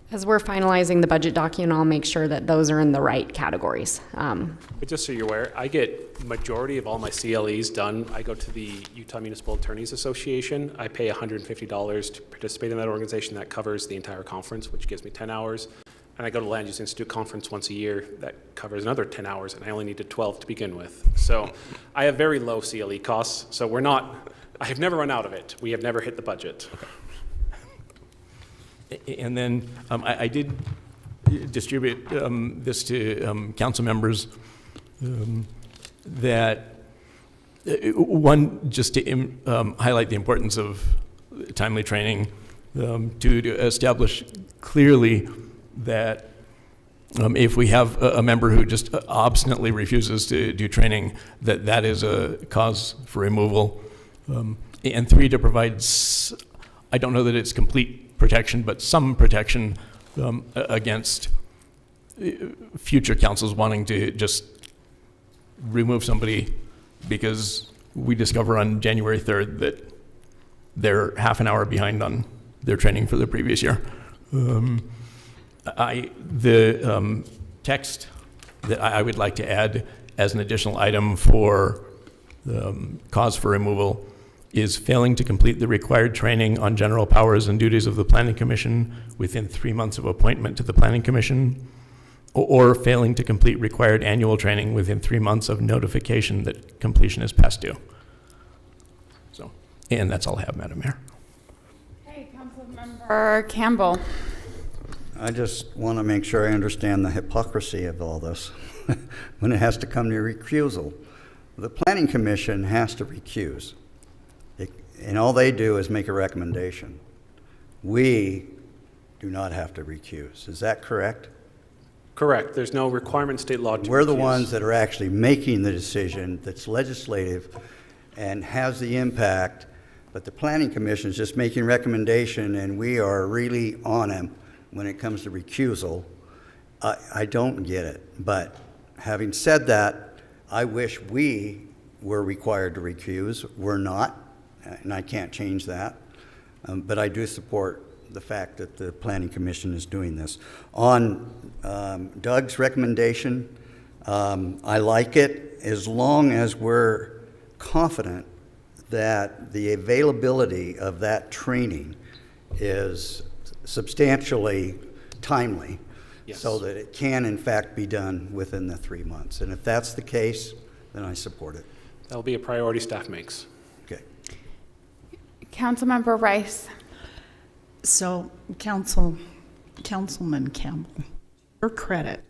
As we're finalizing the budget document, I'll make sure that those are in the right categories. But just so you're aware, I get majority of all my CLEs done. I go to the Utah Municipal Attorneys Association. I pay $150 to participate in that organization. That covers the entire conference, which gives me 10 hours. And I go to the Land Use Institute conference once a year. That covers another 10 hours, and I only needed 12 to begin with. So I have very low CLE costs. So I have never run out of it. We have never hit the budget. And then I did distribute this to council members that one, just to highlight the importance of timely training, to establish clearly that if we have a member who just obstinately refuses to do training, that is a cause for removal. And three, to provide, I don't know that it's complete protection, but some protection against future councils wanting to just remove somebody because we discover on January 3rd that they're half an hour behind on their training for the previous year. The text that I would like to add as an additional item for cause for removal is failing to complete the required training on general powers and duties of the Planning Commission within 3 months of appointment to the Planning Commission, or failing to complete required annual training within 3 months of notification that completion is past due. So, and that's all I have, Madam Mayor. Hey, Councilmember Campbell. I just want to make sure I understand the hypocrisy of all this when it has to come to recusal. The Planning Commission has to recuse. And all they do is make a recommendation. We do not have to recuse. Is that correct? Correct. There's no requirement in state law to We're the recuse. ones that are actually making the decision that's legislative and has the impact, but the Planning Commission is just making recommendation, and we are really on them when it comes to recusal. I don't get it. But having said that, I wish we were required to recuse. We're not. And I can't change that. But I do support the fact that the Planning Commission is doing this. On Doug's recommendation, I like it as long as we're confident that the availability of that training is substantially timely, Yes. so that it can in fact be done within the 3 months. And if that's the case, then I support it. That'll be a priority staff makes. Councilmember Rice. So, Councilman Campbell, your credit.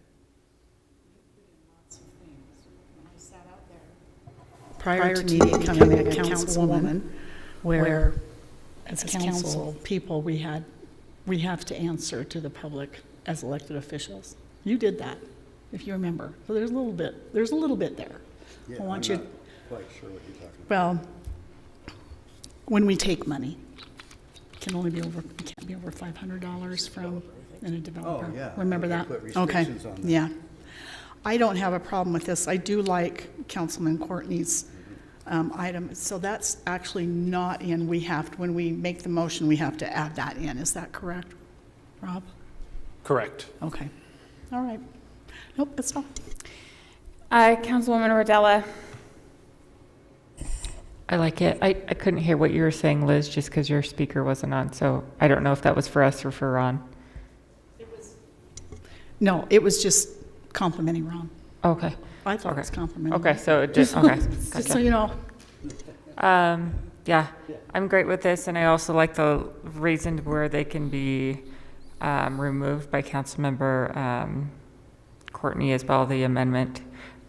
Prior to me becoming a councilwoman, where as council people, we have to answer to the public as elected officials. You did that, if you remember. So there's a little bit there. Yeah, I want I'm you. not quite sure what you're talking about. Well, when we take money, it can't be over $500 from a developer. Oh, yeah. Remember They that? put Okay, restrictions on that. yeah. I don't have a problem with this. I do like Councilman Courtney's item. So that's actually not in, when we make the motion, we have to add that in. Is that correct, Rob? Correct. Okay, all right. Nope, that's all. Councilwoman Rodella. I like it. I couldn't hear what you were saying, Liz, just because your speaker wasn't on, so I don't know if that was for us or for Ron. No, it was just complimenting Ron. Okay. I thought it was complimenting. Okay, so it just, okay. Just so Gotcha. you know. Yeah, I'm great with this, and I also like the reason where they can be removed by Councilmember Courtney as well, the amendment.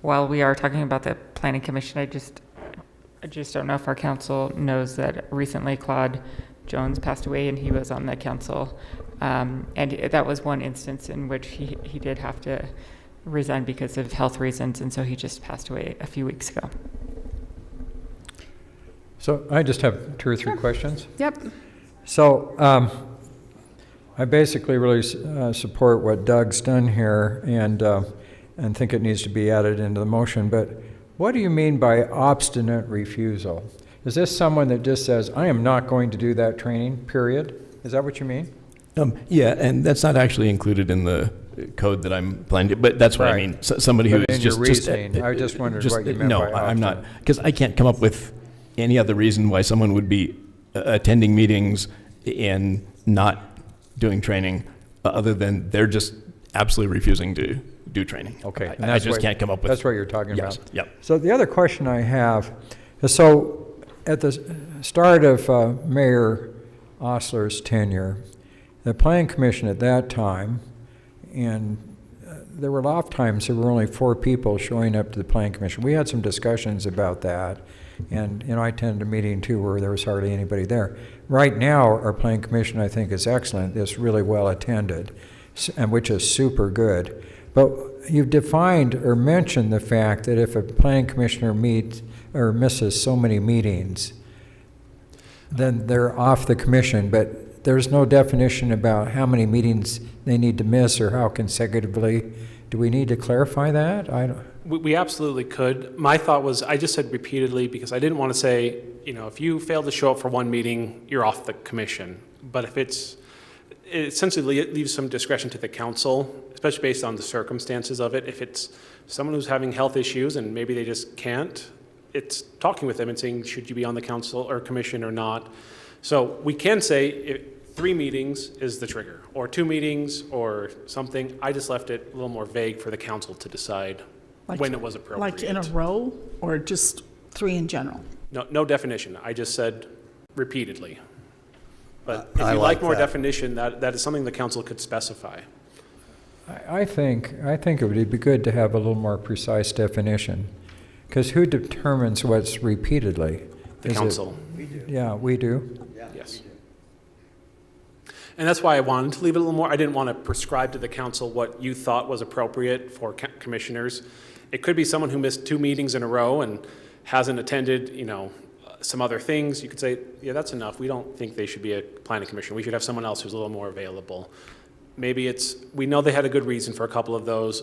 While we are talking about the Planning Commission, I just don't know if our council knows that recently Claude Jones passed away, and he was on the council. And that was one instance in which he did have to resign because of health reasons, and so he just passed away a few weeks ago. So I just have 2 or 3 questions. Yep. So I basically really support what Doug's done here and think it needs to be added into the motion. But what do you mean by obstinate refusal? Is this someone that just says, I am not going to do that training, period? Is that what you mean? Yeah, and that's not actually included in the code that I'm planning, but that's what I mean. Somebody who But is in your just. reasoning, I just wondered what you meant no, by I'm not, often. because I can't come up with any other reason why someone would be attending meetings and not doing training, other than they're just absolutely refusing to do training. Okay. and I that's just what- can't come up with. That's what you're talking Yes, about. yep. So the other question I have is, so at the start of Mayor Osler's tenure, the Planning Commission at that time, and there were oft times there were only 4 people showing up to the Planning Commission. We had some discussions about that, and I attended a meeting too where there was hardly anybody there. Right now, our Planning Commission, I think, is excellent. It's really well attended, and which is super good. But you've defined or mentioned the fact that if a Planning Commissioner meets or misses so many meetings, then they're off the commission, but there's no definition about how many meetings they need to miss or how consecutively. Do we need to clarify that? I don't. We absolutely could. My thought was, I just said repeatedly because I didn't want to say, if you fail to show up for one meeting, you're off the commission. But if it essentially leaves some discretion to the council, especially based on the circumstances of it. If it's someone who's having health issues and maybe they just can't, it's talking with them and saying, should you be on the council or commission or not? So we can say 3 meetings is the trigger, or 2 meetings or something. I just left it a little more vague for the council to decide when it was appropriate. Like in a row, or just 3 in general? No definition. I just said repeatedly. But if I you like like more that. definition, that is something the council could specify. I think it would be good to have a little more precise definition, because who determines what's repeatedly? The Is it- council. Yeah, we do. Yes. And that's why I wanted to leave it a little more. I didn't want to prescribe to the council what you thought was appropriate for commissioners. It could be someone who missed 2 meetings in a row and hasn't attended, some other things. You could say, yeah, that's enough. We don't think they should be a planning commissioner. We should have someone else who's a little more available. Maybe we know they had a good reason for a couple of those.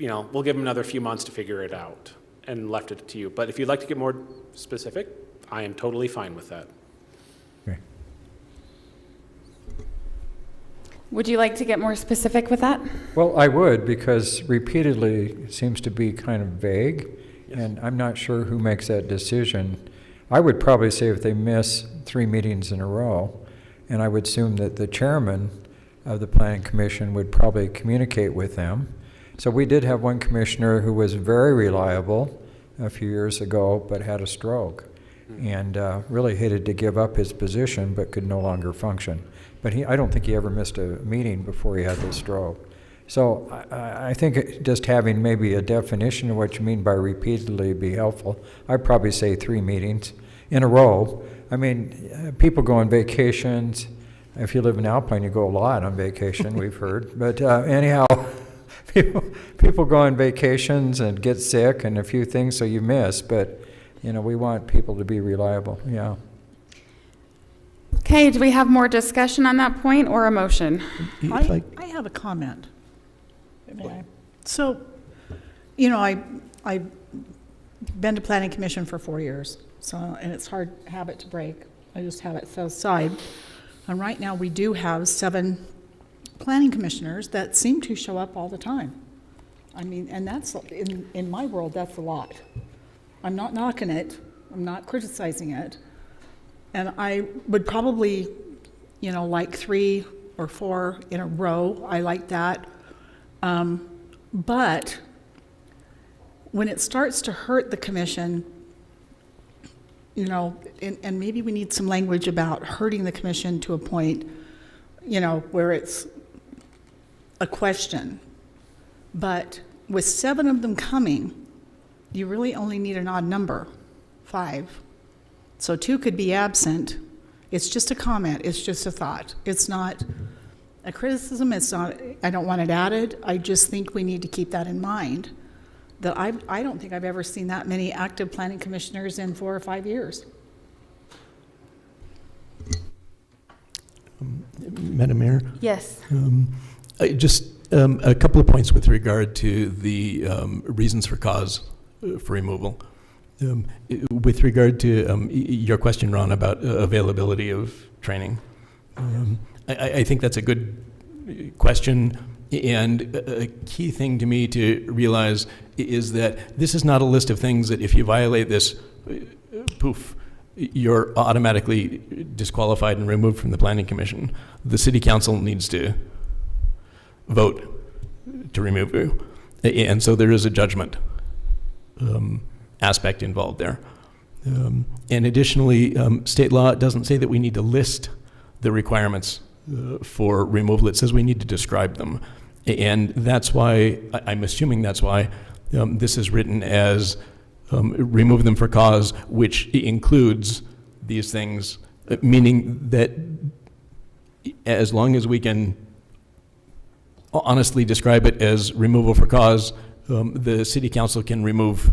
We'll give them another few months to figure it out and left it to you. But if you'd like to get more specific, I am totally fine with that. Would you like to get more specific with that? Well, I would, because repeatedly seems to be kind of vague, and I'm not sure who makes that decision. I would probably say if they miss 3 meetings in a row, and I would assume that the chairman of the Planning Commission would probably communicate with them. So we did have one commissioner who was very reliable a few years ago, but had a stroke, and really hated to give up his position, but could no longer function. But I don't think he ever missed a meeting before he had the stroke. So I think just having maybe a definition of what you mean by repeatedly would be helpful. I'd probably say 3 meetings in a row. I mean, people go on vacations. If you live in Alpine, you go a lot on vacation, we've heard. But anyhow, people go on vacations and get sick and a few things, so you miss. But, we want people to be reliable, yeah. Okay, do we have more discussion on that point or a motion? I have a comment. May I? So, I've been to Planning Commission for 4 years, and it's hard habit to break. I just have it set aside. And right now, we do have 7 planning commissioners that seem to show up all the time. I mean, and that's, in my world, that's a lot. I'm not knocking it. I'm not criticizing it. And I would probably, like 3 or 4 in a row. I like that. But when it starts to hurt the commission, and maybe we need some language about hurting the commission to a point, where it's a question. But with 7 of them coming, you really only need an odd number, 5. So 2 could be absent. It's just a comment. It's just a thought. It's not a criticism. It's not, I don't want it added. I just think we need to keep that in mind, that I don't think I've ever seen that many active planning commissioners in 4 or 5 years. Madam Mayor? Yes. Just a couple of points with regard to the reasons for cause for removal. With regard to your question, Ron, about availability of training, I think that's a good question. And a key thing to me to realize is that this is not a list of things that if you violate this, poof, you're automatically disqualified and removed from the Planning Commission. The City Council needs to vote to remove you. And so there is a judgment aspect involved there. And additionally, state law doesn't say that we need to list the requirements for removal. It says we need to describe them. And that's why, I'm assuming that's why this is written as remove them for cause, which includes these things, meaning that as long as we can honestly describe it as removal for cause, the City Council can remove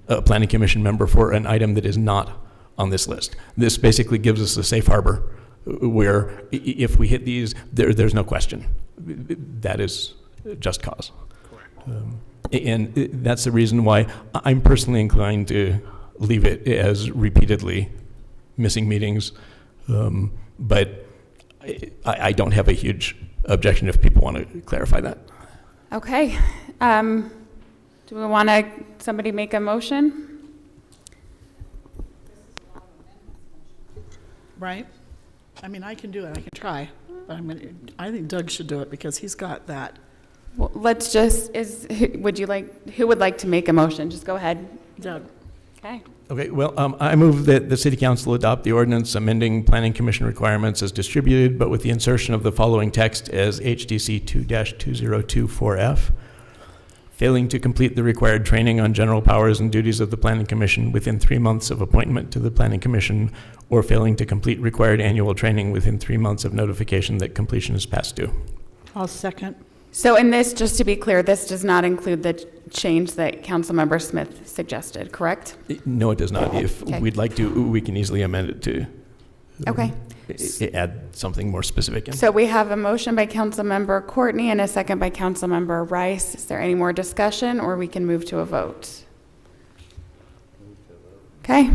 a Planning Commission member for an item that is not on this list. This basically gives us a safe harbor where if we hit these, there's no question. That is just cause. And that's the reason why I'm personally inclined to leave it as repeatedly missing meetings. But I don't have a huge objection if people want to clarify that. Okay. Do we want somebody make a motion? Right? I mean, I can do it, I can try, but I think Doug should do it because he's got that. Well, let's just, who would like to make a motion? Just go ahead. Doug. Okay. Okay, well, I move that the City Council adopt the ordinance amending Planning Commission requirements as distributed, but with the insertion of the following text as HDC 2-2024F. Failing to complete the required training on general powers and duties of the Planning Commission within 3 months of appointment to the Planning Commission, or failing to complete required annual training within 3 months of notification that completion is past due. I'll second. So in this, just to be clear, this does not include the change that Councilmember Smith suggested, correct? No, it does not. If we'd like to, we can easily amend it to Okay. Add something more specific in. So we have a motion by Councilmember Courtney and a second by Councilmember Rice. Is there any more discussion, or we can move to a vote? Okay.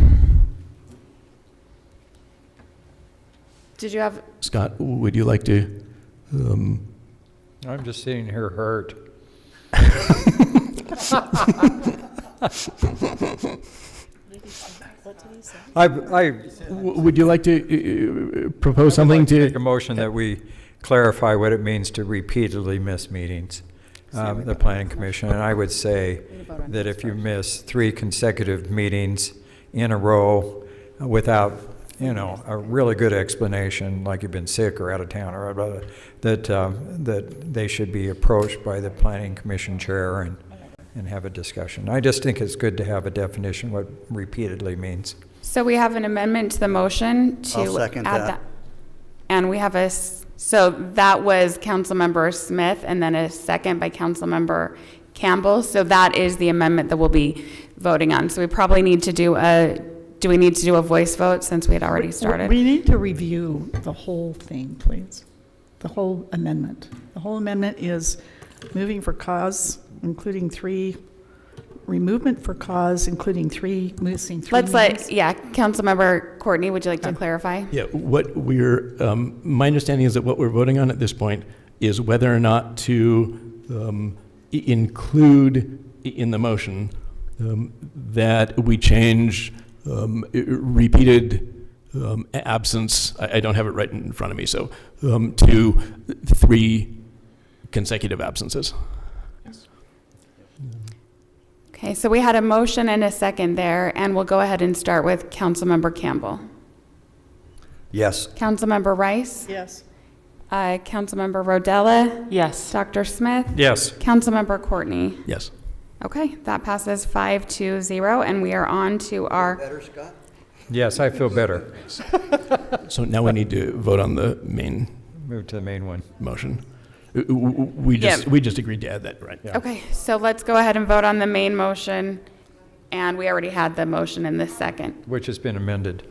Did you have? Scott, would you like to? I'm just sitting here hurt. Would you like to propose something to? Make a motion that we clarify what it means to repeatedly miss meetings, the Planning Commission. And I would say that if you miss 3 consecutive meetings in a row without, a really good explanation, like you've been sick or out of town or whatever, that they should be approached by the Planning Commission chair and have a discussion. I just think it's good to have a definition what repeatedly means. So we have an amendment to the motion to I'll second add that. And we have so that was Councilmember Smith and then a second by Councilmember Campbell. So that is the amendment that we'll be voting on. So we probably need to do we need to do a voice vote since we had already started? We need to review the whole thing, please. The whole amendment. The whole amendment is moving for cause, including 3, removement for cause, including 3, missing 3 meetings. Councilmember Courtney, would you like to clarify? Yeah, what we're, my understanding is that what we're voting on at this point is whether or not to include in the motion that we change repeated absence, I don't have it right in front of me, so to 3 consecutive absences. Okay, so we had a motion and a second there, and we'll go ahead and start with Councilmember Campbell. Yes. Councilmember Rice? Yes. Councilmember Rodella? Yes. Dr. Smith? Yes. Councilmember Courtney? Yes. Okay, that passes 5-0, and we are on to our. Better, Scott? Yes, I feel better. So now we need to vote on the main Move to the main one. motion. We just agreed to add that, right? Yeah. Okay, so let's go ahead and vote on the main motion, and we already had the motion in the second. Which has been amended.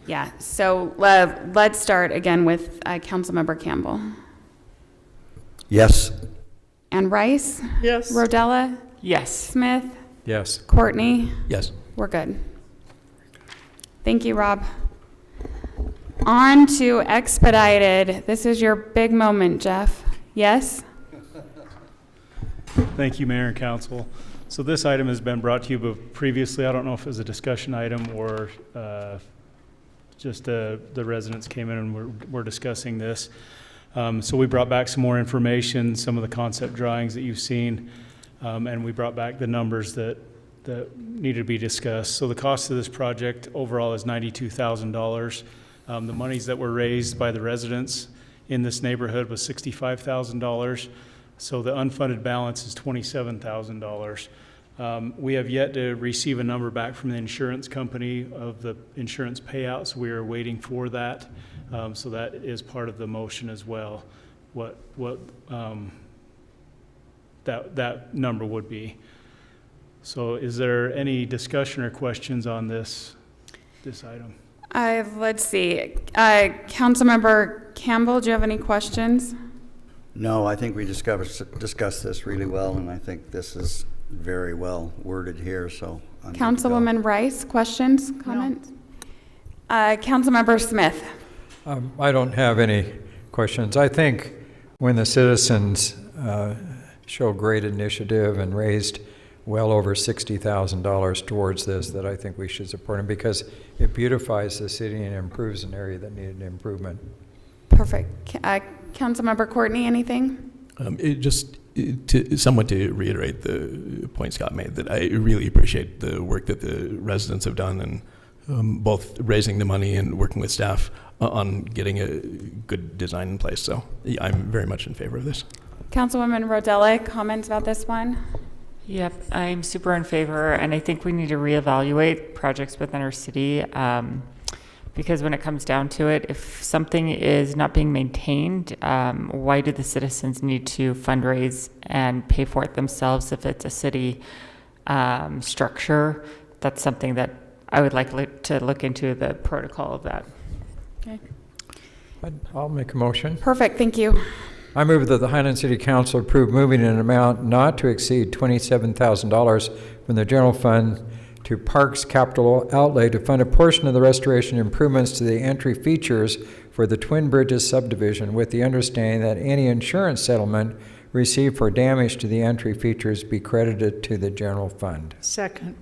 Yeah, so let's start again with Councilmember Campbell. Yes. And Rice? Yes. Rodella? Yes. Smith? Yes. Courtney? Yes. We're good. Thank you, Rob. on to expedited. This is your big moment, Jeff. Yes? Thank you, Mayor and Council. So this item has been brought to you previously. I don't know if it was a discussion item or just the residents came in and we're discussing this. So we brought back some more information, some of the concept drawings that you've seen, and we brought back the numbers that needed to be discussed. So the cost of this project overall is $92,000. The monies that were raised by the residents in this neighborhood was $65,000. So the unfunded balance is $27,000. We have yet to receive a number back from the insurance company of the insurance payouts. We are waiting for that. So that is part of the motion as well, what that number would be. So is there any discussion or questions on this item? Let's see. Councilmember Campbell, do you have any questions? No, I think we discussed this really well, and I think this is very well worded here, so. I'm good to go. Councilwoman Rice, questions, comments? Councilmember Smith. I don't have any questions. I think when the citizens show great initiative and raised well over $60,000 towards this, that I think we should support them because it beautifies the city and improves an area that needed improvement. Perfect. Councilmember Courtney, anything? Somewhat to reiterate the point Scott made, that I really appreciate the work that the residents have done and both raising the money and working with staff on getting a good design in place. So I'm very much in favor of this. Councilwoman Rodella, comments about this one? Yep, I'm super in favor, and I think we need to reevaluate projects within our city. Because when it comes down to it, if something is not being maintained, why do the citizens need to fundraise and pay for it themselves if it's a city structure? That's something that I would like to look into the protocol of that. Okay. I'll make a motion. Perfect, thank you. I move that the Highland City Council approve moving an amount not to exceed $27,000 from the general fund to Parks Capital Outlay to fund a portion of the restoration improvements to the entry features for the Twin Bridges subdivision, with the understanding that any insurance settlement received for damage to the entry features be credited to the general fund. Second.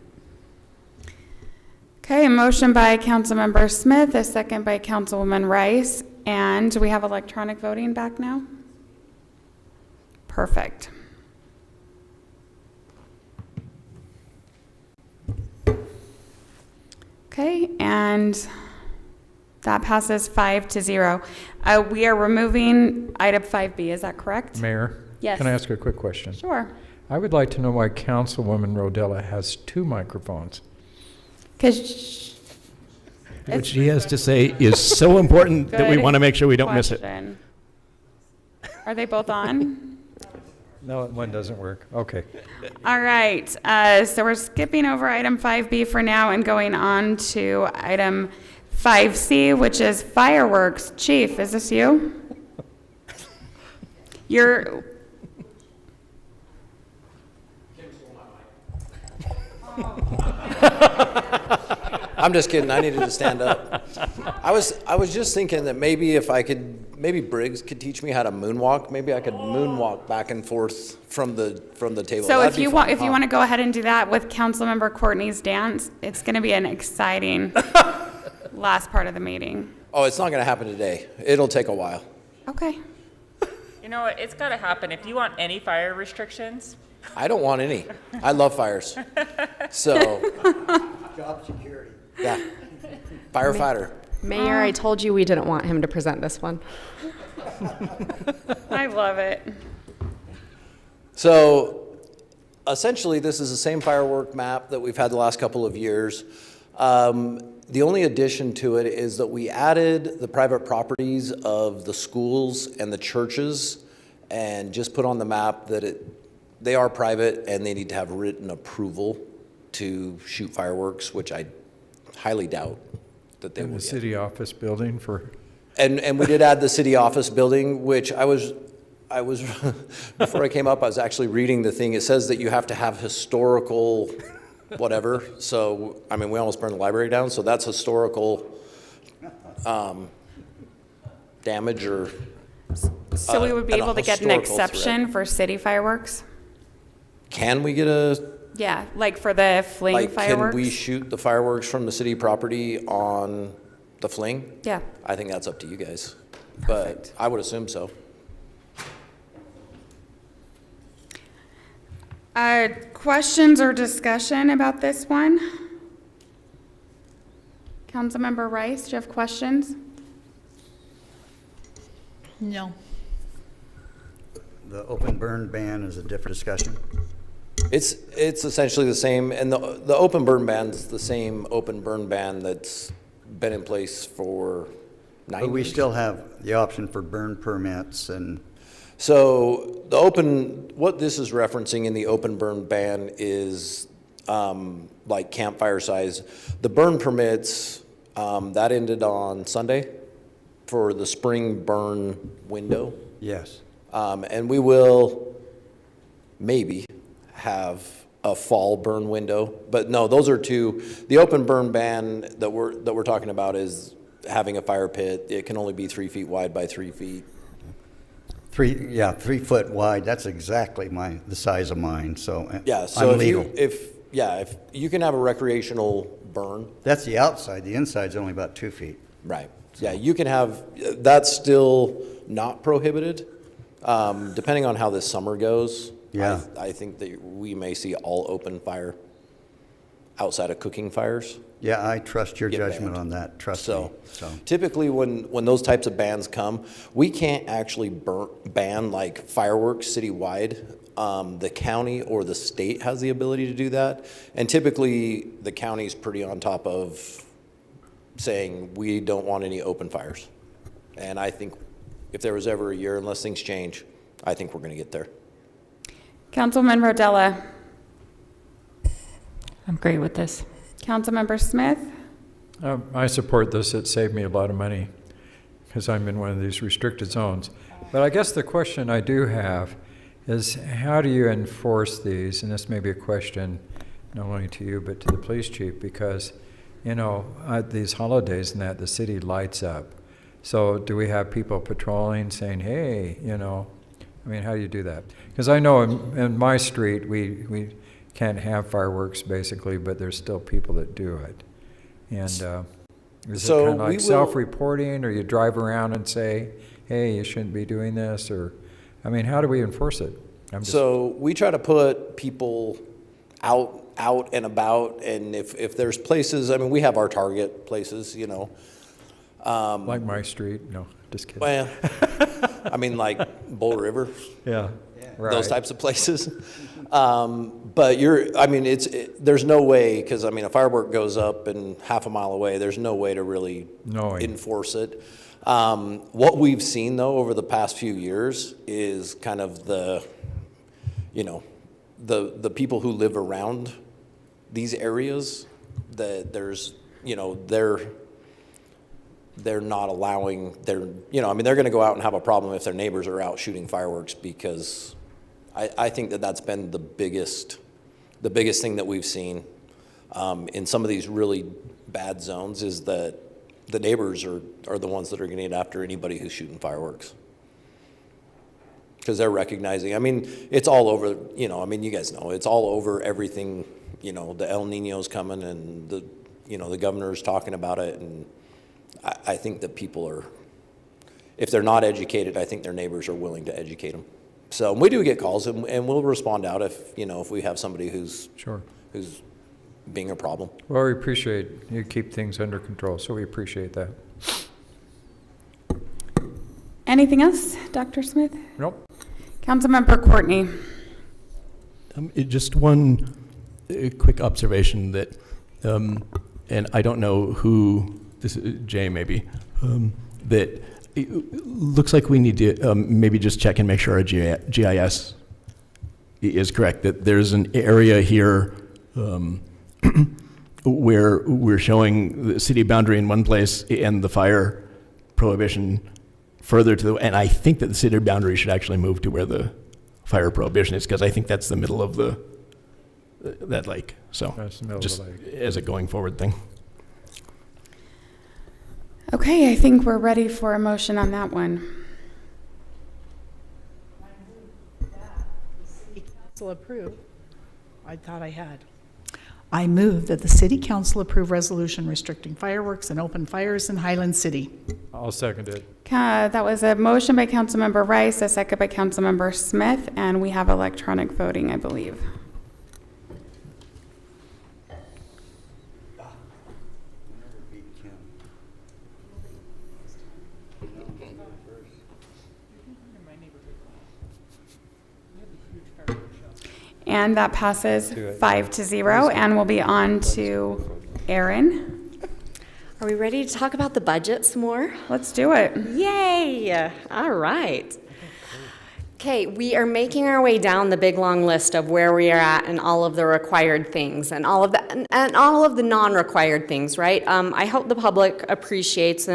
Okay, a motion by Councilmember Smith, a second by Councilwoman Rice, and we have electronic voting back now? Perfect. Okay, and that passes 5-0. We are removing item 5B, is that correct? Mayor? Yes. Can I ask a quick question? Sure. I would like to know why Councilwoman Rodella has 2 microphones. Because what she has to say is so important that we want to make sure we don't miss it. Are they both on? No, one doesn't work. Okay. All right, so we're skipping over item 5B for now and going on to item 5C, which is fireworks. Chief, is this you? You're... I'm just kidding. I needed to stand up. I was just thinking that maybe if I could, maybe Briggs could teach me how to moonwalk. Maybe I could moonwalk back and forth from the table. So That'd if be you fun, want, if huh? you want to go ahead and do that with Councilmember Courtney's dance, it's going to be an exciting last part of the meeting. Oh, it's not going to happen today. It'll take a while. Okay. You know what, it's gotta happen. If you want any fire restrictions. I don't want any. I love fires. So. Job security. Yeah. Firefighter. Mayor, I told you we didn't want him to present this one. I love it. So essentially, this is the same firework map that we've had the last couple of years. The only addition to it is that we added the private properties of the schools and the churches and just put on the map that they are private and they need to have written approval to shoot fireworks, which I highly doubt that they will The get. city office building for... And we did add the city office building, which I was before I came up, I was actually reading the thing. It says that you have to have historical whatever. So, I mean, we almost burned the library down, so that's historical damage or. So we would be at a able to get an historical threat. exception for city fireworks? Can we get a, Yeah, like for the fling like, fireworks? can we shoot the fireworks from the city property on the fling? Yeah. I think that's up to you guys, but I would assume so. Questions or discussion about this one? Councilmember Rice, do you have questions? No. The open burn ban is a different discussion. It's essentially the same, and the open burn ban's the same open burn ban that's been in place for 9 years. But we still have the option for burn permits and. So what this is referencing in the open burn ban is like campfire size. The burn permits, that ended on Sunday for the spring burn window. Yes. And we will maybe have a fall burn window, but no, those are two. The open burn ban that we're talking about is having a fire pit. It can only be 3 feet wide by 3 feet. 3 foot wide, that's exactly the size of mine, so Yeah, so I'm legal. if you can have a recreational burn. That's the outside, the inside's only about 2 feet. Right, yeah, you can have, that's still not prohibited. Depending on how this summer goes. Yeah. I think that we may see all open fire outside of cooking fires. Yeah, I trust your Get judgment banned. on that, trust So me. So typically when those types of bans come, we can't actually ban like fireworks citywide. The county or the state has the ability to do that. And typically the county's pretty on top of saying we don't want any open fires. And I think if there was ever a year, unless things change, I think we're gonna get there. Councilman Rodella. I'm great with this. Councilmember Smith. I support this. It saved me a lot of money because I'm in one of these restricted zones. But I guess the question I do have is how do you enforce these? And this may be a question not only to you but to the police chief because, you know, at these holidays and that, the city lights up. So do we have people patrolling saying, hey, you know, I mean, how do you do that? Because I know in my street, we can't have fireworks basically, but there's still people that do it. And is it kind of like self-reporting, or you drive around and say, hey, you shouldn't be doing this? Or, I mean, how do we enforce it? So we try to put people out and about, and if there's places, I mean, we have our target places, you know. Like my street? No, just kidding. Well, I mean, like Bull River. Yeah, right. Those types of places. But there's no way, because I mean, a firework goes up and half a mile away, there's no way to really enforce it. What we've seen though over the past few years is kind of the people who live around these areas, that there's, you know, they're not allowing they're going to go out and have a problem if their neighbors are out shooting fireworks, because I think that's been the biggest thing that we've seen in some of these really bad zones, is that the neighbors are the ones that are going to get after anybody who's shooting fireworks. Because they're recognizing, I mean, it's all over, you know, I mean, you guys know, it's all over everything, you know, the El Nino's coming and the governor's talking about it, and I think that people are, if they're not educated, I think their neighbors are willing to educate them. So we do get calls, and we'll respond out if we have somebody who's being a problem. Well, we appreciate you keep things under control, so we appreciate that. Anything else, Dr. Smith? Nope. Councilmember Courtney. Just one quick observation that, and I don't know who, this is Jay maybe, that it looks like we need to maybe just check and make sure our GIS is correct, that there's an area here where we're showing the city boundary in one place and the fire prohibition further to the, and I think that the city boundary should actually move to where the fire prohibition is, because I think that's the middle of that lake. So just as a going forward thing. Okay, I think we're ready for a motion on that one. Council approve. I thought I had. I move that the city council approve resolution restricting fireworks and open fires in Highland City. I'll second it. That was a motion by Councilmember Rice, a second by Councilmember Smith, and we have electronic voting, I believe. And that passes 5-0, and we'll be on to Aaron. Are we ready to talk about the budget some more? Let's do it. Yay! All right. Okay, we are making our way down the big long list of where we are at and all of the required things and all of the non-required things, right? I hope the public appreciates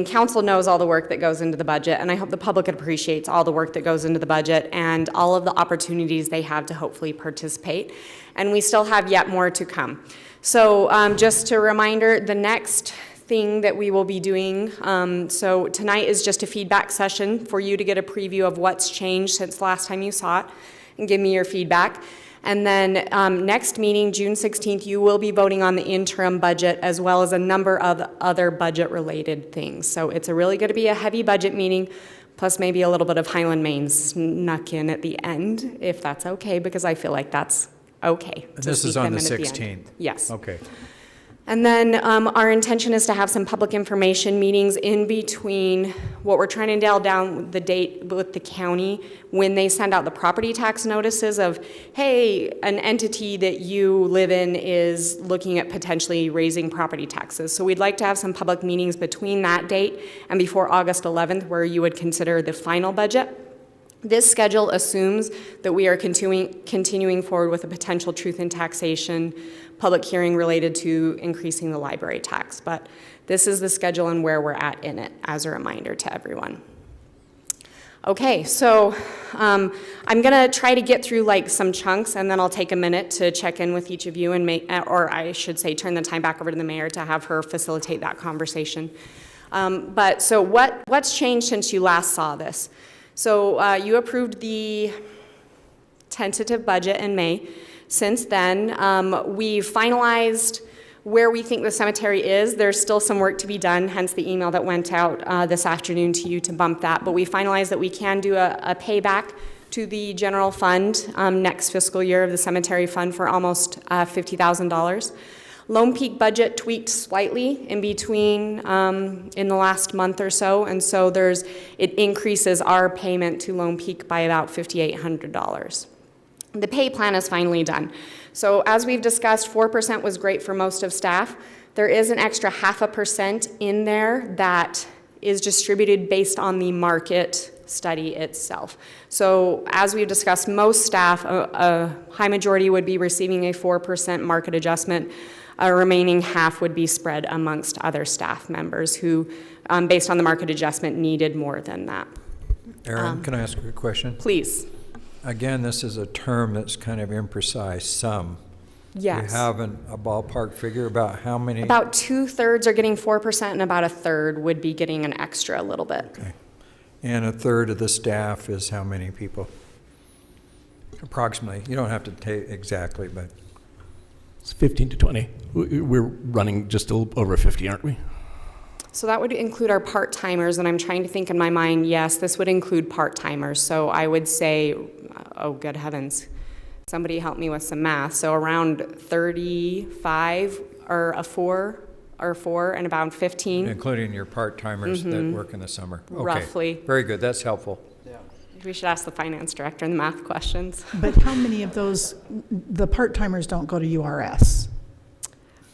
council knows all the work that goes into the budget, and I hope the public appreciates all the work that goes into the budget and all of the opportunities they have to hopefully participate. And we still have yet more to come. So just a reminder, the next thing that we will be doing, so tonight is just a feedback session for you to get a preview of what's changed since the last time you saw it and give me your feedback. And then next meeting, June 16th, you will be voting on the interim budget as well as a number of other budget-related things. So it's really going to be a heavy budget meeting, plus maybe a little bit of Highland Maine snuck in at the end, if that's okay, because I feel like that's okay. This is on the 16th? Yes. Okay. And then our intention is to have some public information meetings in between what we're trying to nail down the date with the county when they send out the property tax notices of, hey, an entity that you live in is looking at potentially raising property taxes. So we'd like to have some public meetings between that date and before August 11th where you would consider the final budget. This schedule assumes that we are continuing forward with a potential truth in taxation public hearing related to increasing the library tax. But this is the schedule and where we're at in it, as a reminder to everyone. Okay, so I'm gonna try to get through like some chunks, and then I'll take a minute to check in with each of you and or I should say turn the time back over to the mayor to have her facilitate that conversation. But so what's changed since you last saw this? So you approved the tentative budget in May. Since then, we've finalized where we think the cemetery is. There's still some work to be done, hence the email that went out this afternoon to you to bump that. But we finalized that we can do a payback to the general fund next fiscal year of the cemetery fund for almost $50,000. Lone Peak budget tweaked slightly in between in the last month or so, and so it increases our payment to Lone Peak by about $5,800. The pay plan is finally done. So as we've discussed, 4% was great for most of staff. There is an extra 0.5% in there that is distributed based on the market study itself. So as we've discussed, most staff, a high majority would be receiving a 4% market adjustment. A remaining half would be spread amongst other staff members who, based on the market adjustment, needed more than that. Aaron, can I ask you a question? Please. Again, this is a term that's kind of imprecise, some. Yes. Do you have a ballpark figure about how many? About 2/3 are getting 4% and about 1/3 would be getting an extra a little bit. Okay. And 1/3 of the staff is how many people? Approximately. You don't have to take exactly, but. It's 15 to 20. We're running just a little over 50, aren't we? So that would include our part-timers, and I'm trying to think in my mind, yes, this would include part-timers. So I would say, oh, good heavens, somebody help me with some math. So around 35 are a four, and about 15. Including your part-timers that work in the summer. Okay. Roughly. Very good, that's helpful. We should ask the finance director the math questions. But how many of those, the part-timers don't go to URS?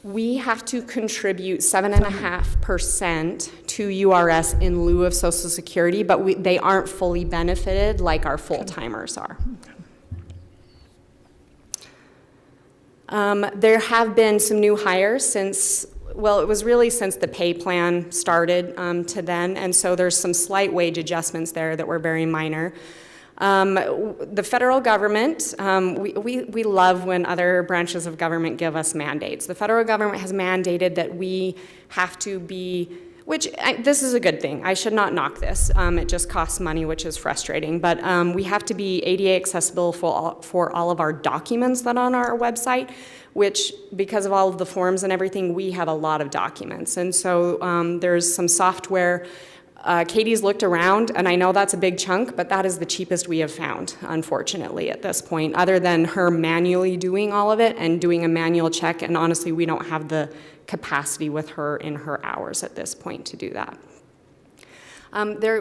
We have to contribute 7.5% to URS in lieu of Social Security, but they aren't fully benefited like our full-timers are. There have been some new hires since, well, it was really since the pay plan started to then, and so there's some slight wage adjustments there that were very minor. The federal government, we love when other branches of government give us mandates. The federal government has mandated that we have to be This is a good thing. I should not knock this. It just costs money, which is frustrating. But we have to be ADA accessible for all of our documents that are on our website, which, because of all of the forms and everything, we have a lot of documents. And so there's some software. Katie's looked around, and I know that's a big chunk, but that is the cheapest we have found, unfortunately, at this point, other than her manually doing all of it and doing a manual check. And honestly, we don't have the capacity with her in her hours at this point to do that.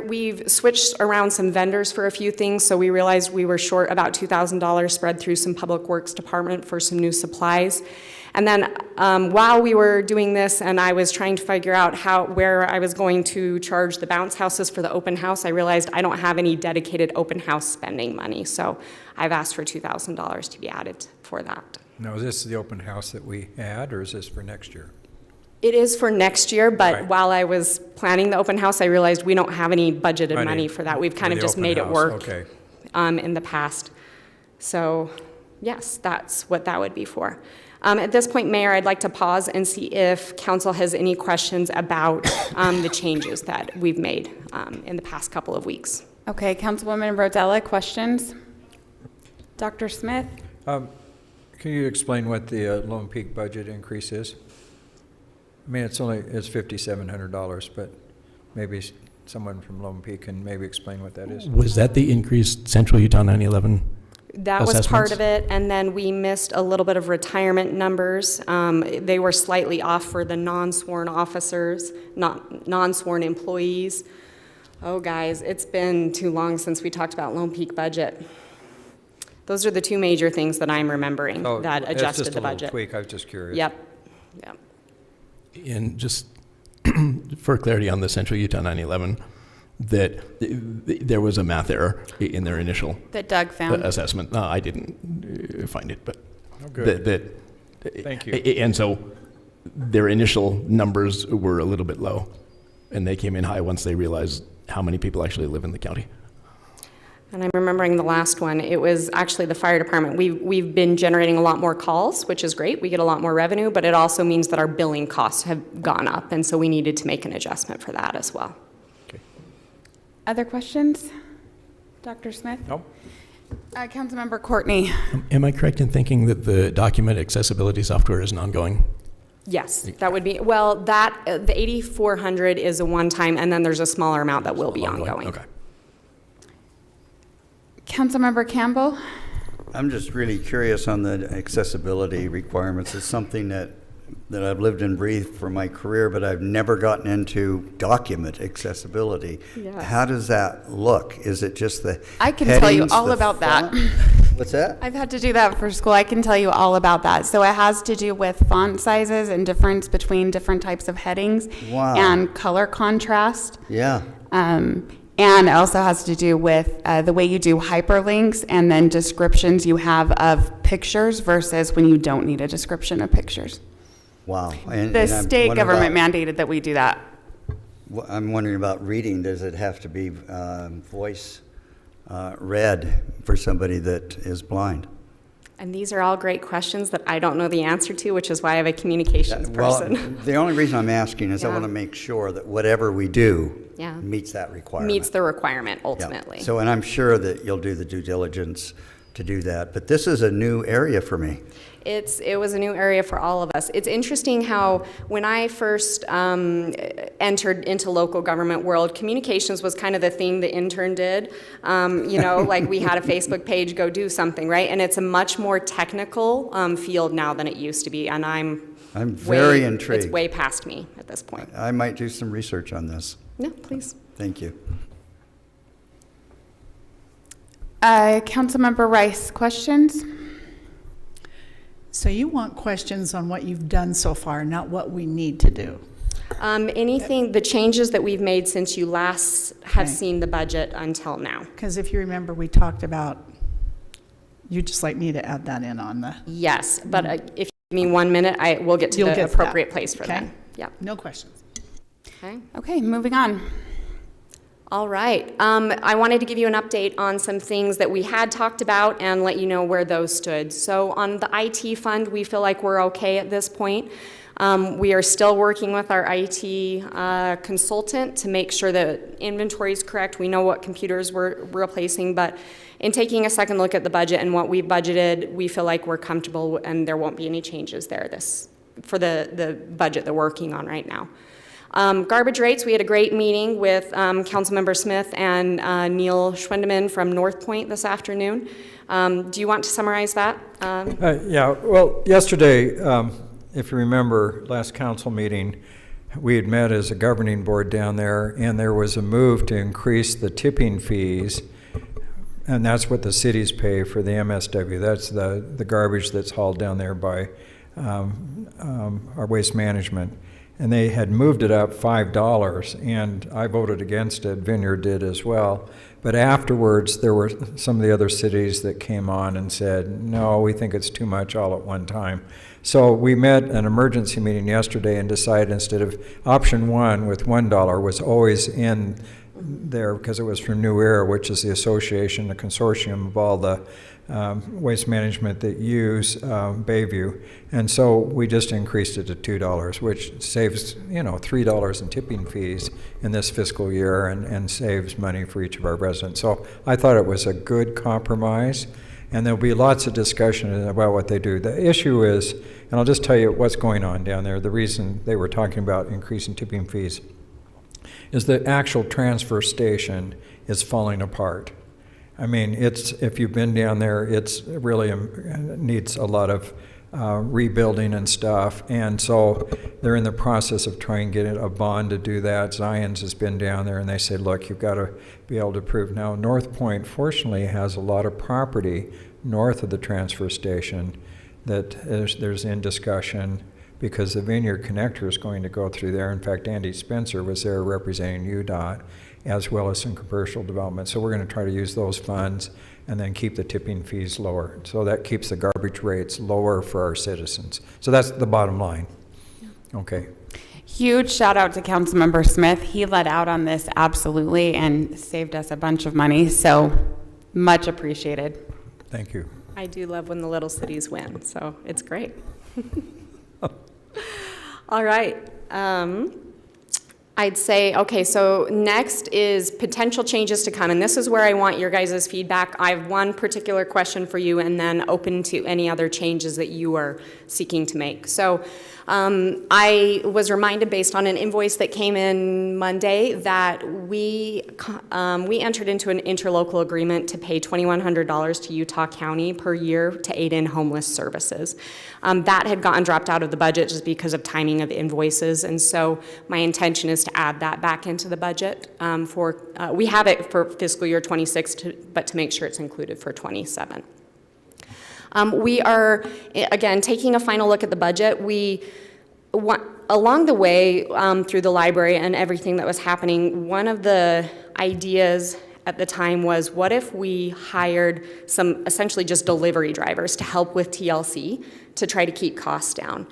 We've switched around some vendors for a few things, so we realized we were short about $2,000 spread through some Public Works Department for some new supplies. And then while we were doing this and I was trying to figure out where I was going to charge the bounce houses for the open house, I realized I don't have any dedicated open house spending money. So I've asked for $2,000 to be added for that. Now, is this the open house that we had, or is this for next year? It is for next year, but Right. while I was planning the open house, I realized we don't have any budgeted money for that. We've kind of the just open made it house, work okay. in the past. So yes, that's what that would be for. At this point, Mayor, I'd like to pause and see if council has any questions about the changes that we've made in the past couple of weeks. Okay, Councilwoman Rodella, questions? Dr. Smith? Can you explain what the Lone Peak budget increase is? I mean, it's $5,700, but maybe someone from Lone Peak can maybe explain what that is. Was that the increased Central Utah 911 That was part assessments? of it, and then we missed a little bit of retirement numbers. They were slightly off for the non-sworn officers, not non-sworn employees. Oh, guys, it's been too long since we talked about Lone Peak budget. Those are the two major things that I'm remembering Oh, that it's adjusted just the a little budget. tweak, I was just curious. Yep, yep. And just for clarity on the Central Utah 911, that there was a math error in their initial That Doug found. assessment. No, I didn't find it, but Oh, good. that Thank you. And so their initial numbers were a little bit low, and they came in high once they realized how many people actually live in the county. And I'm remembering the last one. It was actually the fire department. We've been generating a lot more calls, which is great. We get a lot more revenue, but it also means that our billing costs have gone up, and so we needed to make an adjustment for that as well. Other questions? Dr. Smith? No. Councilmember Courtney? Am I correct in thinking that the document accessibility software is an ongoing? Yes, that would be, well, that, the 8,400 is a one-time, and then there's a smaller amount that will be ongoing. Okay. Councilmember Campbell? I'm just really curious on the accessibility requirements. It's something that I've lived and breathed for my career, but I've never gotten into document accessibility. Yes. How does that look? Is it just the I can tell you headings, all the about that. font? What's that? I've had to do that for school. I can tell you all about that. So it has to do with font sizes and difference between different types of headings Wow. and color contrast. Yeah. And it also has to do with the way you do hyperlinks and then descriptions you have of pictures versus when you don't need a description of pictures. Wow. The And I'm state wondering government about- mandated that we do that. I'm wondering about reading. Does it have to be voice read for somebody that is blind? And these are all great questions that I don't know the answer to, which is why I have a communications person. Well, the only reason I'm asking is I Yeah. want to make sure that whatever we do Yeah. meets that requirement. Meets the requirement Yeah. ultimately. So, and I'm sure that you'll do the due diligence to do that. But this is a new area for me. It was a new area for all of us. It's interesting how when I first entered into local government world, communications was kind of the thing the intern did. Like we had a Facebook page, go do something, right? And it's a much more technical field now than it used to be. And I'm very intrigued. It's way past me at this point. I might do some research on this. No, please. Thank you. Councilmember Rice, questions? So you want questions on what you've done so far, not what we need to do? The changes that we've made since you last have Okay. seen the budget until now. Because if you remember, we talked about, you'd just like me to add that in on the. Yes, but if you give me 1 minute, we'll get to You'll the get to that. appropriate place for Okay. that. Yeah. No questions. Okay. Okay, moving on. All right. I wanted to give you an update on some things that we had talked about and let you know where those stood. So on the IT fund, we feel like we're okay at this point. We are still working with our IT consultant to make sure that inventory is correct. We know what computers we're replacing, but in taking a second look at the budget and what we've budgeted, we feel like we're comfortable and there won't be any changes there for the budget they're working on right now. Garbage rates, we had a great meeting with Councilmember Smith and Neil Schwendeman from North Point this afternoon. Do you want to summarize that? Yeah, well, yesterday, if you remember, last council meeting, we had met as a governing board down there, and there was a move to increase the tipping fees, and that's what the cities pay for the MSW. That's the garbage that's hauled down there by our waste management. And they had moved it up $5, and I voted against it. Vineyard did as well. But afterwards, there were some of the other cities that came on and said, no, we think it's too much all at one time. So we met an emergency meeting yesterday and decided instead of option one with $1 was always in there because it was from New Era, which is the association, the consortium of all the waste management that use Bayview. And so we just increased it to $2, which saves, $3 in tipping fees in this fiscal year and saves money for each of our residents. So I thought it was a good compromise, and there'll be lots of discussion about what they do. The issue is, and I'll just tell you what's going on down there, the reason they were talking about increasing tipping fees is the actual transfer station is falling apart. I mean, if you've been down there, it's really needs a lot of rebuilding and stuff. And so they're in the process of trying to get a bond to do that. Zions has been down there, and they said, look, you've got to be able to prove. Now, North Point, fortunately, has a lot of property north of the transfer station that there's in discussion because the Vineyard Connector is going to go through there. In fact, Andy Spencer was there representing UDOT, as well as some commercial development. So we're going to try to use those funds and then keep the tipping fees lower. So that keeps the garbage rates lower for our citizens. So that's the bottom line. Okay. Huge shout out to Councilmember Smith. He led out on this absolutely and saved us a bunch of money. So much appreciated. Thank you. I do love when the little cities win, so it's great. All right. I'd say, okay, so next is potential changes to come, and this is where I want your guys' feedback. I have one particular question for you and then open to any other changes that you are seeking to make. So I was reminded based on an invoice that came in Monday that we entered into an interlocal agreement to pay $2,100 to Utah County per year to aid in homeless services. That had gotten dropped out of the budget just because of timing of invoices, and so my intention is to add that back into the budget we have it for fiscal year 26, but to make sure it's included for 27. We are, again, taking a final look at the budget. Along the way, through the library and everything that was happening, one of the ideas at the time was, what if we hired some essentially just delivery drivers to help with TLC to try to keep costs down?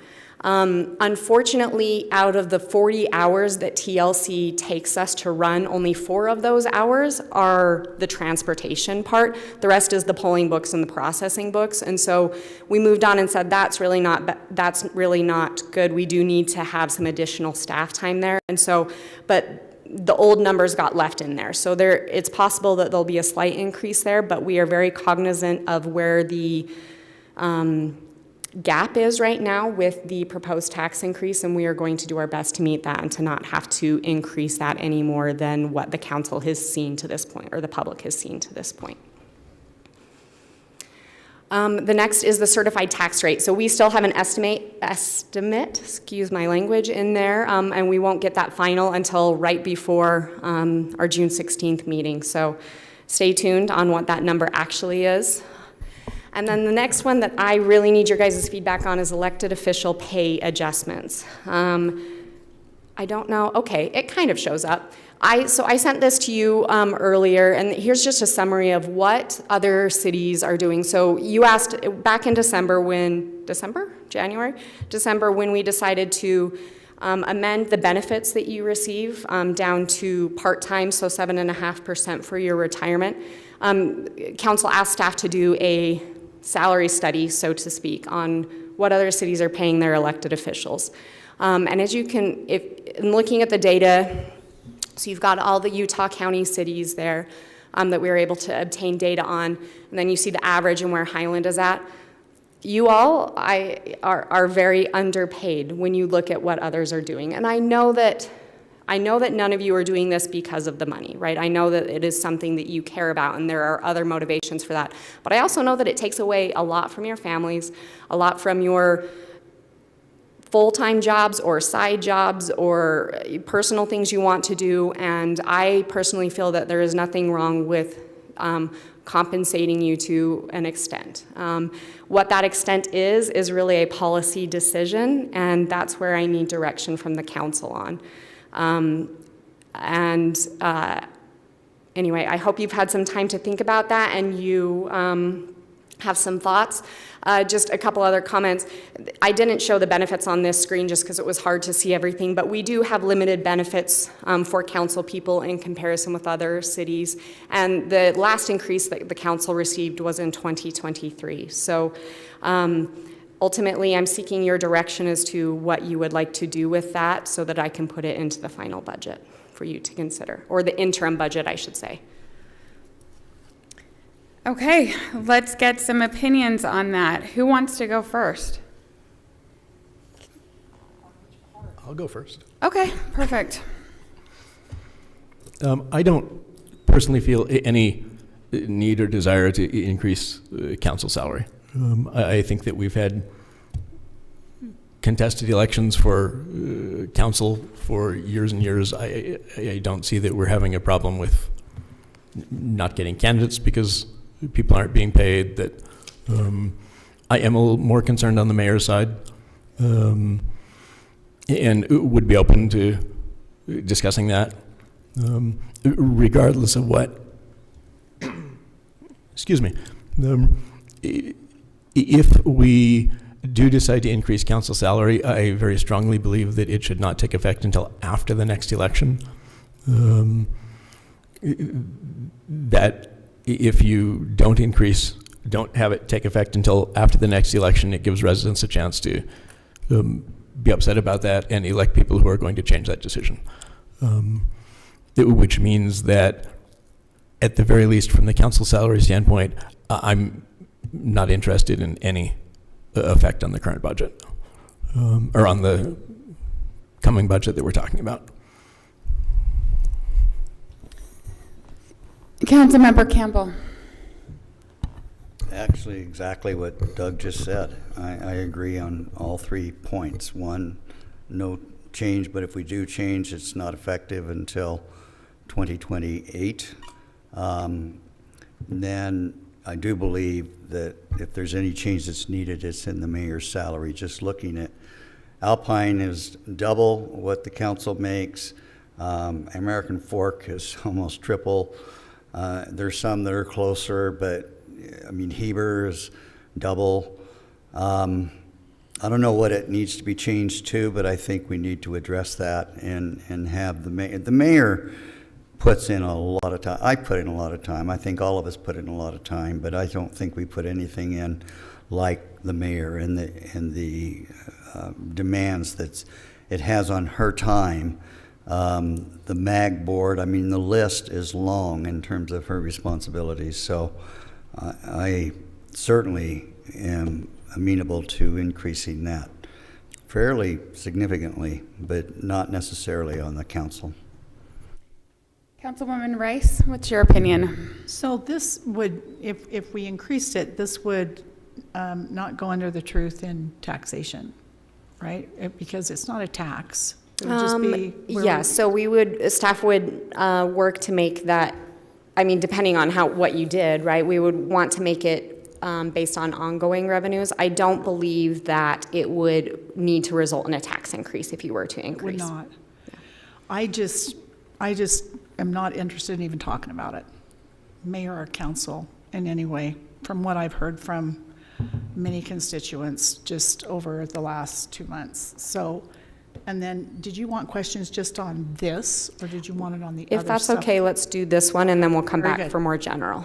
Unfortunately, out of the 40 hours that TLC takes us to run, only 4 of those hours are the transportation part. The rest is the polling books and the processing books. And so we moved on and said, that's really not good. We do need to have some additional staff time there. And so, but the old numbers got left in there. So it's possible that there'll be a slight increase there, but we are very cognizant of where the gap is right now with the proposed tax increase, and we are going to do our best to meet that and to not have to increase that any more than what the council has seen to this point, or the public has seen to this point. The next is the certified tax rate. So we still have an estimate, excuse my language, in there, and we won't get that final until right before our June 16th meeting. So stay tuned on what that number actually is. And then the next one that I really need your guys' feedback on is elected official pay adjustments. I don't know, okay, it kind of shows up. So I sent this to you earlier, and here's just a summary of what other cities are doing. So you asked back in December when we decided to amend the benefits that you receive down to part-time, so 7.5% for your retirement. Council asked staff to do a salary study, so to speak, on what other cities are paying their elected officials. And as you can, in looking at the data, so you've got all the Utah County cities there that we were able to obtain data on, and then you see the average and where Highland is at. You all are very underpaid when you look at what others are doing. And I know that none of you are doing this because of the money, right? I know that it is something that you care about and there are other motivations for that. But I also know that it takes away a lot from your families, a lot from your full-time jobs or side jobs or personal things you want to do. And I personally feel that there is nothing wrong with compensating you to an extent. What that extent is really a policy decision, and that's where I need direction from the council on. Anyway, I hope you've had some time to think about that and you have some thoughts. Just a couple other comments. I didn't show the benefits on this screen just because it was hard to see everything, but we do have limited benefits for council people in comparison with other cities. And the last increase that the council received was in 2023. So ultimately, I'm seeking your direction as to what you would like to do with that so that I can put it into the final budget for you to consider, or the interim budget, I should say. Okay, let's get some opinions on that. Who wants to go first? I'll go first. Okay, perfect. I don't personally feel any need or desire to increase council salary. I think that we've had contested elections for council for years and years. I don't see that we're having a problem with not getting candidates because people aren't being paid. That I am a little more concerned on the mayor's side, and would be open to discussing that, regardless of what. Excuse me. If we do decide to increase council salary, I very strongly believe that it should not take effect until after the next election. That if you don't have it take effect until after the next election, it gives residents a chance to be upset about that and elect people who are going to change that decision. Which means that at the very least from the council salary standpoint, I'm not interested in any effect on the current budget, or on the coming budget that we're talking about. Councilmember Campbell. Actually, exactly what Doug just said. I agree on all 3 points. One, no change, but if we do change, it's not effective until 2028. Then I do believe that if there's any change that's needed, it's in the mayor's salary. Just looking at Alpine is double what the council makes. American Fork is almost triple. There's some that are closer, but I mean, Heber is double. I don't know what it needs to be changed to, but I think we need to address that and have the mayor puts in a lot of time. I put in a lot of time. I think all of us put in a lot of time, but I don't think we put anything in like the mayor and the demands that it has on her time. The MAG board, I mean, the list is long in terms of her responsibilities. So I certainly am amenable to increasing that fairly significantly, but not necessarily on the council. Councilwoman Rice, what's your opinion? So this would, if we increased it, this would not go under the truth in taxation, right? Because it's not a tax. It would just be. Yeah, so staff would work to make that, I mean, depending on what you did, right? We would want to make it based on ongoing revenues. I don't believe that it would need to result in a tax increase if you were to increase. Would not. Yeah. I just am not interested in even talking about it, mayor or council in any way, from what I've heard from many constituents just over the last 2 months. So And then, did you want questions just on this, or did you want it on the other If that's stuff? okay, let's do this one, and then we'll come Very back good. for more general.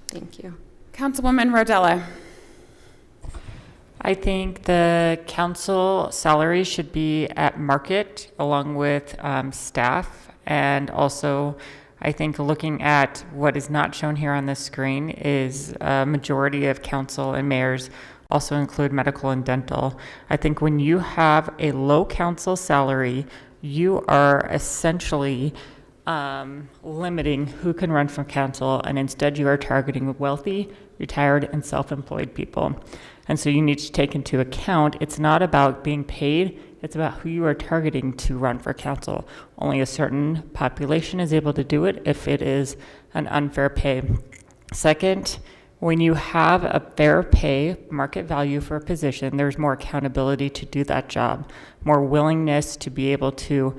Thank you. Councilwoman Rodella. I think the council salary should be at market along with staff. And also, I think looking at what is not shown here on the screen is a majority of council and mayors also include medical and dental. I think when you have a low council salary, you are essentially limiting who can run for council, and instead you are targeting wealthy, retired, and self-employed people. And so you need to take into account, it's not about being paid, it's about who you are targeting to run for council. Only a certain population is able to do it if it is an unfair pay. Second, when you have a fair pay market value for a position, there's more accountability to do that job, more willingness to be able to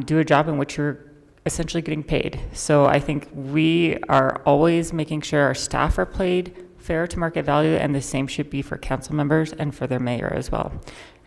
do a job in which you're essentially getting paid. So I think we are always making sure our staff are paid fair to market value, and the same should be for council members and for their mayor as well.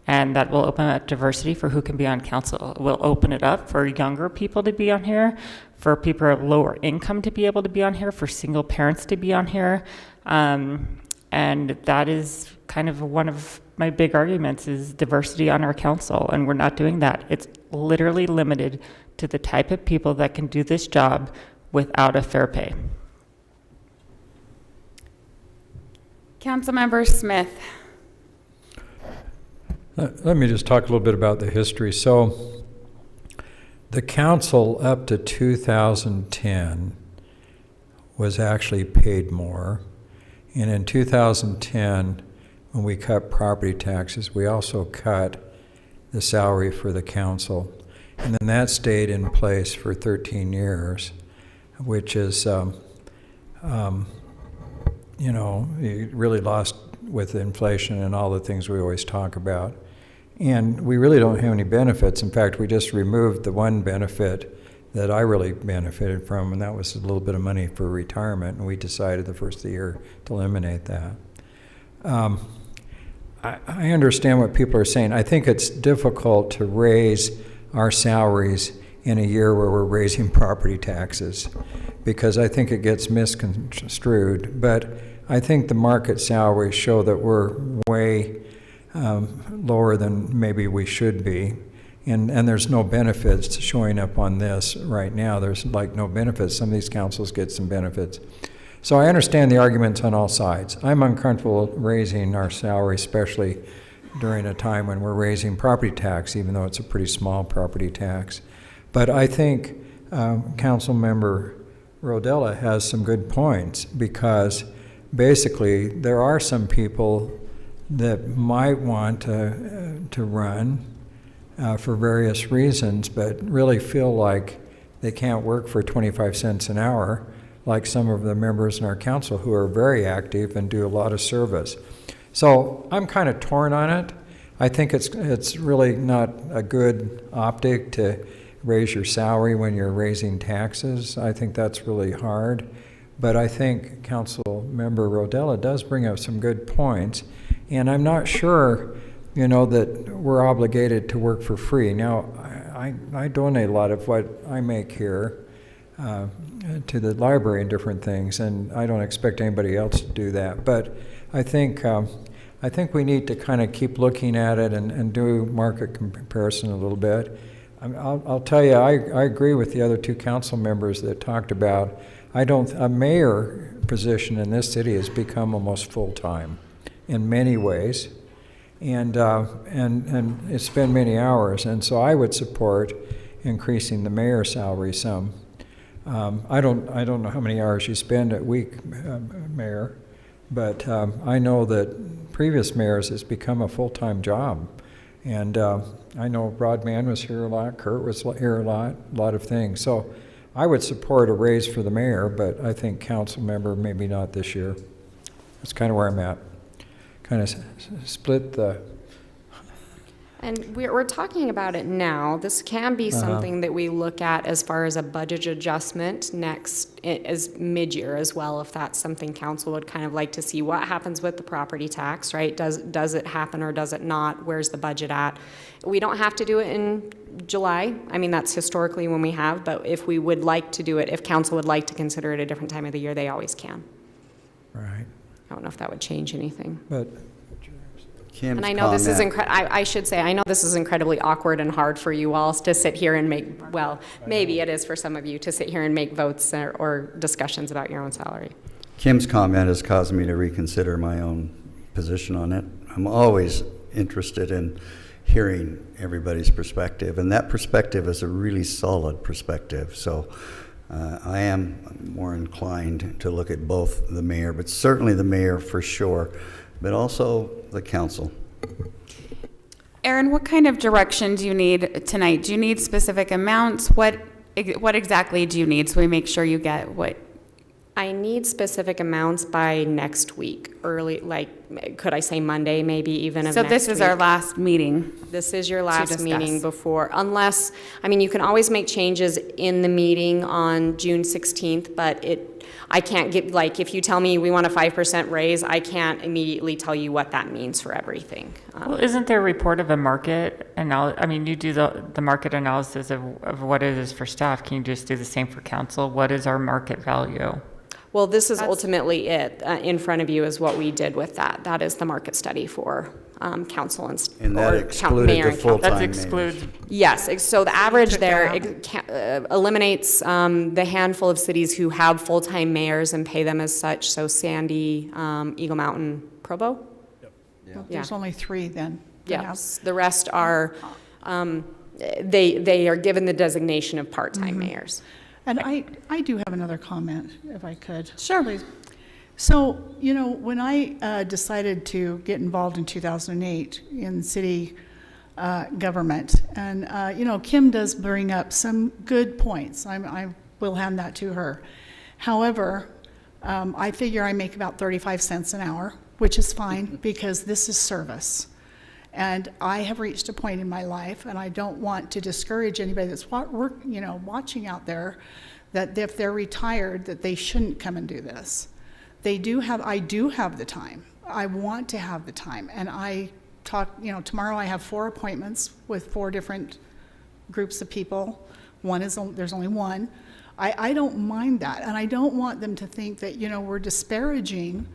And that will open up diversity for who can be on council. It will open it up for younger people to be on here, for people of lower income to be able to be on here, for single parents to be on here. And that is kind of one of my big arguments, is diversity on our council, and we're not doing that. It's literally limited to the type of people that can do this job without a fair pay. Councilmember Smith. Let me just talk a little bit about the history. So the council up to 2010 was actually paid more. And in 2010, when we cut property taxes, we also cut the salary for the council. And then that stayed in place for 13 years, which is, you know, you really lost with inflation and all the things we always talk about. And we really don't have any benefits. In fact, we just removed the one benefit that I really benefited from, and that was a little bit of money for retirement, and we decided the first of the year to eliminate that. I understand what people are saying. I think it's difficult to raise our salaries in a year where we're raising property taxes, because I think it gets misconstrued. But I think the market salaries show that we're way lower than maybe we should be. And there's no benefits showing up on this right now. There's like no benefits. Some of these councils get some benefits. So I understand the arguments on all sides. I'm uncomfortable raising our salary, especially during a time when we're raising property tax, even though it's a pretty small property tax. But I think Councilmember Rodella has some good points, because basically there are some people that might want to run for various reasons, but really feel like they can't work for 25 cents an hour, like some of the members in our council who are very active and do a lot of service. So I'm kind of torn on it. I think it's really not a good optic to raise your salary when you're raising taxes. I think that's really hard. But I think Council Member Rodella does bring up some good points. And I'm not sure, you know, that we're obligated to work for free. Now, I donate a lot of what I make here to the library and different things, and I don't expect anybody else to do that. But I think we need to kind of keep looking at it and do market comparison a little bit. I'll tell you, I agree with the other two council members that talked about, a mayor position in this city has become almost full-time in many ways, and it's been many hours, and so I would support increasing the mayor's salary some. I don't know how many hours you spend a week, Mayor, but I know that previous mayors it's become a full-time job, and I know Rod Mann was here a lot, Kurt was here a lot of things. So I would support a raise for the mayor, but I think council member maybe not this year. That's kind of where I'm at. Kind of split the And we're talking about it now. This can be something that we look at as far as a budget adjustment next, as mid-year as well, if that's something council would kind of like to see. What happens with the property tax, right? Does it happen or does it not? Where's the budget at? We don't have to do it in July. I mean, that's historically when we have, but if we would like to do it, if council would like to consider it a different time of the year, they always can. Right. I don't know if that would change anything. But Kim's And I know this is comment- I should say, I know this is incredibly awkward and hard for you all to sit here and make, well, maybe it is for some of you to sit here and make votes or discussions about your own salary. Kim's comment has caused me to reconsider my own position on it. I'm always interested in hearing everybody's perspective, and that perspective is a really solid perspective. So I am more inclined to look at both the mayor, but certainly the mayor for sure, but also the council. Aaron, what kind of direction do you need tonight? Do you need specific amounts? What exactly do you need so we make sure you get what? I need specific amounts by next week, early, like, could I say Monday, maybe even of So next this is our week? last meeting. This is your to last discuss. meeting before, unless, I mean, you can always make changes in the meeting on June 16th, but I can't give, like, if you tell me we want a 5% raise, I can't immediately tell you what that means for everything. Well, isn't there a report of a market I mean, you do the market analysis of what it is for staff. Can you just do the same for council? What is our market value? Well, this is ultimately it. In front of you is what we did with that. That is the market study for council And that excluded mayor the and council. full-time That mayors. excludes, Yes, so the average Took there that eliminates the handful of cities who have full-time mayors and pay them as such, so Sandy, Eagle Mountain, Provo? Well, there's only 3 then. that have- Yes, the rest are, they are given the designation of part-time mayors. And I do have another comment, if I could. Sure. Please. So, you know, when I decided to get involved in 2008 in city government, and, you know, Kim does bring up some good points. I will hand that to her. However, I figure I make about 35 cents an hour, which is fine because this is service. And I have reached a point in my life, and I don't want to discourage anybody that's watching out there, that if they're retired, that they shouldn't come and do this. I do have the time. I want to have the time. And tomorrow I have 4 appointments with 4 different groups of people. There's only one. I don't mind that. And I don't want them to think that, you know, we're disparaging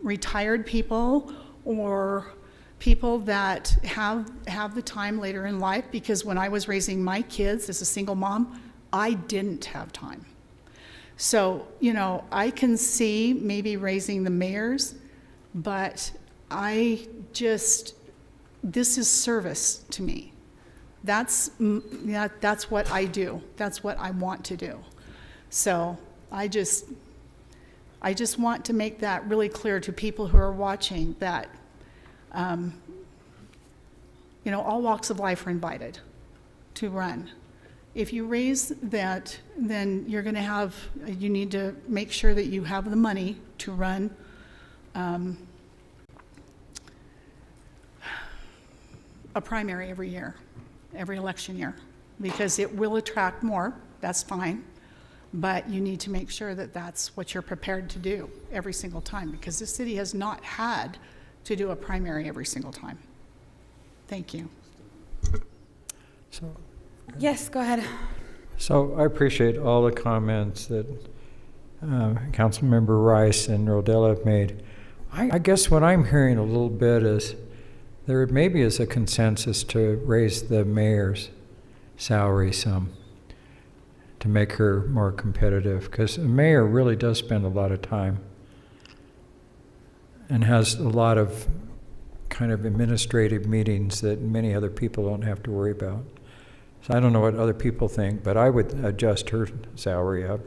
retired people or people that have the time later in life, because when I was raising my kids as a single mom, I didn't have time. So, you know, I can see maybe raising the mayors, but this is service to me. That's what I do. That's what I want to do. So I just want to make that really clear to people who are watching that, you know, all walks of life are invited to run. If you raise that, then you need to make sure that you have the money to run a primary every year, every election year, because it will attract more, that's fine, but you need to make sure that that's what you're prepared to do every single time, because this city has not had to do a primary every single time. Thank you. so, Yes, go ahead. so I appreciate all the comments that Councilmember Rice and Rodella have made. I guess what I'm hearing a little bit is there maybe is a consensus to raise the mayor's salary some to make her more competitive, because the mayor really does spend a lot of time and has a lot of kind of administrative meetings that many other people don't have to worry about. So I don't know what other people think, but I would adjust her salary up.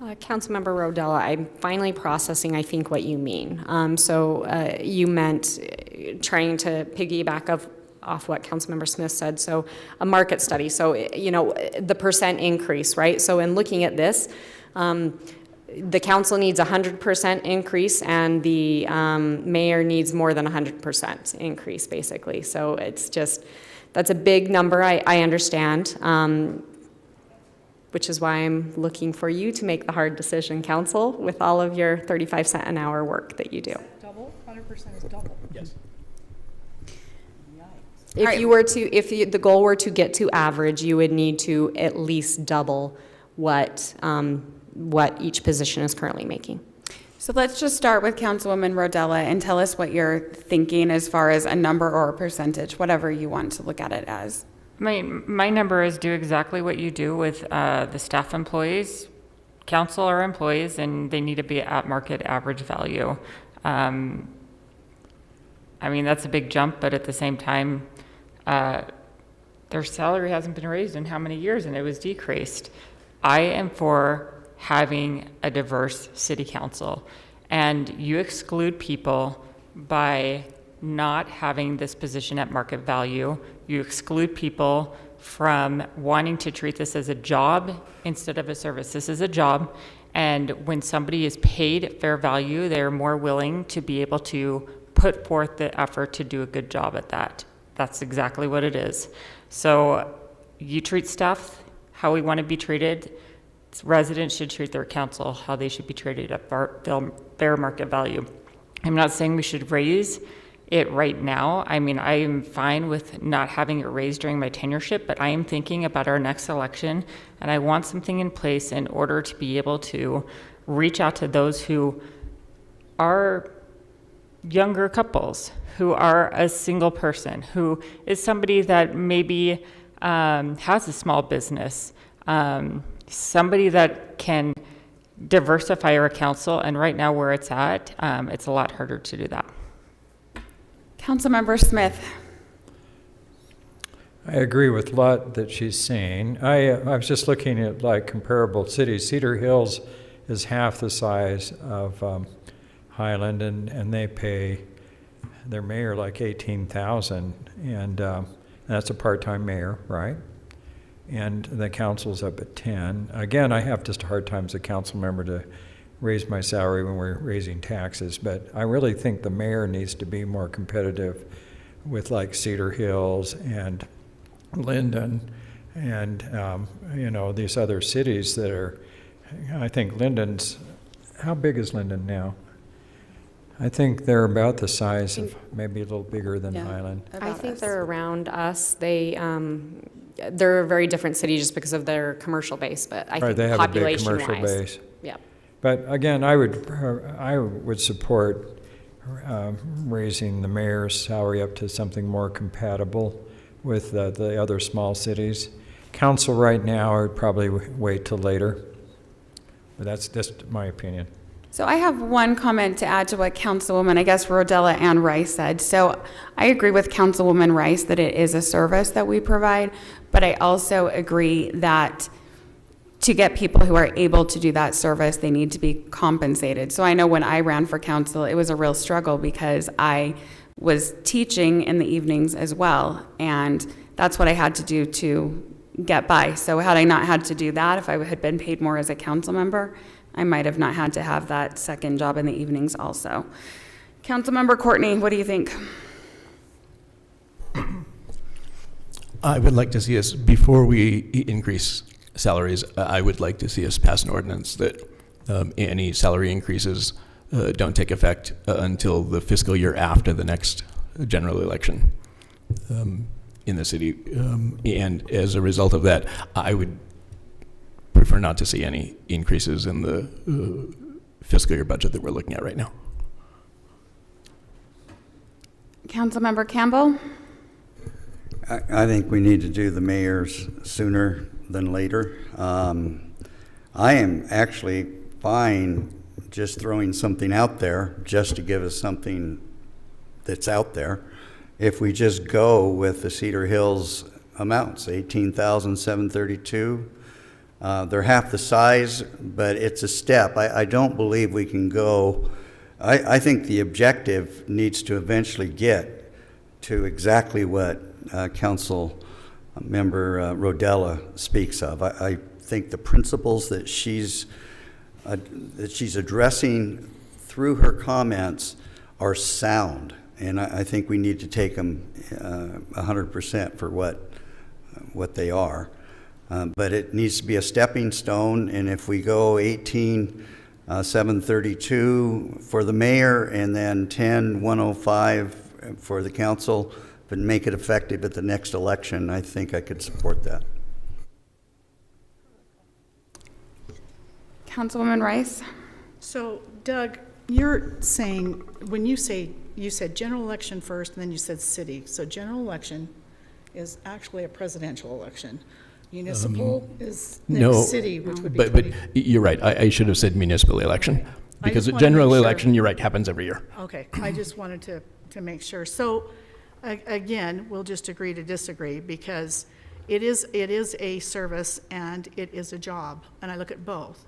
Councilmember Rodella, I'm finally processing, I think, what you mean. You meant trying to piggyback off what Councilmember Smith said, so a market study. So, you know, the percent increase, right? So in looking at this, the council needs 100% increase, and the mayor needs more than 100% increase, basically. So it's just, that's a big number, I understand, which is why I'm looking for you to make the hard decision, council, with all of your 35-cent an hour work that you do. Double, 100% is double. Yes. If you were to, the goal were to get to average, you would need to at least double what each position is currently making. So let's just start with Councilwoman Rodella and tell us what you're thinking as far as a number or a percentage, whatever you want to look at it as. My number is do exactly what you do with the staff employees. Council are employees, and they need to be at market average value. I mean, that's a big jump, but at the same time, their salary hasn't been raised in how many years, and it was decreased. I am for having a diverse city council, and you exclude people by not having this position at market value. You exclude people from wanting to treat this as a job instead of a service. This is a job, and when somebody is paid fair value, they're more willing to be able to put forth the effort to do a good job at that. That's exactly what it is. So you treat staff how we want to be treated. Residents should treat their council how they should be treated at fair market value. I'm not saying we should raise it right now. I mean, I am fine with not having it raised during my tenureship, but I am thinking about our next election, and I want something in place in order to be able to reach out to those who are younger couples, who are a single person, who is somebody that maybe has a small business, somebody that can diversify our council, and right now where it's at, it's a lot harder to do that. Councilmember Smith. I agree with a lot that she's saying. I was just looking at like comparable cities. Cedar Hills is half the size of Highland, and they pay their mayor like $18,000, and that's a part-time mayor, right? And the council's up at 10. Again, I have just a hard time as a council member to raise my salary when we're raising taxes, but I really think the mayor needs to be more competitive with like Cedar Hills and Linden and you know, these other cities that are, I think Linden's, how big is Linden now? I think they're about the size of, maybe a little bigger than Highland. I think they're around us. They're a very different city just because of their commercial base, but I think they have a big population-wise. commercial base. Yeah. But again, I would support raising the mayor's salary up to something more compatible with the other small cities. Council right now, I would probably wait till later, but that's just my opinion. So I have one comment to add to what Councilwoman, I guess, Rodella and Rice said. So I agree with Councilwoman Rice that it is a service that we provide, but I also agree that to get people who are able to do that service, they need to be compensated. So I know when I ran for council, it was a real struggle because I was teaching in the evenings as well, and that's what I had to do to get by. So had I not had to do that, if I had been paid more as a council member, I might have not had to have that second job in the evenings also. Councilmember Courtney, what do you think? I would like to see us, before we increase salaries, I would like to see us pass an ordinance that any salary increases don't take effect until the fiscal year after the next general election in the city. And as a result of that, I would prefer not to see any increases in the fiscal year budget that we're looking at right now. Councilmember Campbell? I think we need to do the mayor's sooner than later. I am actually fine just throwing something out there just to give us something that's out there. If we just go with the Cedar Hills amounts, 18,732, they're half the size, but it's a step. I don't believe we can go. I think the objective needs to eventually get to exactly what Council Member Rodella speaks of. I think the principles that she's that she's addressing through her comments are sound, and I think we need to take them 100% for what they are. But it needs to be a stepping stone, and if we go 18,732 for the mayor and then 10,105 for the council, but make it effective at the next election, I think I could support that. Councilwoman Rice? So Doug, you're saying, when you said general election first, and then you said city. So general election is actually a presidential election. Municipal is next city, which would be but you're right. I should have said municipal election, because a general election, you're right, happens every year. Okay, I just wanted to make sure. So again, we'll just agree to disagree, because it is a service and it is a job, and I look at both.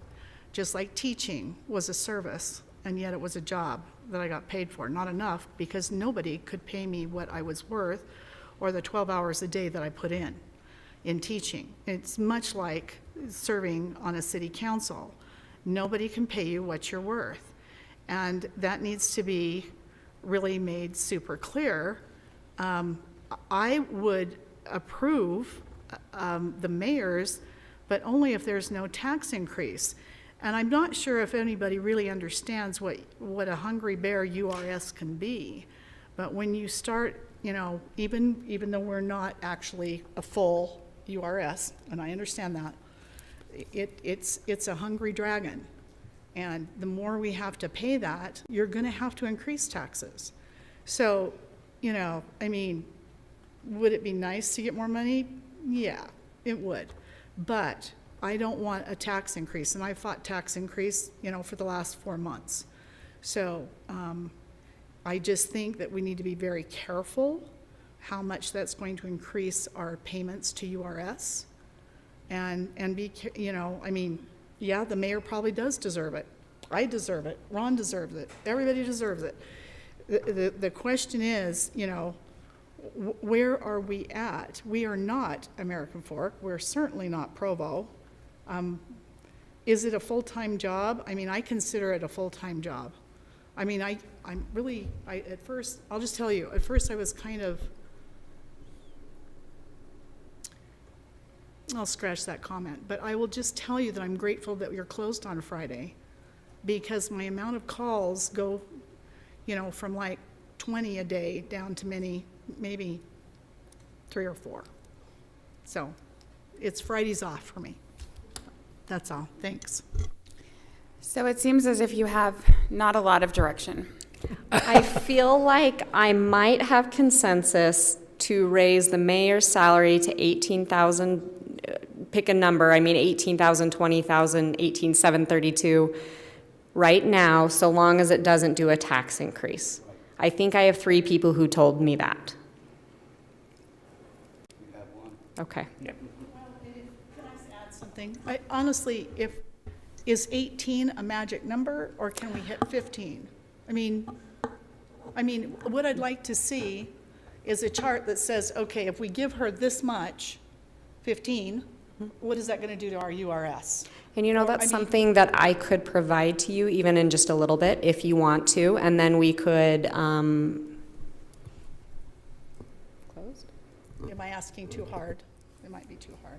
Just like teaching was a service, and yet it was a job that I got paid for. Not enough, because nobody could pay me what I was worth or the 12 hours a day that I put in teaching. It's much like serving on a city council. Nobody can pay you what you're worth. And that needs to be really made super clear. I would approve the mayor's, but only if there's no tax increase. And I'm not sure if anybody really understands what a hungry bear URS can be. But when you start, even though we're not actually a full URS, and I understand that, it's a hungry dragon. And the more we have to pay that, you're going to have to increase taxes. So, would it be nice to get more money? Yeah, it would. But I don't want a tax increase, and I fought tax increase, for the last 4 months. So I just think that we need to be very careful how much that's going to increase our payments to URS, and be, yeah, the mayor probably does deserve it. I deserve it. Ron deserves it. Everybody deserves it. The question is, where are we at? We are not American Fork. We're certainly not Provo. Is it a full-time job? I consider it a full-time job. At first, I'll just tell you, at first I was kind of, I'll scratch that comment, but I will just tell you that I'm grateful that you're closed on Friday, because my amount of calls go, from like 20 a day down to maybe 3 or 4. So it's Fridays off for me. That's all. Thanks. So it seems as if you have not a lot of direction. I feel like I might have consensus to raise the mayor's salary to 18,000, pick a number, 18,000, 20,000, 18,732 right now, so long as it doesn't do a tax increase. I think I have 3 people who told me that. You have one. Okay. Can I just add something? Honestly, is 18 a magic number, or can we hit 15? What I'd like to see is a chart that says, okay, if we give her this much, 15, what is that going to do to our URS? And that's something that I could provide to you even in just a little bit if you want to, and then we could closed? Am I asking too hard? It might be too hard.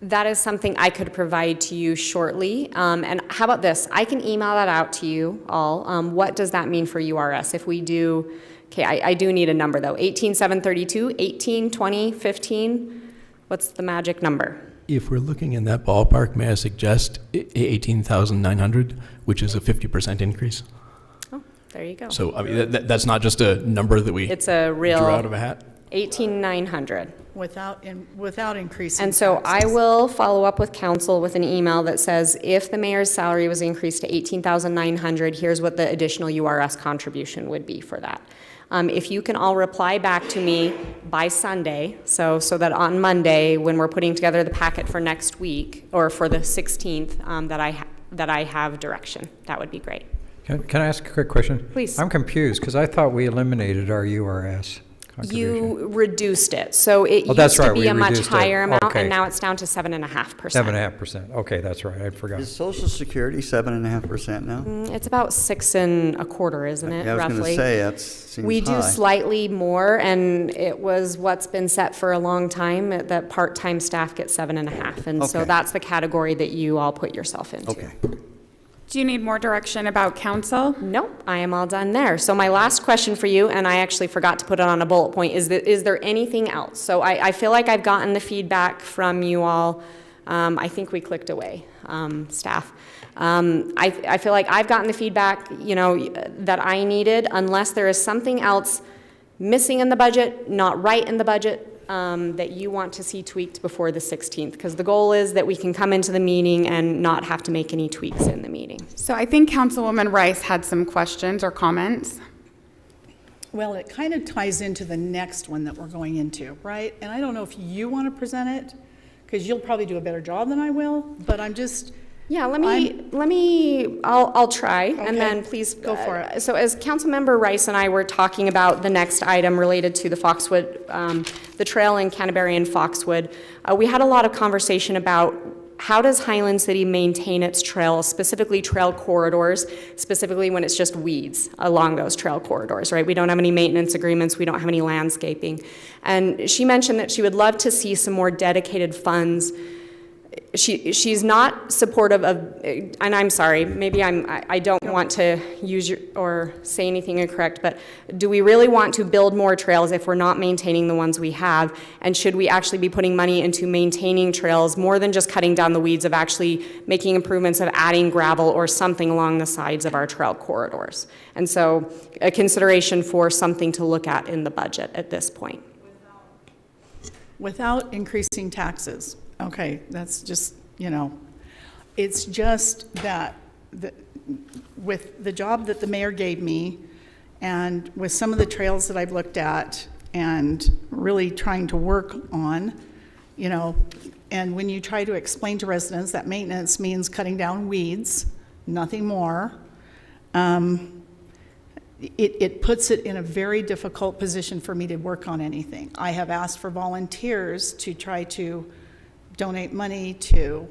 That is something I could provide to you shortly. And how about this? I can email that out to you all. What does that mean for URS? If we do, okay, I do need a number though. 18,732, 18, 20, 15. What's the magic number? If we're looking in that ballpark, may I suggest 18,900, which is a 50% increase? Oh, there you go. So that's not just a number that we it's a real drew out of a hat? 18,900. Without increasing And so taxes. I will follow up with council with an email that says, if the mayor's salary was increased to 18,900, here's what the additional URS contribution would be for that. If you can all reply back to me by Sunday, so that on Monday, when we're putting together the packet for next week, or for the 16th, that I have direction, that would be great. Can I ask a quick question? Please. I'm confused because I thought we eliminated our URS. contribution? You reduced it. So it Oh, that's used to right, be we a much reduced it. higher amount, Okay. and now it's down to 7.5%. 7.5%. Okay, that's right. I forgot. Is Social Security 7.5% now? It's about 6.25%, isn't it, Yeah, I was roughly? going to say, that seems We do high. slightly more, and it was what's been set for a long time, that part-time staff get 7.5%. And so Okay. that's the category that you all put yourself into. Okay. Do you need more direction about council? Nope, I am all done there. So my last question for you, and I actually forgot to put it on a bullet point, is there anything else? So I feel like I've gotten the feedback from you all. I think we clicked away, staff. I feel like I've gotten the feedback, that I needed, unless there is something else missing in the budget, not right in the budget, that you want to see tweaked before the 16th, because the goal is that we can come into the meeting and not have to make any tweaks in the meeting. So I think Councilwoman Rice had some questions or comments. Well, it kind of ties into the next one that we're going into, right? And I don't know if you want to present it, because you'll probably do a better job than I will, but I'm just... Yeah, I'll try, Okay. and then please Go for it. So as Councilmember Rice and I were talking about the next item related to the Foxwood, the trail in Canterbury and Foxwood, we had a lot of conversation about how does Highland City maintain its trails, specifically trail corridors, specifically when it's just weeds along those trail corridors, right? We don't have any maintenance agreements, we don't have any landscaping. And she mentioned that she would love to see some more dedicated funds. She's not supportive of, and I'm sorry, maybe I don't want to use or say anything incorrect, but do we really want to build more trails if we're not maintaining the ones we have? And should we actually be putting money into maintaining trails more than just cutting down the weeds, of actually making improvements, of adding gravel or something along the sides of our trail corridors? And so a consideration for something to look at in the budget at this point. Without increasing taxes. Okay, that's just, it's just that with the job that the mayor gave me and with some of the trails that I've looked at and really trying to work on, and when you try to explain to residents that maintenance means cutting down weeds, nothing more, it puts it in a very difficult position for me to work on anything. I have asked for volunteers to try to donate money to,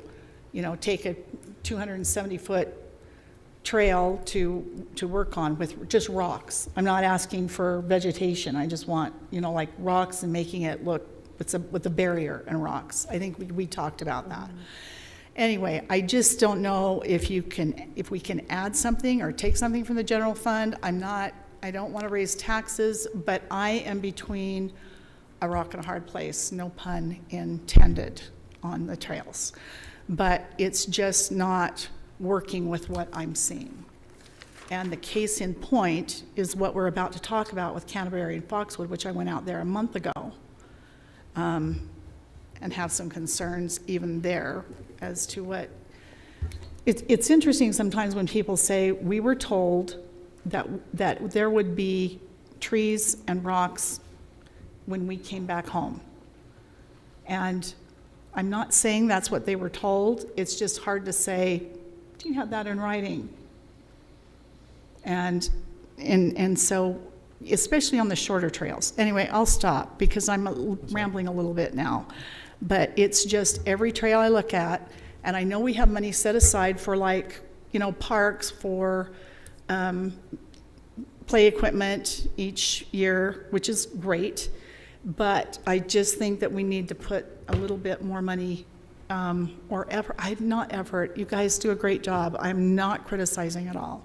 take a 270-foot trail to work on with just rocks. I'm not asking for vegetation. I just want, like rocks and making it look with a barrier and rocks. I think we talked about that. Anyway, I just don't know if we can add something or take something from the general fund. I don't want to raise taxes, but I am between a rock and a hard place, no pun intended, on the trails. But it's just not working with what I'm seeing. And the case in point is what we're about to talk about with Canterbury and Foxwood, which I went out there a month ago, and have some concerns even there as to what, it's interesting sometimes when people say, we were told that there would be trees and rocks when we came back home. And I'm not saying that's what they were told, it's just hard to say, do you have that in writing? And so, especially on the shorter trails. Anyway, I'll stop because I'm rambling a little bit now. But it's just every trail I look at, and I know we have money set aside for parks, for play equipment each year, which is great. But I just think that we need to put a little bit more money or effort. Not effort. You guys do a great job. I'm not criticizing at all.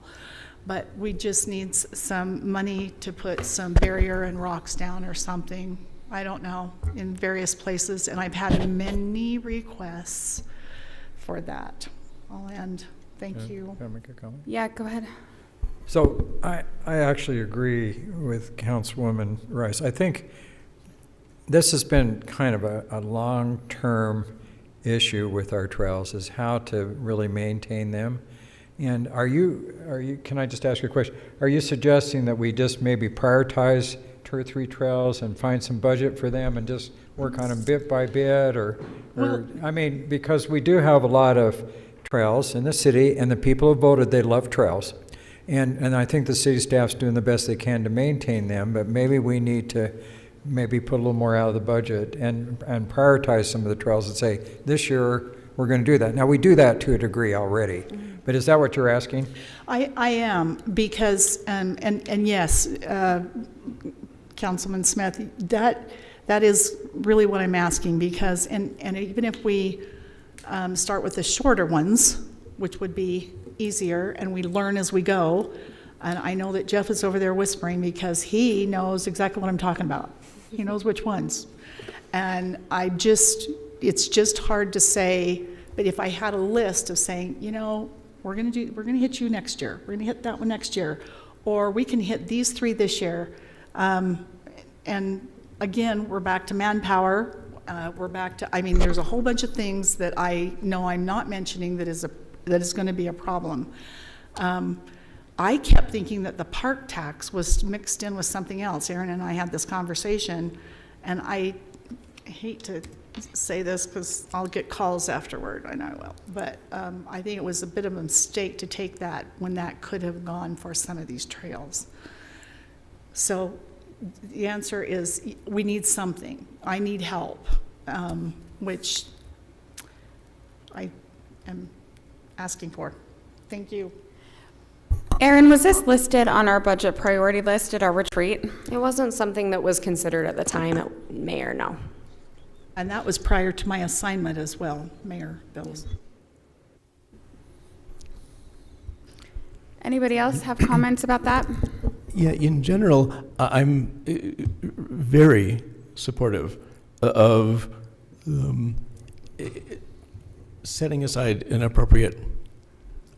But we just need some money to put some barrier and rocks down or something. I don't know, in various places. And I've had many requests for that. I'll end. Thank you. Can I make a comment? Yeah, go ahead. So I actually agree with Councilwoman Rice. I think this has been kind of a long-term issue with our trails, is how to really maintain them. And are you, can I just ask you a question? Are you suggesting that we just maybe prioritize 2 or 3 trails and find some budget for them and just work on them bit by bit, because we do have a lot of trails in the city, and the people who voted, they love trails. And I think the city staff's doing the best they can to maintain them, but maybe we need to maybe put a little more out of the budget and prioritize some of the trails and say, this year, we're going to do that. Now, we do that to a degree already, but is that what you're asking? I am, because, and yes, Councilman Smith, that is really what I'm asking, because, and even if we start with the shorter ones, which would be easier, and we learn as we go, and I know that Jeff is over there whispering because he knows exactly what I'm talking about. He knows which ones. And it's just hard to say, but if I had a list of saying, you know, we're gonna hit you next year, we're gonna hit that one next year, or we can hit these 3 this year. And again, we're back to manpower, we're back to, I mean, there's a whole bunch of things that I know I'm not mentioning that is gonna be a problem. I kept thinking that the park tax was mixed in with something else. Aaron and I had this conversation, and I hate to say this because I'll get calls afterward, and I will, but I think it was a bit of a mistake to take that when that could have gone for some of these trails. So the answer is we need something. I need help, which I am asking for. Thank you. Erin, was this listed on our budget priority list at our retreat? It wasn't something that was considered at the time, Mayor, no. And that was prior to my assignment as well, Mayor Bills. Anybody else have comments about that? Yeah, in general, I'm very supportive of setting aside an appropriate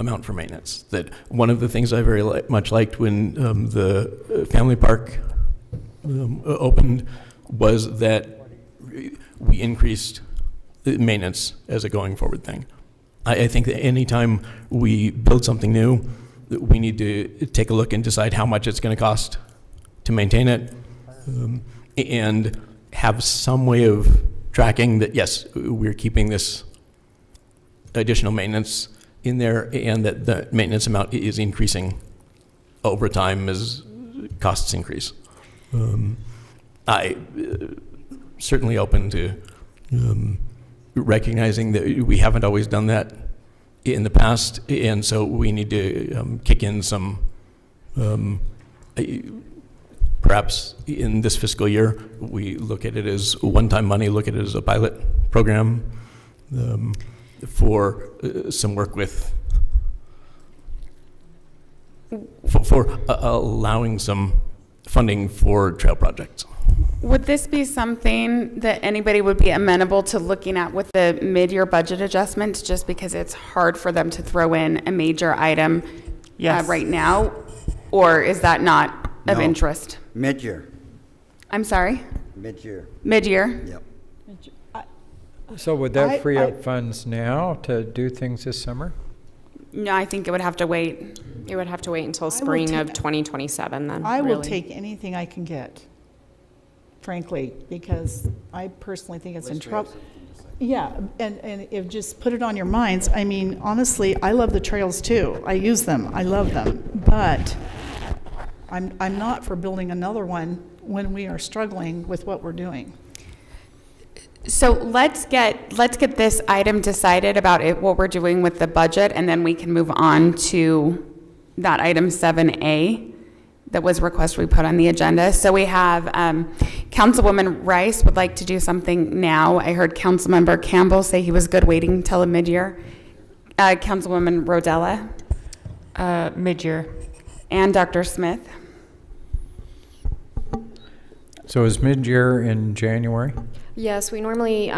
amount for maintenance. That one of the things I very much liked when the family park opened was that we increased the maintenance as a going forward thing. I think that anytime we build something new, we need to take a look and decide how much it's going to cost to maintain it, and have some way of tracking that, yes, we're keeping this additional maintenance in there, and that the maintenance amount is increasing over time as costs increase. I certainly open to recognizing that we haven't always done that in the past, and so we need to kick in some, perhaps in this fiscal year, we look at it as one-time money, look at it as a pilot program for some work with, for allowing some funding for trail projects. Would this be something that anybody would be amenable to looking at with the mid-year budget adjustments, just because it's hard for them to throw in a major item right now? Or is that not of interest? Mid-year. I'm sorry? Mid-year. Mid-year? Yep. So would that free up funds now to do things this summer? No, I think it would have to wait. It would have to wait until spring of 2027 then. I will really. take anything I can get, frankly, because I personally think it's in trouble. Yeah, and if just put it on your minds, I mean, honestly, I love the trails too. I use them, I love them, but I'm not for building another one when we are struggling with what we're doing. So let's get this item decided about what we're doing with the budget, and then we can move on to that item 7A that was requested we put on the agenda. So we have Councilwoman Rice would like to do something now. I heard Councilmember Campbell say he was good waiting until a mid-year. Councilwoman Rodella. Mid-year. And Dr. Smith. So is mid-year in January? Yes, we normally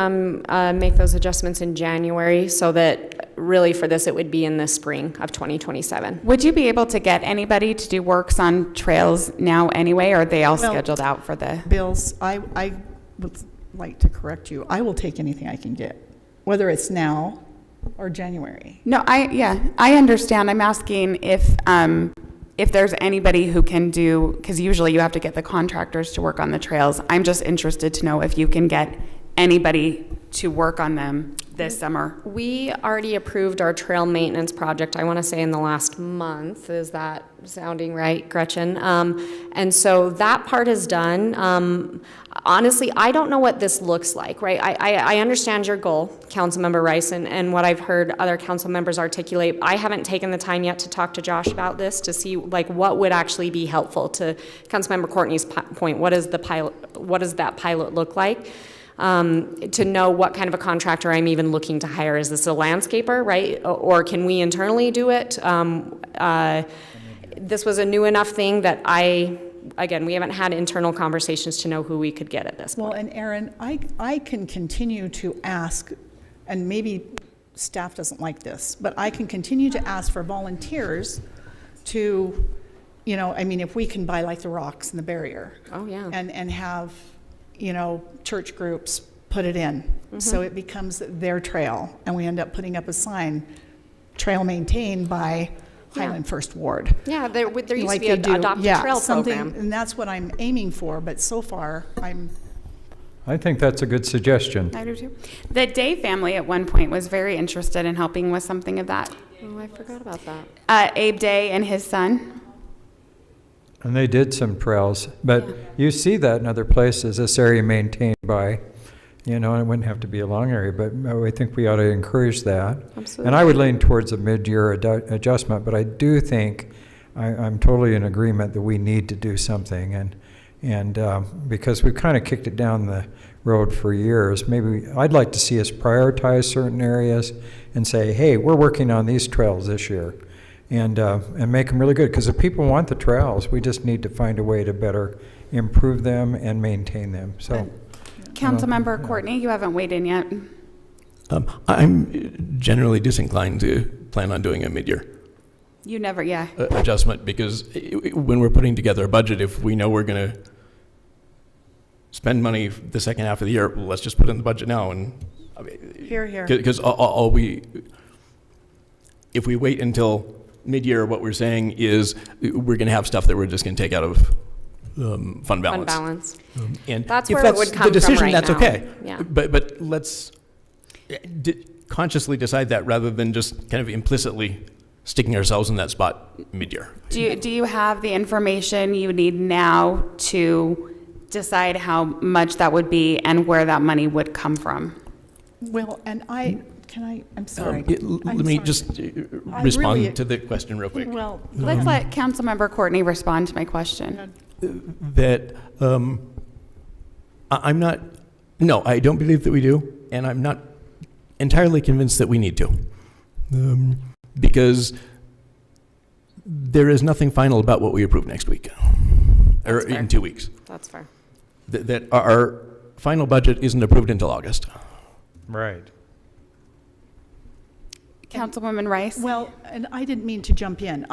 make those adjustments in January, so that really for this it would be in the spring of 2027. Would you be able to get anybody to do works on trails now anyway, or are they all scheduled out for the? Bills, I would like to correct you. I will take anything I can get, whether it's now or January. No, I understand. I'm asking if there's anybody who can do, because usually you have to get the contractors to work on the trails. I'm just interested to know if you can get anybody to work on them this summer? We already approved our trail maintenance project, I want to say in the last month. Is that sounding right, Gretchen? And so that part is done. Honestly, I don't know what this looks like, right? I understand your goal, Councilmember Rice, and what I've heard other council members articulate. I haven't taken the time yet to talk to Josh about this to see like what would actually be helpful. To Councilmember Courtney's point, what does that pilot look like? To know what kind of a contractor I'm even looking to hire. Is this a landscaper, right? Or can we internally do it? This was a new enough thing that again, we haven't had internal conversations to know who we could get at this point. Well, and Aaron, I can continue to ask, and maybe staff doesn't like this, but I can continue to ask for volunteers to, you know, I mean, if we can buy like the rocks and the barrier. Oh, yeah. And have, you know, church groups put it in. So it becomes their trail, and we end up putting up a sign, trail maintained by Highland First Ward. Yeah, there used Like to be they do. an adopted Yeah, trail something, program. and that's what I'm aiming for, but so far, I think that's a good suggestion. I do too. The Day family at one point was very interested in helping with something of that. Oh, I forgot about that. Abe Day and his son. And they did some trails, but you see that in other places, this area maintained by, you know, it wouldn't have to be a long area, but I think we ought to encourage that. Absolutely. And I would lean towards a mid-year adjustment, but I do think, I'm totally in agreement that we need to do something, and because we've kind of kicked it down the road for years, maybe I'd like to see us prioritize certain areas and say, hey, we're working on these trails this year. And make them really good, because if people want the trails, we just need to find a way to better improve them and maintain them. So, Councilmember Courtney, you haven't weighed in yet. I'm generally disinclined to plan on doing a mid-year You never, yeah. adjustment, because when we're putting together a budget, if we know we're going to spend money the second half of the year, well, let's just put it in the budget now. And Here, here. Because if we wait until mid-year, what we're saying is we're going to have stuff that we're just going to take out of fund balance. Fund balance. And That's if where that's it would come the decision, from right that's now. okay. Yeah. But let's consciously decide that rather than just kind of implicitly sticking ourselves in that spot mid-year. Do you have the information you need now to decide how much that would be and where that money would come from? well, and I'm sorry. Let me just respond really- to the question real quick. Well, Let's let Councilmember Courtney respond to my question. That I don't believe that we do, and I'm not entirely convinced that we need to. Because there is nothing final about what we approve next week, or That's fair. in 2 weeks. That's fair. That our final budget isn't approved until August. right. Councilwoman Rice? Well, and I didn't mean to jump in.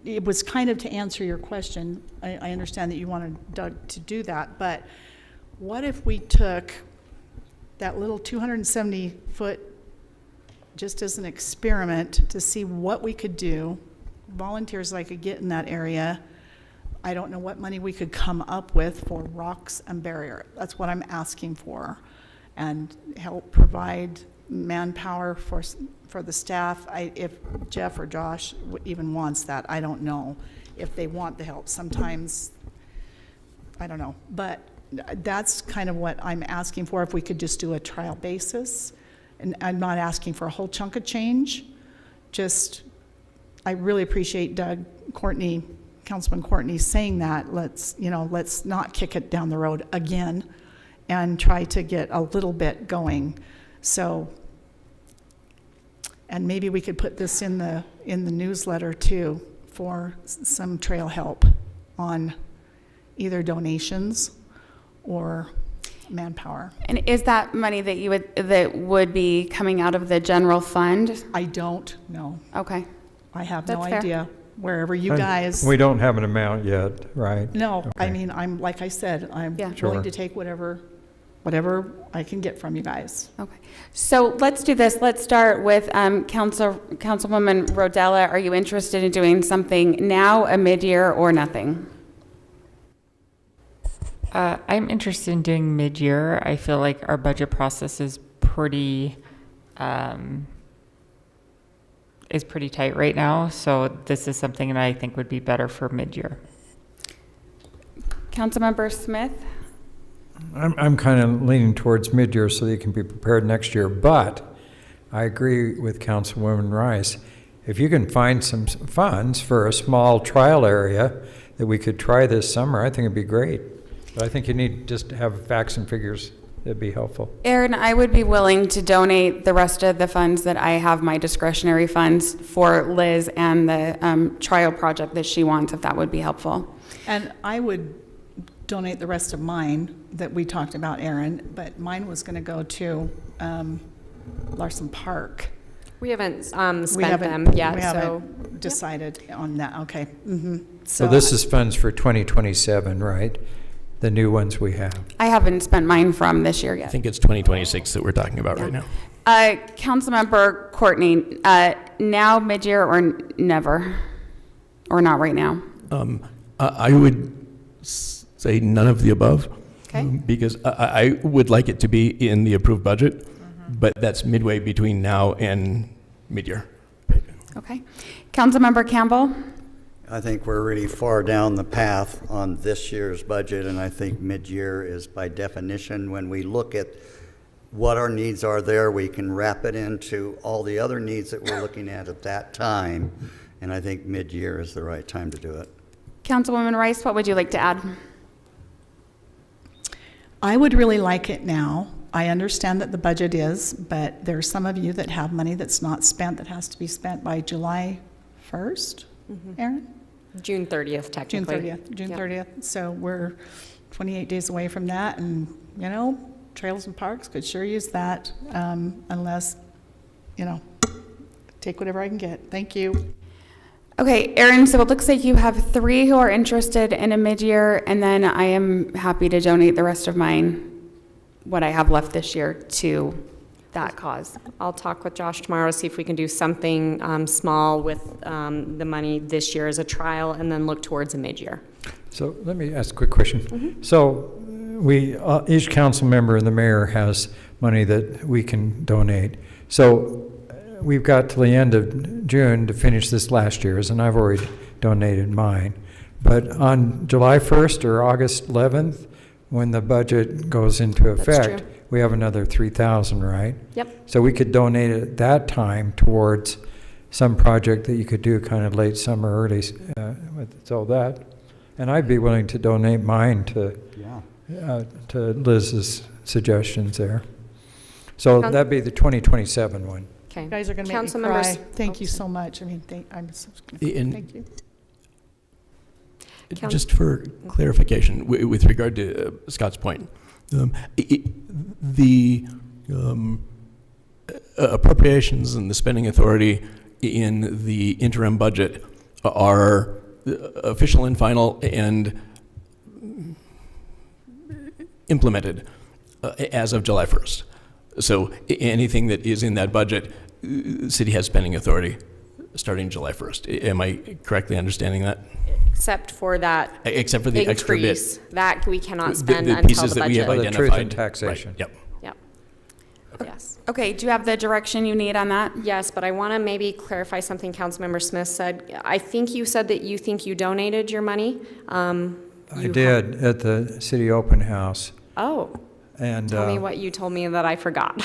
It was kind of to answer your question. I understand that you wanted Doug to do that, but what if we took that little 270-foot just as an experiment to see what we could do, volunteers I could get in that area. I don't know what money we could come up with for rocks and barrier. That's what I'm asking for. And help provide manpower for the staff. If Jeff or Josh even wants that, I don't know if they want the help. Sometimes, I don't know. But that's kind of what I'm asking for, if we could just do a trial basis. And I'm not asking for a whole chunk of change. Just, I really appreciate Doug Courtney, Councilman Courtney saying that. Let's not kick it down the road again and try to get a little bit going. So, and maybe we could put this in the newsletter too, for some trail help on either donations or manpower. And is that money that would be coming out of the general fund? I don't know. Okay. I have no That's fair. idea. Wherever you And guys. we don't have an amount yet, right? No, I Okay. mean, like I said, I'm Sure. willing to take whatever I can get from you guys. Okay. So let's do this. Let's start with Councilwoman Rodella. Are you interested in doing something now, a mid-year, or nothing? I'm interested in doing mid-year. I feel like our budget process is pretty tight right now. So this is something that I think would be better for mid-year. Councilmember Smith? I'm kind of leaning towards mid-year so that you can be prepared next year, but I agree with Councilwoman Rice. If you can find some funds for a small trial area that we could try this summer, I think it'd be great. But I think you need just to have facts and figures. That'd be helpful. Aaron, I would be willing to donate the rest of the funds that I have, my discretionary funds, for Liz and the trial project that she wants, if that would be helpful. And I would donate the rest of mine that we talked about, Aaron, but mine was going to go to Larson Park. We haven't We spent haven't- them yet, we so. haven't decided on that, okay. So this is funds for 2027, right? The new ones we have. I haven't spent mine from this year I yet. think it's 2026 that we're talking about right now. Councilmember Courtney, now, mid-year, or never? Or not right now? I would say none of the above. Okay. Because I would like it to be in the approved budget, but that's midway between now and mid-year. Okay. Councilmember Campbell? I think we're really far down the path on this year's budget, and I think mid-year is by definition, when we look at what our needs are there, we can wrap it into all the other needs that we're looking at that time, and I think mid-year is the right time to do it. Councilwoman Rice, what would you like to add? I would really like it now. I understand that the budget is, but there are some of you that have money that's not spent that has to be spent by July 1st, Aaron? June 30th, technically. June Yep. 30th. So we're 28 days away from that, and, you know, Trails and Parks could sure use that, unless, you know, take whatever I can get. Thank you. Okay, Aaron, so it looks like you have 3 who are interested in a mid-year, and then I am happy to donate the rest of mine, what I have left this year, to that cause. I'll talk with Josh tomorrow, see if we can do something small with the money this year as a trial, and then look towards a mid-year. So let me ask a quick question. So we, each council member and the mayor has money that we can donate. So we've got till the end of June to finish this last year's, and I've already donated mine. But on July 1st or August 11th, when the budget goes into effect, true. we have another 3,000, right? Yep. So we could donate it at that time towards some project that you could do kind of late summer, early, with all that. And I'd be willing to donate mine to Liz's suggestions there. So that'd be the 2027 one. Okay. You guys are going to make me Council cry. members- Thank you so much. I mean, I'm so, In- thank you. Just for clarification, with regard to Scott's point, the appropriations and the spending authority in the interim budget are official and final and implemented as of July 1st. So anything that is in that budget, city has spending authority starting July 1st. Am I correctly understanding that? Except for that Except for the extra bit. increase, that we cannot spend the until pieces the that we have budget. The truth identified. and taxation. Right, yep. Yep. Yes. Okay, do you have the direction you need on that? Yes, but I want to maybe clarify something Councilmember Smith said. I think you said that you think you donated your money. I did at the city open house. Oh, And tell me what you told me that I forgot.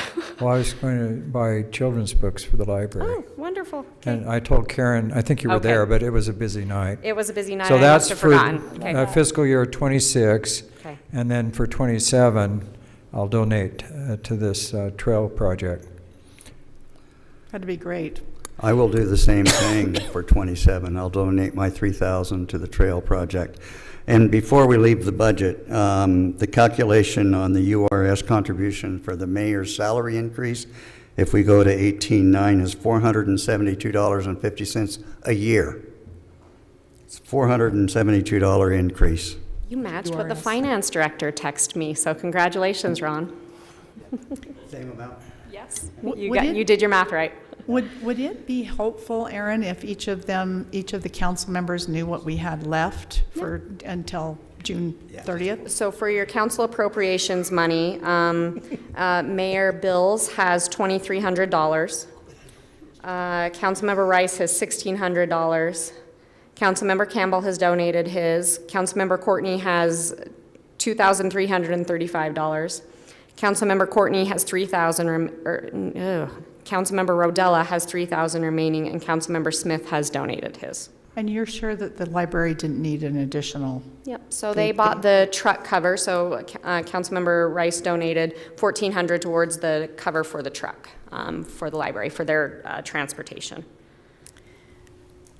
well, I was going to buy children's books for the library. Oh, wonderful. Okay. And I told Karen, I think you were Okay. there, but it was a busy night. It was a busy night. So I that's must have for forgotten. Okay. fiscal year 26. Okay. And then for 27, I'll donate to this trail project. That'd be great. I will do the same thing for 27. I'll donate my 3,000 to the trail project. And before we leave the budget, the calculation on the URS contribution for the mayor's salary increase, if we go to 18.9, is $472.50 a year. It's a $472 increase. You matched what the finance director texted me, so congratulations, Ron. Same amount? Yes. Would it- You did your math right. Would it be hopeful, Aaron, if each of the council members knew what we had left for, until June 30th? So for your council appropriations money, Mayor Bills has $2,300. Councilmember Rice has $1,600. Councilmember Campbell has donated his. Councilmember Courtney has $2,335. Councilmember Courtney has Councilmember Rodella has $3,000 remaining, and Councilmember Smith has donated his. And you're sure that the library didn't need an additional? Yep, so they bought the truck cover, so Councilmember Rice donated $1,400 towards the cover for the truck, for the library, for their transportation.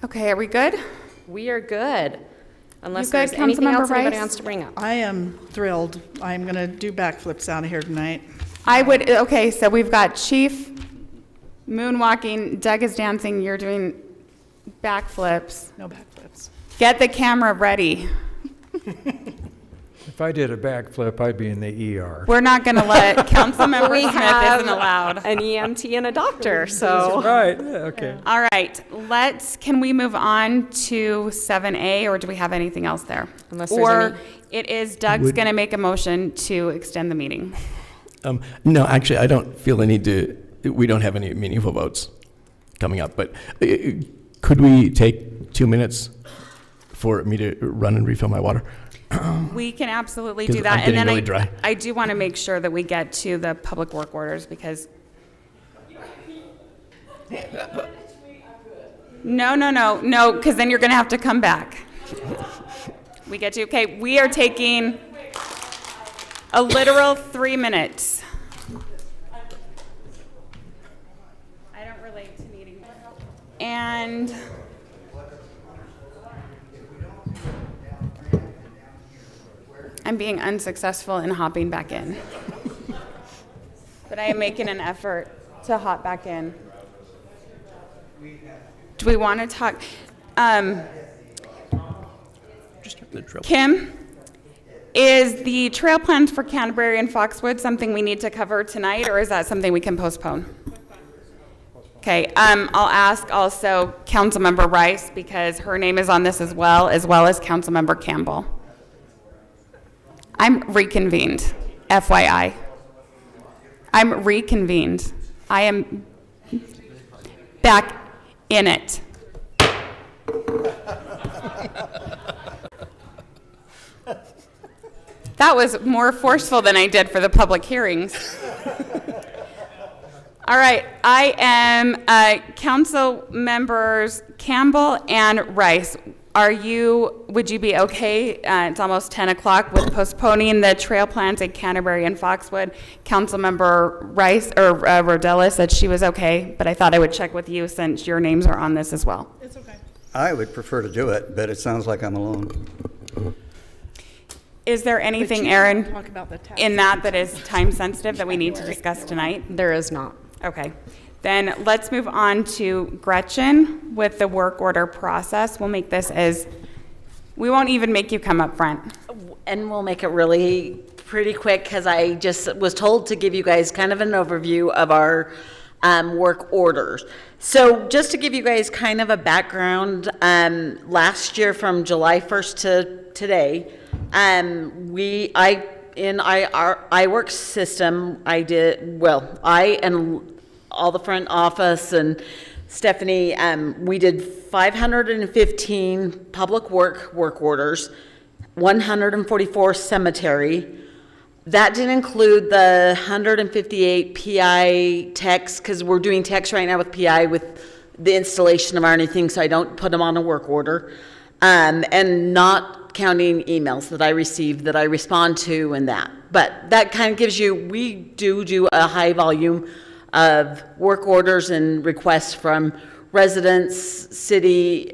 Okay, are we good? We are good, unless You good, there's anything Councilmember else anybody Rice? wants to bring up. I am thrilled. I'm going to do backflips out of here tonight. Okay, so we've got Chief moonwalking, Doug is dancing, you're doing backflips. No backflips. Get the camera ready. If I did a backflip, I'd be in the ER. We're not going to let Councilmember We Smith have isn't allowed. an EMT and a doctor, so. Right, yeah, okay. All right, can we move on to 7A, or do we have anything else there? Unless there's Or any- it is Doug's going to make a motion to extend the meeting. No, actually, I don't feel the need to, we don't have any meaningful votes coming up, but could we take 2 minutes for me to run and refill my water? We can absolutely 'Cause do that. I'm And getting then really dry. I do want to make sure that we get to the public work orders because. No, because then you're going to have to come back. We get you. Okay, we are taking a literal 3 minutes. I don't relate to meetings. And. I'm being unsuccessful in hopping back in. But I am making an effort to hop back in. Do we want to talk? Kim, is the trail plans for Canterbury and Foxwood something we need to cover tonight, or is that something we can postpone? Okay, I'll ask also Councilmember Rice, because her name is on this as well as Councilmember Campbell. I'm reconvened, FYI. I'm reconvened. I am back in it. That was more forceful than I did for the public hearings. All right, I am council members Campbell and Rice. Would you be okay, it's almost 10 o'clock, with postponing the trail plans at Canterbury and Foxwood? Councilmember Rice, or Rodella said she was okay, but I thought I would check with you since your names are on this as well. It's okay. I would prefer to do it, but it sounds like I'm alone. Is there But anything, you Erin, can talk about the tax. in that is time sensitive that we need to discuss tonight? There is not. Okay. Then let's move on to Gretchen with the work order process. We'll make this we won't even make you come up front. And we'll make it really pretty quick because I just was told to give you guys kind of an overview of our work orders. So just to give you guys kind of a background, last year from July 1st to today, in our iWorks system, I and all the front office and Stephanie, we did 515 public work orders, 144 cemetery. That didn't include the 158 PI techs, because we're doing techs right now with PI with the installation of our new thing, so I don't put them on a work order. And not counting emails that I receive that I respond to and that. But that kind of gives you, we do a high volume of work orders and requests from residents, city,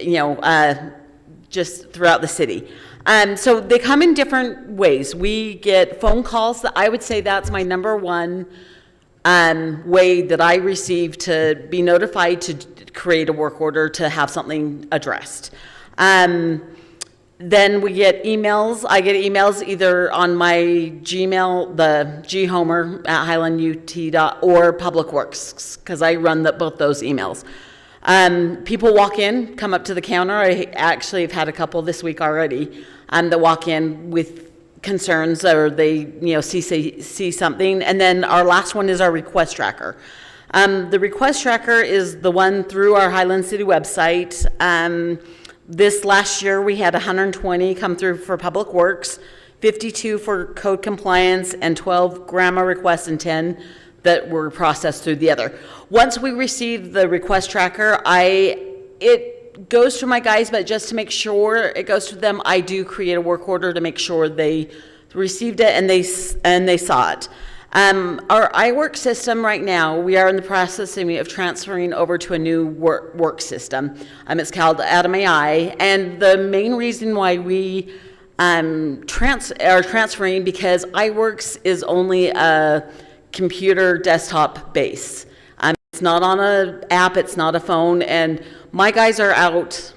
just throughout the city. So they come in different ways. We get phone calls. I would say that's my number one way that I receive to be notified to create a work order to have something addressed. Then we get emails. I get emails either on my Gmail, the ghomer at highlandut. or Public Works, because I run both those emails. People walk in, come up to the counter. I actually have had a couple this week already that walk in with concerns, or they see something. And then our last one is our request tracker. The request tracker is the one through our Highland City website. This last year we had 120 come through for Public Works, 52 for code compliance, and 12 grammar requests, and 10 that were processed through the other. Once we receive the request tracker, it goes to my guys, but just to make sure it goes to them, I do create a work order to make sure they received it and they saw it. Our iWork system right now, we are in the process of transferring over to a new work system. It's called Atom AI, and the main reason why we are transferring, because iWorks is only a computer desktop base. It's not on an app, it's not a phone, and my guys are out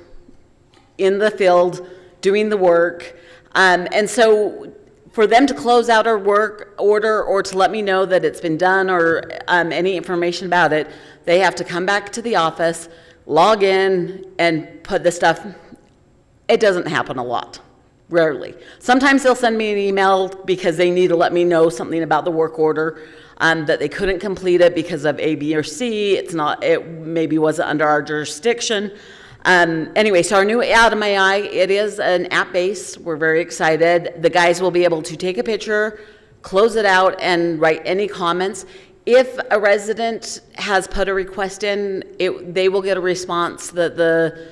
in the field doing the work, and so for them to close out our work order or to let me know that it's been done or any information about it, they have to come back to the office, log in, and put the stuff. It doesn't happen a lot, rarely. Sometimes they'll send me an email because they need to let me know something about the work order, that they couldn't complete it because of A, B, or C. It maybe wasn't under our jurisdiction. Anyway, so our new Atom AI, it is an app base. We're very excited. The guys will be able to take a picture, close it out, and write any comments. If a resident has put a request in, they will get a response that the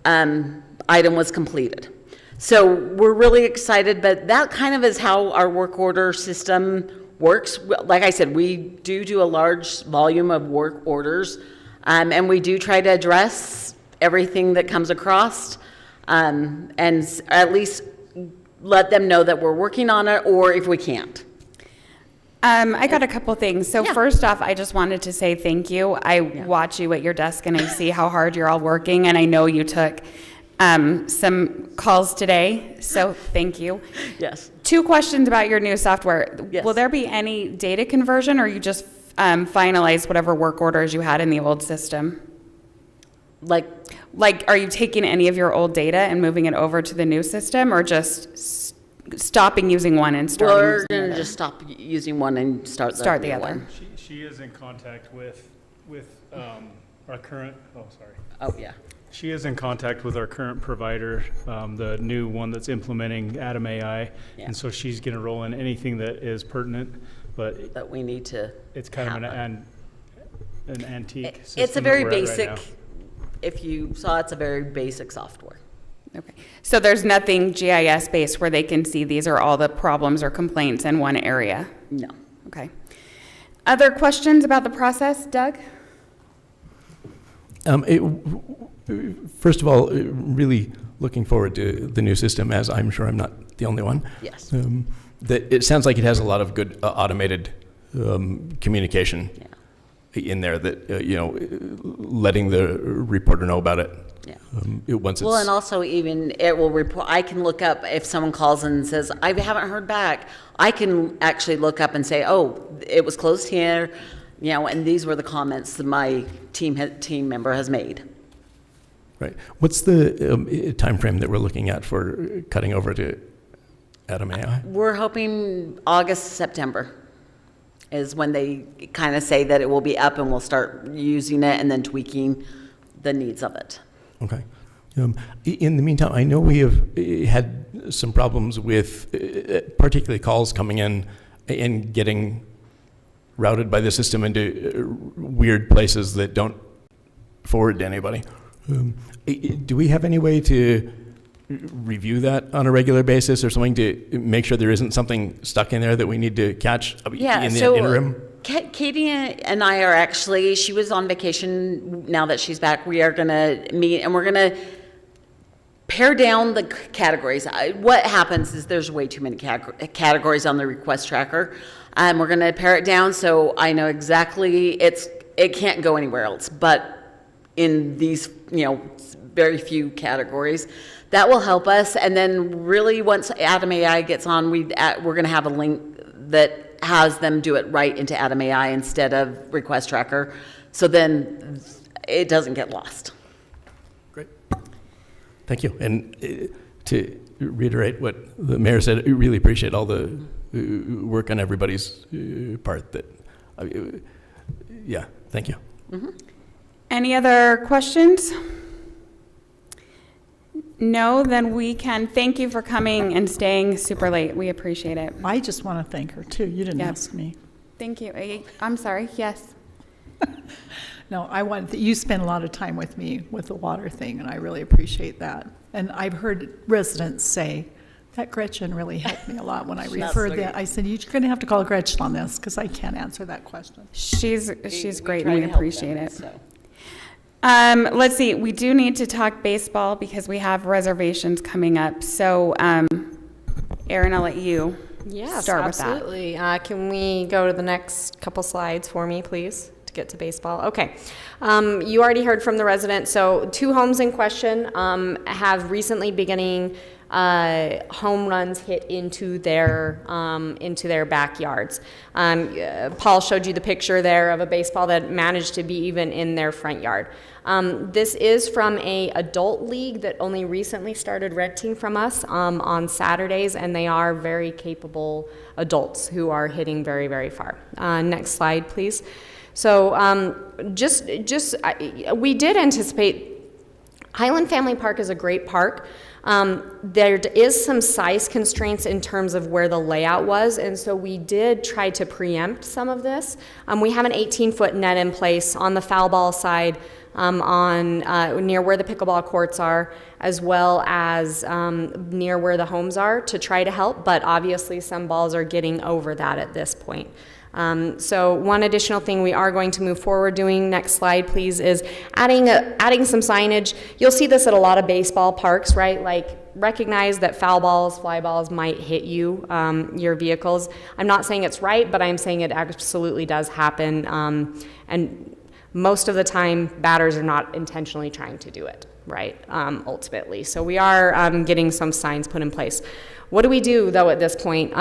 item was completed. So we're really excited, but that kind of is how our work order system works. Like I said, we do a large volume of work orders, and we do try to address everything that comes across, and at least let them know that we're working on it, or if we can't. I got a couple things. So first off, I just wanted to say thank you. I watch you at your desk and I see how hard you're all working, and I know you took some calls today, so thank you. Yes. 2 questions about your new software. Yes. Will there be any data conversion, or you just finalize whatever work orders you had in the old system? Like, are you taking any of your old data and moving it over to the new system, or just stopping using one and starting We're using the going to other? just stop using one and start the the new other. one. She is in contact with our current, Oh, yeah. She is in contact with our current provider, the new one that's implementing Atom AI. Yeah. And so she's going to roll in anything that is pertinent, but that we need to it's kind of an antique system. It's a that very we're at right basic, now. if you saw, it's a very basic software. Okay. So there's nothing GIS-based where they can see these are all the problems or complaints in one area? No. Okay. Other questions about the process, Doug? First of all, really looking forward to the new system, as I'm sure I'm not the only one. Yes. That it sounds like it has a lot of good automated communication in there, that letting the reporter know about it. Yeah. Once it's Well, and also even it will report. I can look up if someone calls in and says, "I haven't heard back." I can actually look up and say, "Oh, it was closed here," and these were the comments that my team member has made. Right. What's the time frame that we're looking at for cutting over to Atom AI? We're hoping August, September is when they kind of say that it will be up, and we'll start using it and then tweaking the needs of it. Okay. In the meantime, I know we have had some problems with particularly calls coming in and getting routed by the system into weird places that don't forward to anybody. Do we have any way to review that on a regular basis, or something to make sure there isn't something stuck in there that we need to catch in the interim? Katie and I are actually, she was on vacation. Now that she's back, we are going to meet, and we're going to pare down the categories. What happens is there's way too many categories on the request tracker. We're going to pare it down so I know exactly it can't go anywhere else but in these very few categories. That will help us. And then really once Atom AI gets on, we're going to have a link that has them do it right into Atom AI instead of request tracker. So then it doesn't get lost. Thank you. And to reiterate what the mayor said, I really appreciate all the work on everybody's part. Yeah, thank you. Any other questions? No, then we can thank you for coming and staying super late. We appreciate it. I just want to thank her too. You didn't ask me. Thank you. I'm sorry. Yes. No, you spent a lot of time with me with the water thing, and I really appreciate that. And I've heard residents say, that Gretchen really helped me a lot when I referred that. I said, you're going to have to call Gretchen on this because I can't answer that question. She's great, and we appreciate it. Let's see, we do need to talk baseball because we have reservations coming up. So, Erin, I'll let you start with that. Absolutely. Can we go to the next couple slides for me, please, to get to baseball? Okay. You already heard from the resident. So 2 homes in question have recently beginning home runs hit into their backyards. Paul showed you the picture there of a baseball that managed to be even in their front yard. This is from a adult league that only recently started renting from us on Saturdays, and they are very capable adults who are hitting very, very far. Next slide, please. So we did anticipate Highland Family Park is a great park. There is some size constraints in terms of where the layout was, and so we did try to preempt some of this. We have an 18-foot net in place on the foul ball side, near where the pickleball courts are, as well as near where the homes are to try to help, but obviously some balls are getting over that at this point. So one additional thing we are going to move forward doing, next slide please, is adding some signage. You'll see this at a lot of baseball parks, right? Like, recognize that foul balls, fly balls might hit you, your vehicles. I'm not saying it's right, but I'm saying it absolutely does happen. And most of the time, batters are not intentionally trying to do it, right, ultimately. So we are getting some signs put in place. What do we do, though, at this point?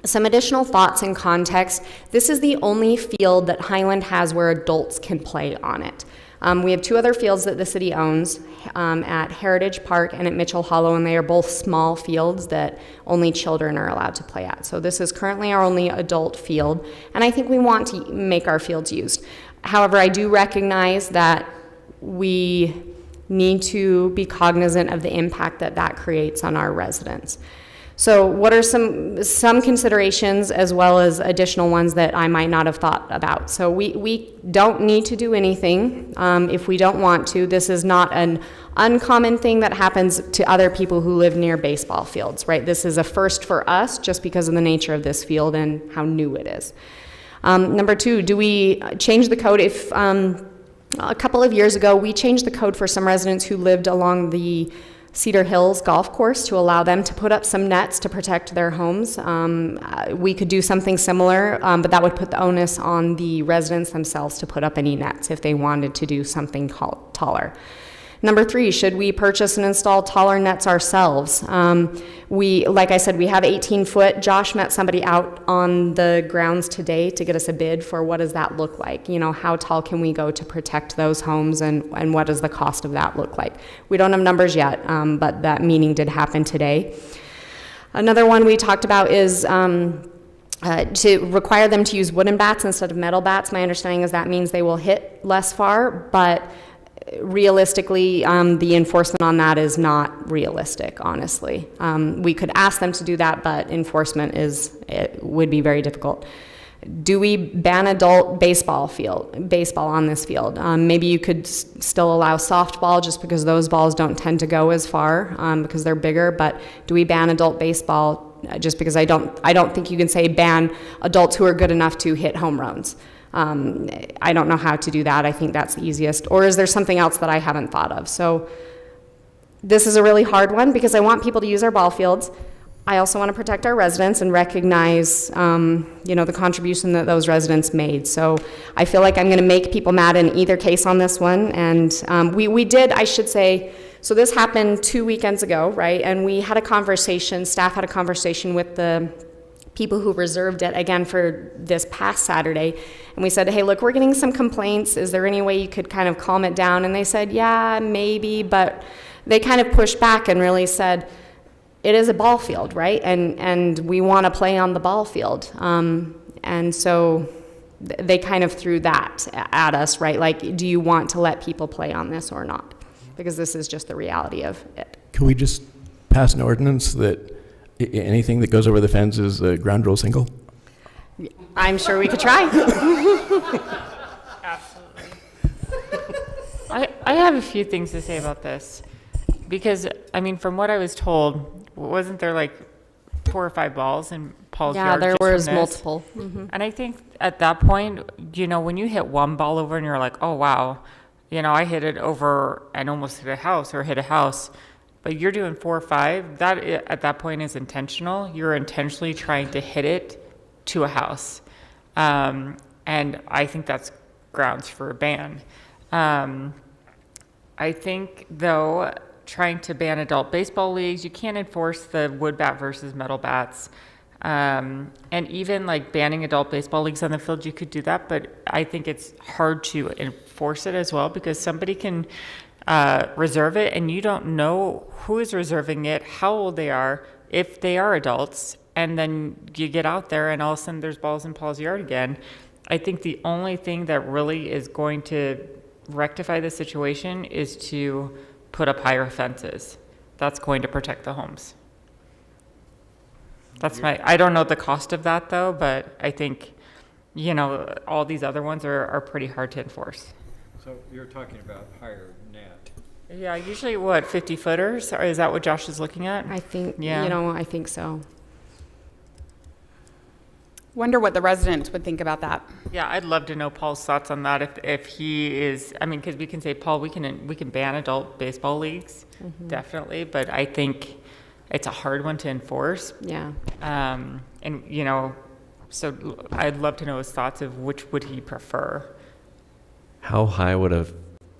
Some additional thoughts and context. This is the only field that Highland has where adults can play on it. We have 2 other fields that the city owns at Heritage Park and at Mitchell Hollow, and they are both small fields that only children are allowed to play at. So this is currently our only adult field, and I think we want to make our fields used. However, I do recognize that we need to be cognizant of the impact that creates on our residents. So what are some considerations as well as additional ones that I might not have thought about? So we don't need to do anything if we don't want to. This is not an uncommon thing that happens to other people who live near baseball fields, right? This is a first for us just because of the nature of this field and how new it is. Number 2, do we change the code? If a couple of years ago, we changed the code for some residents who lived along the Cedar Hills golf course to allow them to put up some nets to protect their homes. We could do something similar, but that would put the onus on the residents themselves to put up any nets if they wanted to do something taller. Number 3, should we purchase and install taller nets ourselves? Like I said, we have 18-foot. Josh met somebody out on the grounds today to get us a bid for what does that look like? You know, how tall can we go to protect those homes, and what does the cost of that look like? We don't have numbers yet, but that meeting did happen today. Another one we talked about is to require them to use wooden bats instead of metal bats. My understanding is that means they will hit less far, but realistically, the enforcement on that is not realistic, honestly. We could ask them to do that, but enforcement would be very difficult. Do we ban adult baseball on this field? Maybe you could still allow softball just because those balls don't tend to go as far because they're bigger, but do we ban adult baseball just because I don't think you can say ban adults who are good enough to hit home runs. I don't know how to do that. I think that's the easiest. Or is there something else that I haven't thought of? So this is a really hard one because I want people to use our ball fields. I also want to protect our residents and recognize, the contribution that those residents made. So I feel like I'm going to make people mad in either case on this one. And we did, I should say, so this happened 2 weekends ago, right? And we had a conversation, staff had a conversation with the people who reserved it again for this past Saturday. And we said, hey, look, we're getting some complaints. Is there any way you could kind of calm it down? And they said, yeah, maybe, but they kind of pushed back and really said, it is a ball field, right? And we want to play on the ball field. And so they kind of threw that at us, right? Like, do you want to let people play on this or not? Because this is just the reality of it. Can we just pass an ordinance that anything that goes over the fence is a ground rule single? I'm sure we could try. Absolutely. I have a few things to say about this. Because, I mean, from what I was told, wasn't there like 4 or 5 balls in Paul's yard? Yeah, there just from was this? multiple. Mhm. And I think at that point, you know, when you hit one ball over and you're like, oh, wow, you know, I hit it over and almost hit a house or hit a house. But you're doing 4 or 5, that at that point is intentional. You're intentionally trying to hit it to a house. And I think that's grounds for a ban. I think, though, trying to ban adult baseball leagues, you can't enforce the wood bat versus metal bats. And even like banning adult baseball leagues on the field, you could do that, but I think it's hard to enforce it as well because somebody can reserve it and you don't know who is reserving it, how old they are, if they are adults, and then you get out there and all of a sudden there's balls in Paul's yard again. I think the only thing that really is going to rectify the situation is to put up higher fences. That's going to protect the homes. I don't know the cost of that though, but I think, you know, all these other ones are pretty hard to enforce. So you're talking about higher net. Yeah, usually what, 50 footers? Or is that what Josh is looking at? I think, Yeah. you know, I think so. Wonder what the residents would think about that. Yeah, I'd love to know Paul's thoughts on that. If he is, I mean, because we can say, Paul, we can ban adult baseball leagues, definitely, but I think it's a hard one to enforce. Yeah. And you know, so I'd love to know his thoughts of which would he prefer. How high would a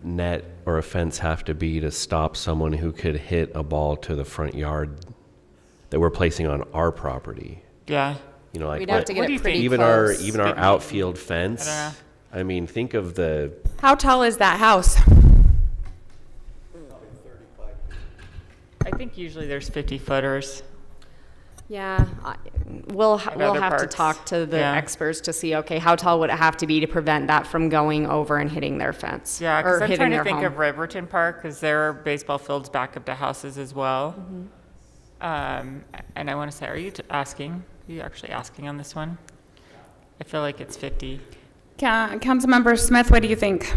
net or a fence have to be to stop someone who could hit a ball to the front yard that we're placing on our property? Yeah. You know, like We'd have to get it pretty even close. our outfield fence. I don't know. I mean, think of the How tall is that house? I think usually there's 50 footers. Yeah, we'll other have to parts. talk to the Yeah. experts to see, okay, how tall would it have to be to prevent that from going over and hitting their fence? Yeah, or because I'm hitting trying to their think home. of Riverton Park because there are baseball fields back up to houses as well. And I want to say, are you asking? Are you actually asking on this one? I feel like it's 50. Councilmember Smith, what do you think?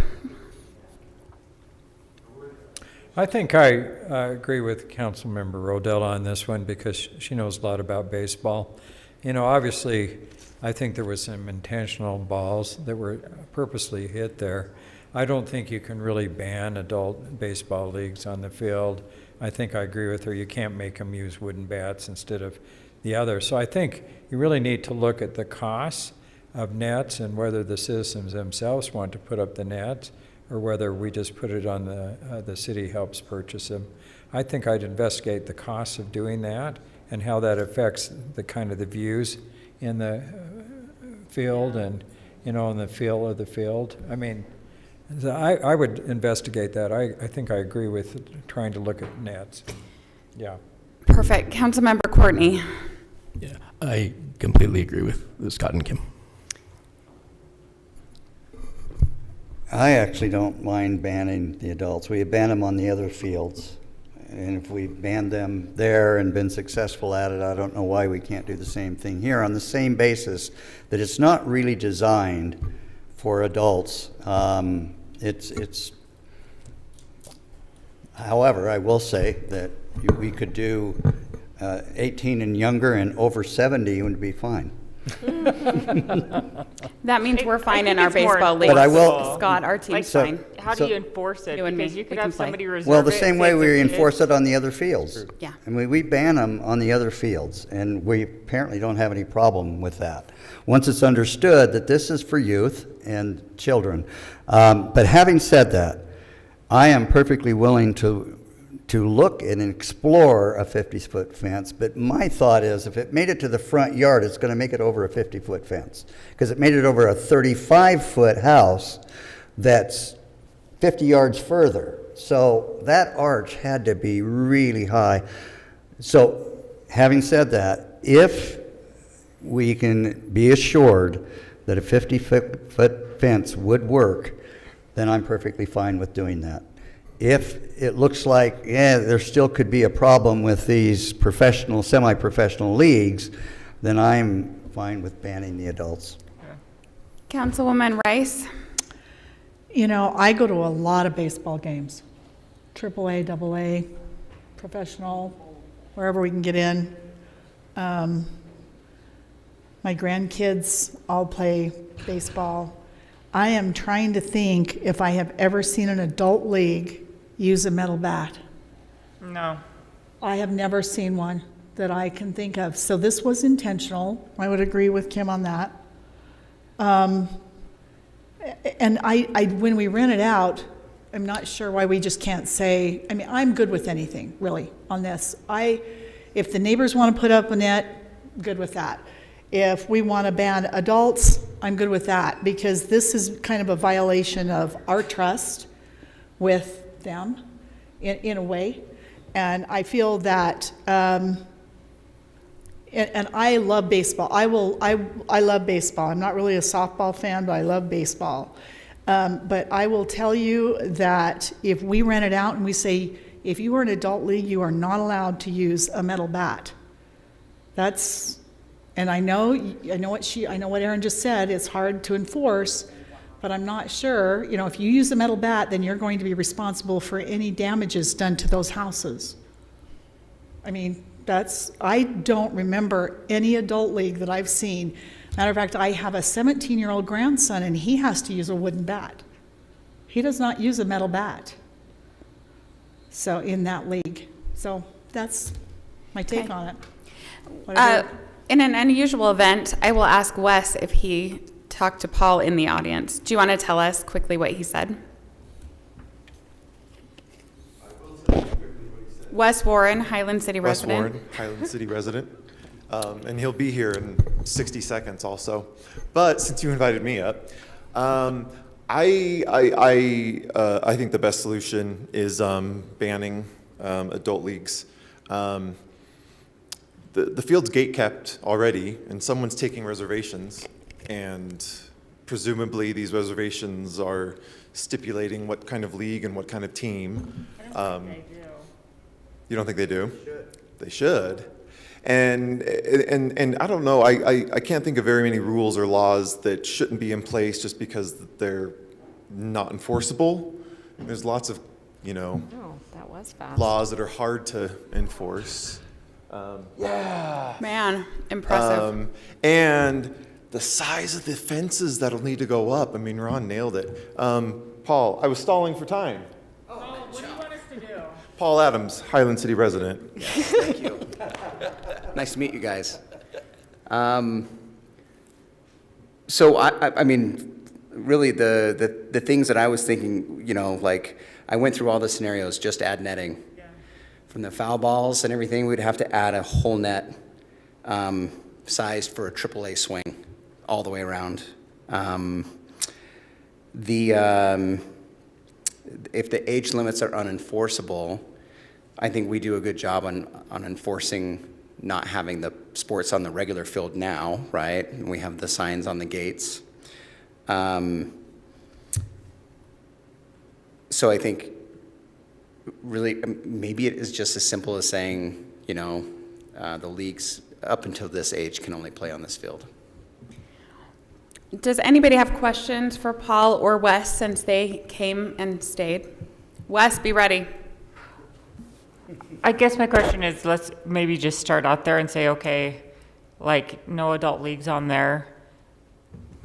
I think I agree with Councilmember Rodella on this one because she knows a lot about baseball. You know, obviously, I think there was some intentional balls that were purposely hit there. I don't think you can really ban adult baseball leagues on the field. I think I agree with her. You can't make them use wooden bats instead of the other. So I think you really need to look at the costs of nets and whether the citizens themselves want to put up the nets or whether we just put it on the city helps purchase them. I think I'd investigate the costs of doing that and how that affects the kind of the views in the field and, you know, in the feel of the field. I mean, I would investigate that. I think I agree with trying to look at nets. Yeah. Perfect. Councilmember Courtney. Yeah, I completely agree with Scott and Kim. I actually don't mind banning the adults. We ban them on the other fields. And if we banned them there and been successful at it, I don't know why we can't do the same thing here on the same basis that it's not really designed for adults. However, I will say that we could do 18 and younger and over 70 would be fine. That means we're fine in our it's more baseball league. But I will- Scott, our team's So- fine. How do you enforce it? You and me, Because you we could can have play. somebody reserve Well, the it, same say way it's we a kid. enforce it on the other fields. Yeah. I mean, we ban them on the other fields, and we apparently don't have any problem with that. Once it's understood that this is for youth and children. But having said that, I am perfectly willing to to look and explore a 50-foot fence, but my thought is if it made it to the front yard, it's going to make it over a 50-foot fence, because it made it over a 35-foot house that's 50 yards further. So that arch had to be really high. So having said that, if we can be assured that a 50-foot fence would work, then I'm perfectly fine with doing that. If it looks like, yeah, there still could be a problem with these professional, semi-professional leagues, then I'm fine with banning the adults. Councilwoman Rice? You know, I go to a lot of baseball games, AAA, AA, professional, wherever we can get in. My grandkids all play baseball. I am trying to think if I have ever seen an adult league use a metal bat. No. I have never seen one that I can think of. So this was intentional. I would agree with Kim on that. And when we rent it out, I'm not sure why we just can't say, I mean, I'm good with anything, really, on this. If the neighbors want to put up a net, good with that. If we want to ban adults, I'm good with that, because this is kind of a violation of our trust with them in a way. And I feel that, and I love baseball. I love baseball. I'm not really a softball fan, but I love baseball. But I will tell you that if we rent it out and we say, if you are an adult league, you are not allowed to use a metal bat. And I know what Aaron just said, it's hard to enforce, but I'm not sure, you know, if you use a metal bat, then you're going to be responsible for any damages done to those houses. I mean, I don't remember any adult league that I've seen. Matter of fact, I have a 17-year-old grandson, and he has to use a wooden bat. He does not use a metal bat. So in that league. So that's my take on it. In an unusual event, I will ask Wes if he talked to Paul in the audience. Do you want to tell us quickly what he said? Wes Warren, Highland City resident. Wes Warren, Highland City resident. And he'll be here in 60 seconds also. But since you invited me up, I think the best solution is banning adult leagues. The field's gate kept already, and someone's taking reservations, and presumably these reservations are stipulating what kind of league and what kind of team. I don't think they do. You don't think they do? They should. And I don't know, I can't think of very many rules or laws that shouldn't be in place just because they're not enforceable. There's lots of, that was fast. laws that are hard to enforce. Man, impressive. And the size of the fences that'll need to go up. I mean, Ron nailed it. Paul, I was stalling for time. Oh, what do you want us to do? Paul Adams, Highland City resident. Yes, thank you. Nice to meet you guys. So I mean, really the things that I was thinking, like I went through all the scenarios, just add netting. From the foul balls and everything, we'd have to add a whole net sized for a AAA swing all the way around. If the age limits are unenforceable, I think we do a good job on enforcing not having the sports on the regular field now, right? And we have the signs on the gates. So I think really, maybe it is just as simple as saying, the leagues up until this age can only play on this field. Does anybody have questions for Paul or Wes since they came and stayed? Wes, be ready. I guess my question is, let's maybe just start out there and say, okay, like no adult leagues on there,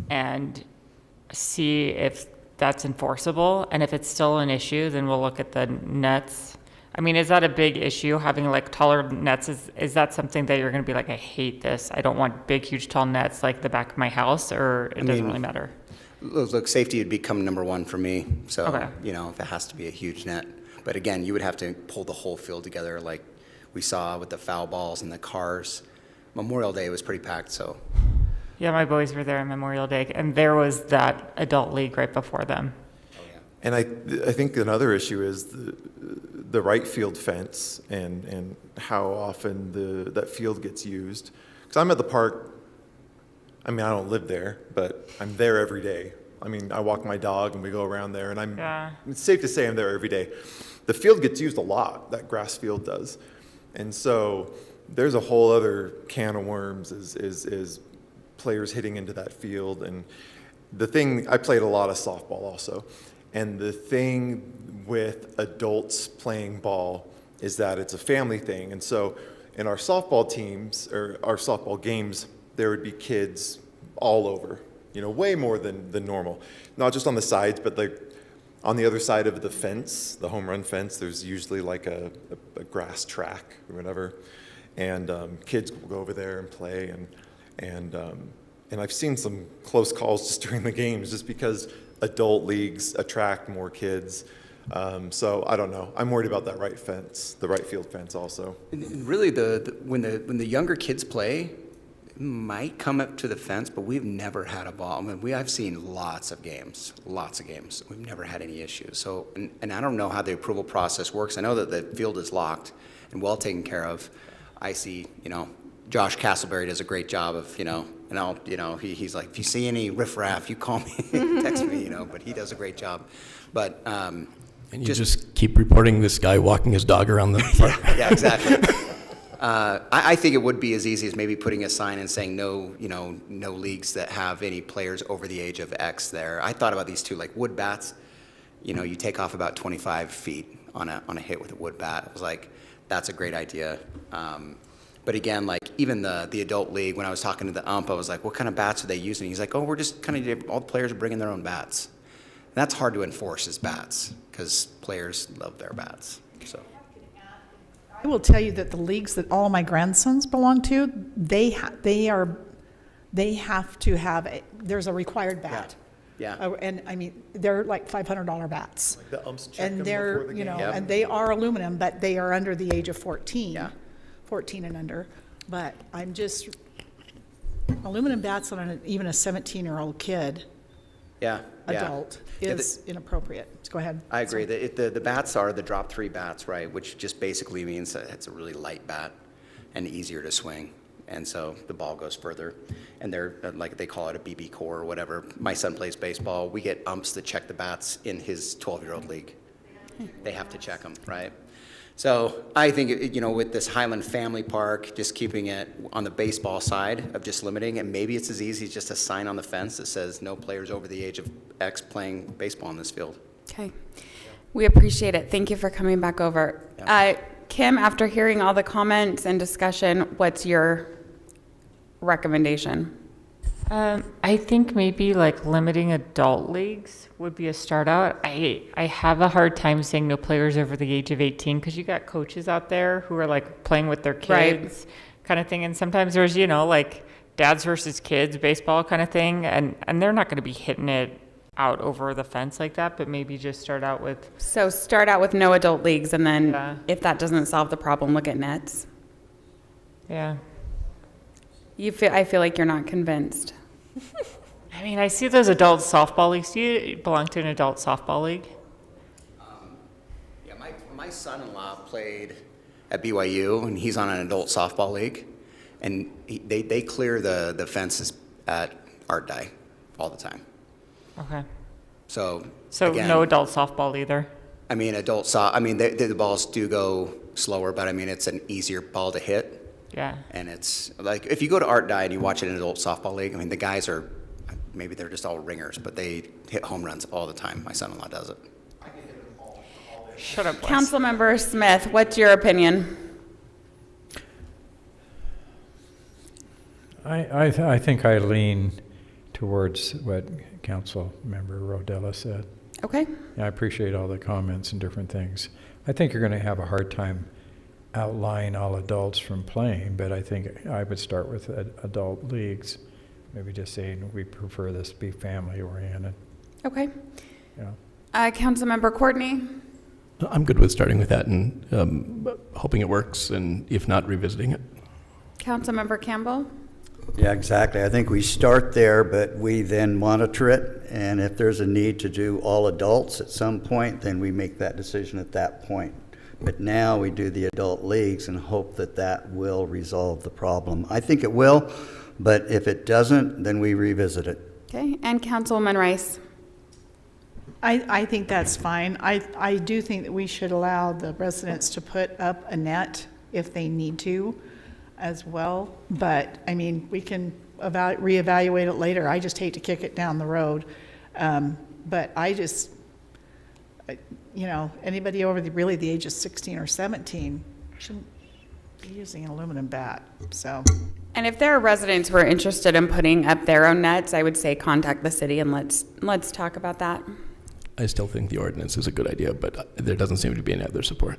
and see if that's enforceable. And if it's still an issue, then we'll look at the nets. I mean, is that a big issue, having like taller nets? Is that something that you're going to be like, I hate this, I don't want big, huge, tall nets like the back of my house, or it doesn't really matter? Look, safety would become number one for me. So, Okay. if it has to be a huge net. But again, you would have to pull the whole field together like we saw with the foul balls and the cars. Memorial Day was pretty packed, so. Yeah, my boys were there on Memorial Day, and there was that adult league right before them. And I think another issue is the right field fence and how often that field gets used. Because I'm at the park, I mean, I don't live there, but I'm there every day. I mean, I walk my dog and we go around there, and it's safe to say I'm there every day. The field gets used a lot, that grass field does. And so there's a whole other can of worms is players hitting into that field. And the thing, I played a lot of softball also. And the thing with adults playing ball is that it's a family thing. And so in our softball teams, or our softball games, there would be kids all over, you know, way more than normal. Not just on the sides, but like on the other side of the fence, the home run fence, there's usually like a grass track or whatever. And kids will go over there and play. And I've seen some close calls just during the games just because adult leagues attract more kids. So I don't know. I'm worried about that right fence, the right field fence also. And really, when the younger kids play, it might come up to the fence, but we've never had a ball. I mean, I've seen lots of games. We've never had any issues. So, and I don't know how the approval process works. I know that the field is locked and well taken care of. I see, you know, Josh Castleberry does a great job of, you know, and I'll, you know, he's like, if you see any riffraff, you call me, text me, you know, but he does a great job. But, and you just keep reporting this guy walking his dog around the park. Yeah, exactly. I think it would be as easy as maybe putting a sign and saying no, you know, no leagues that have any players over the age of X there. I thought about these too, like wood bats, you know, you take off about 25 feet on a hit with a wood bat. I was like, that's a great idea. But again, like even the adult league, when I was talking to the ump, I was like, what kind of bats are they using? He's like, oh, we're just kind of, all the players are bringing their own bats. And that's hard to enforce is bats because players love their bats, so. I will tell you that the leagues that all my grandsons belong to, they have to have, there's a required bat. Yeah. And I mean, they're like $500 bats. Like the umps check And them they're, before the you game. know, Yep. and they are aluminum, but they are under the age of 14. 14 and under. But I'm just, aluminum bats on even a 17-year-old kid, adult, is inappropriate. So go ahead. I agree. The bats are the drop 3 bats, right, which just basically means that it's a really light bat and easier to swing. And so the ball goes further. And they're, like they call it a BB core or whatever. My son plays baseball. We get umps that check the bats in his 12-year-old league. They have to check them, right? So I think, you know, with this Highland Family Park, just keeping it on the baseball side of just limiting, and maybe it's as easy as just a sign on the fence that says no players over the age of X playing baseball in this field. Okay. We appreciate it. Thank you for coming back over. Kim, after hearing all the comments and discussion, what's your recommendation? I think maybe like limiting adult leagues would be a start out. I have a hard time saying no players over the age of 18 because you got coaches out there who are like playing with their kids kind of thing. And sometimes there's, you know, like dads versus kids baseball kind of thing. And they're not going to be hitting it out over the fence like that, but maybe just start out with. So start out with no adult leagues, and then if that doesn't solve the problem, look at nets. Yeah. I feel like you're not convinced. I mean, I see those adult softball leagues. Do you belong to an adult softball league? Yeah, my son-in-law played at BYU, and he's on an adult softball league. And they clear the fences at Art Dye all the time. Okay. So again, no adult softball either? I mean, the balls do go slower, but I mean, it's an easier ball to hit. Yeah. And it's like, if you go to Art Dye and you watch an adult softball league, I mean, the guys are, maybe they're just all ringers, but they hit home runs all the time. My son-in-law does it. Shut up, Wes. Councilmember Smith, what's your opinion? I think I lean towards what Councilmember Rodella said. Okay. Yeah, I appreciate all the comments and different things. I think you're going to have a hard time outlying all adults from playing, but I think I would start with adult leagues. Maybe just saying we prefer this to be family oriented. Okay. Yeah. Councilmember Courtney? I'm good with starting with that and hoping it works, and if not, revisiting it. Councilmember Campbell? Yeah, exactly. I think we start there, but we then monitor it, and if there's a need to do all adults at some point, then we make that decision at that point. But now we do the adult leagues and hope that that will resolve the problem. I think it will, but if it doesn't, then we revisit it. Okay, and Councilwoman Rice? I think that's fine. I do think that we should allow the residents to put up a net if they need to as well. But, I mean, we can reevaluate it later. I just hate to kick it down the road. But I just, you know, anybody over really the age of 16 or 17 shouldn't be using an aluminum bat, so. And if there are residents who are interested in putting up their own nets, I would say contact the city and let's talk about that. I still think the ordinance is a good idea, but there doesn't seem to be any other support.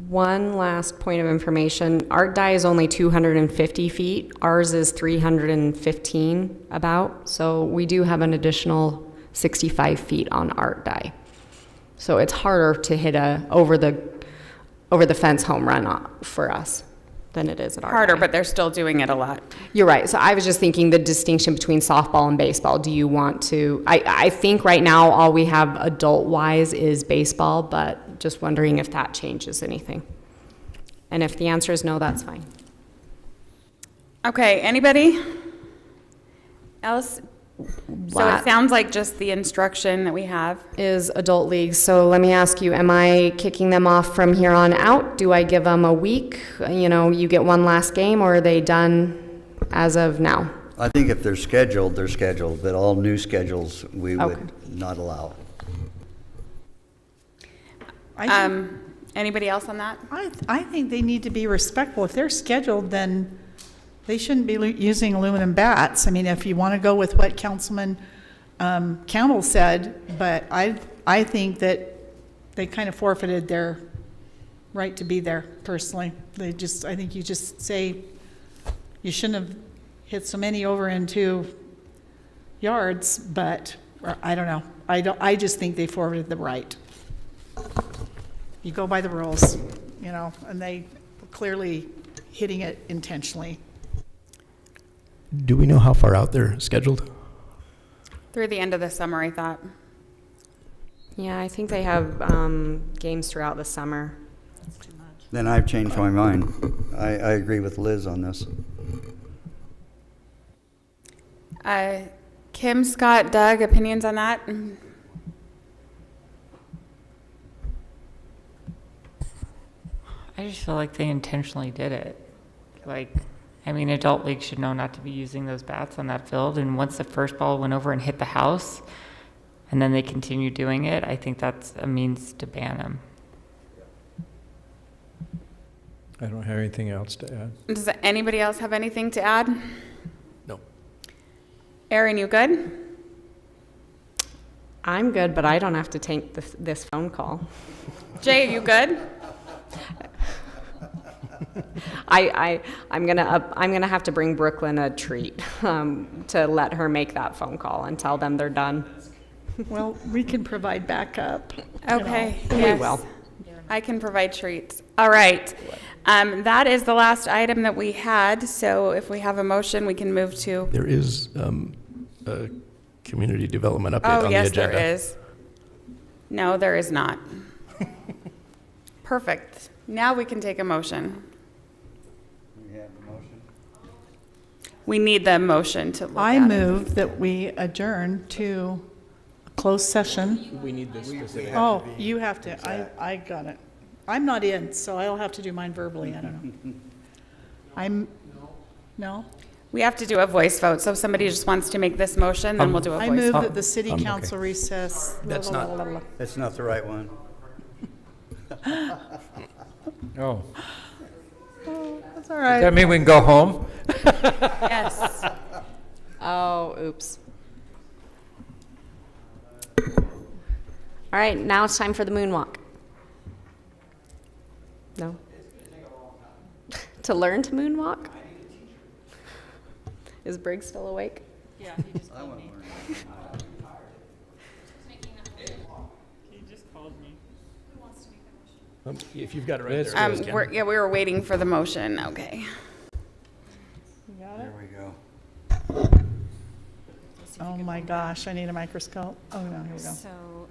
One last point of information. Art Dye is only 250 feet. Ours is 315 about. So we do have an additional 65 feet on Art Dye. So it's harder to hit a over the fence home run for us than it is at Art Harder, Dye. but they're still doing it a lot. You're right. So I was just thinking the distinction between softball and baseball. Do you want to, I think right now all we have adult-wise is baseball, but just wondering if that changes anything. And if the answer is no, that's fine. Okay, anybody else? So What? it sounds like just the instruction that we have. Is adult leagues. So let me ask you, am I kicking them off from here on out? Do I give them a week? You know, you get one last game, or are they done as of now? I think if they're scheduled, but all new schedules, we would not allow. Anybody else on that? I think they need to be respectful. If they're scheduled, then they shouldn't be using aluminum bats. I mean, if you want to go with what Councilman Campbell said, but I think that they kind of forfeited their right to be there personally. I think you just say you shouldn't have hit so many over into yards, but I don't know. I just think they forfeited the right. You go by the rules, you know, and they were clearly hitting it intentionally. Do we know how far out they're scheduled? Through the end of the summer, I thought. Yeah, I think they have games throughout the summer. Then I've changed my mind. I agree with Liz on this. Kim, Scott, Doug, opinions on that? I just feel like they intentionally did it. Like, I mean, adult leagues should know not to be using those bats on that field. And once the first ball went over and hit the house, and then they continue doing it, I think that's a means to ban them. I don't have anything else to add. Does anybody else have anything to add? No. Erin, you good? I'm good, but I don't have to take this phone call. Jay, you good? I'm gonna have to bring Brooklyn a treat to let her make that phone call and tell them they're done. Well, we can provide backup. Okay. We Yes. will. I can provide treats. All right. That is the last item that we had. So if we have a motion, we can move to. There is a community development update on the yes, agenda. there is. No, there is not. Perfect. Now we can take a motion. We need the motion to look I at it. move that we adjourn to a closed session. We need this specific. Oh, you have to, I got it. I'm not in, so I'll have to do mine verbally, I don't know. No? We have to do a voice vote. So if somebody just wants to make this motion, then we'll do a voice I move vote. that the city okay. council recess. That's not the right one. Oh, That's all does right. that mean we can go home? Yes. Oh, oops. All right, now it's time for the moonwalk. No? To learn to moonwalk? Is Briggs still awake? Yeah, he just called me. He just called me. If you've got it right there. Ken. Yeah, we were waiting for the motion, okay. There we go. Oh my gosh, I need a microscope. Oh, no, here we go. So,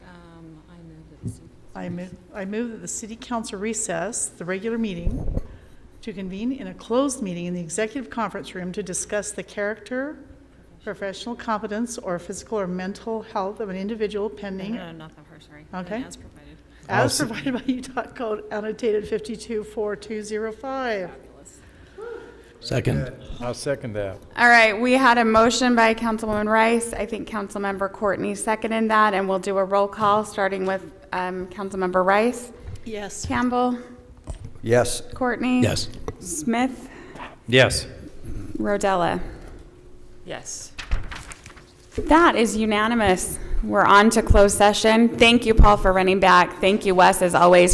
I move that the city council recess the regular meeting to convene in a closed meeting in the executive conference room to discuss the character, professional competence, or physical or mental health of an individual pending. No, not that part, sorry. Okay. As provided. As provided by Utah Code annotated 524205. Second. I'll second that. All right, we had a motion by Councilwoman Rice. I think Councilmember Courtney seconded that, and we'll do a roll call, starting with Councilmember Rice. Yes. Campbell. Yes. Courtney. Yes. Smith. Yes. Rodella. Yes. That is unanimous. We're on to closed session. Thank you, Paul, for running back. Thank you, Wes, as always,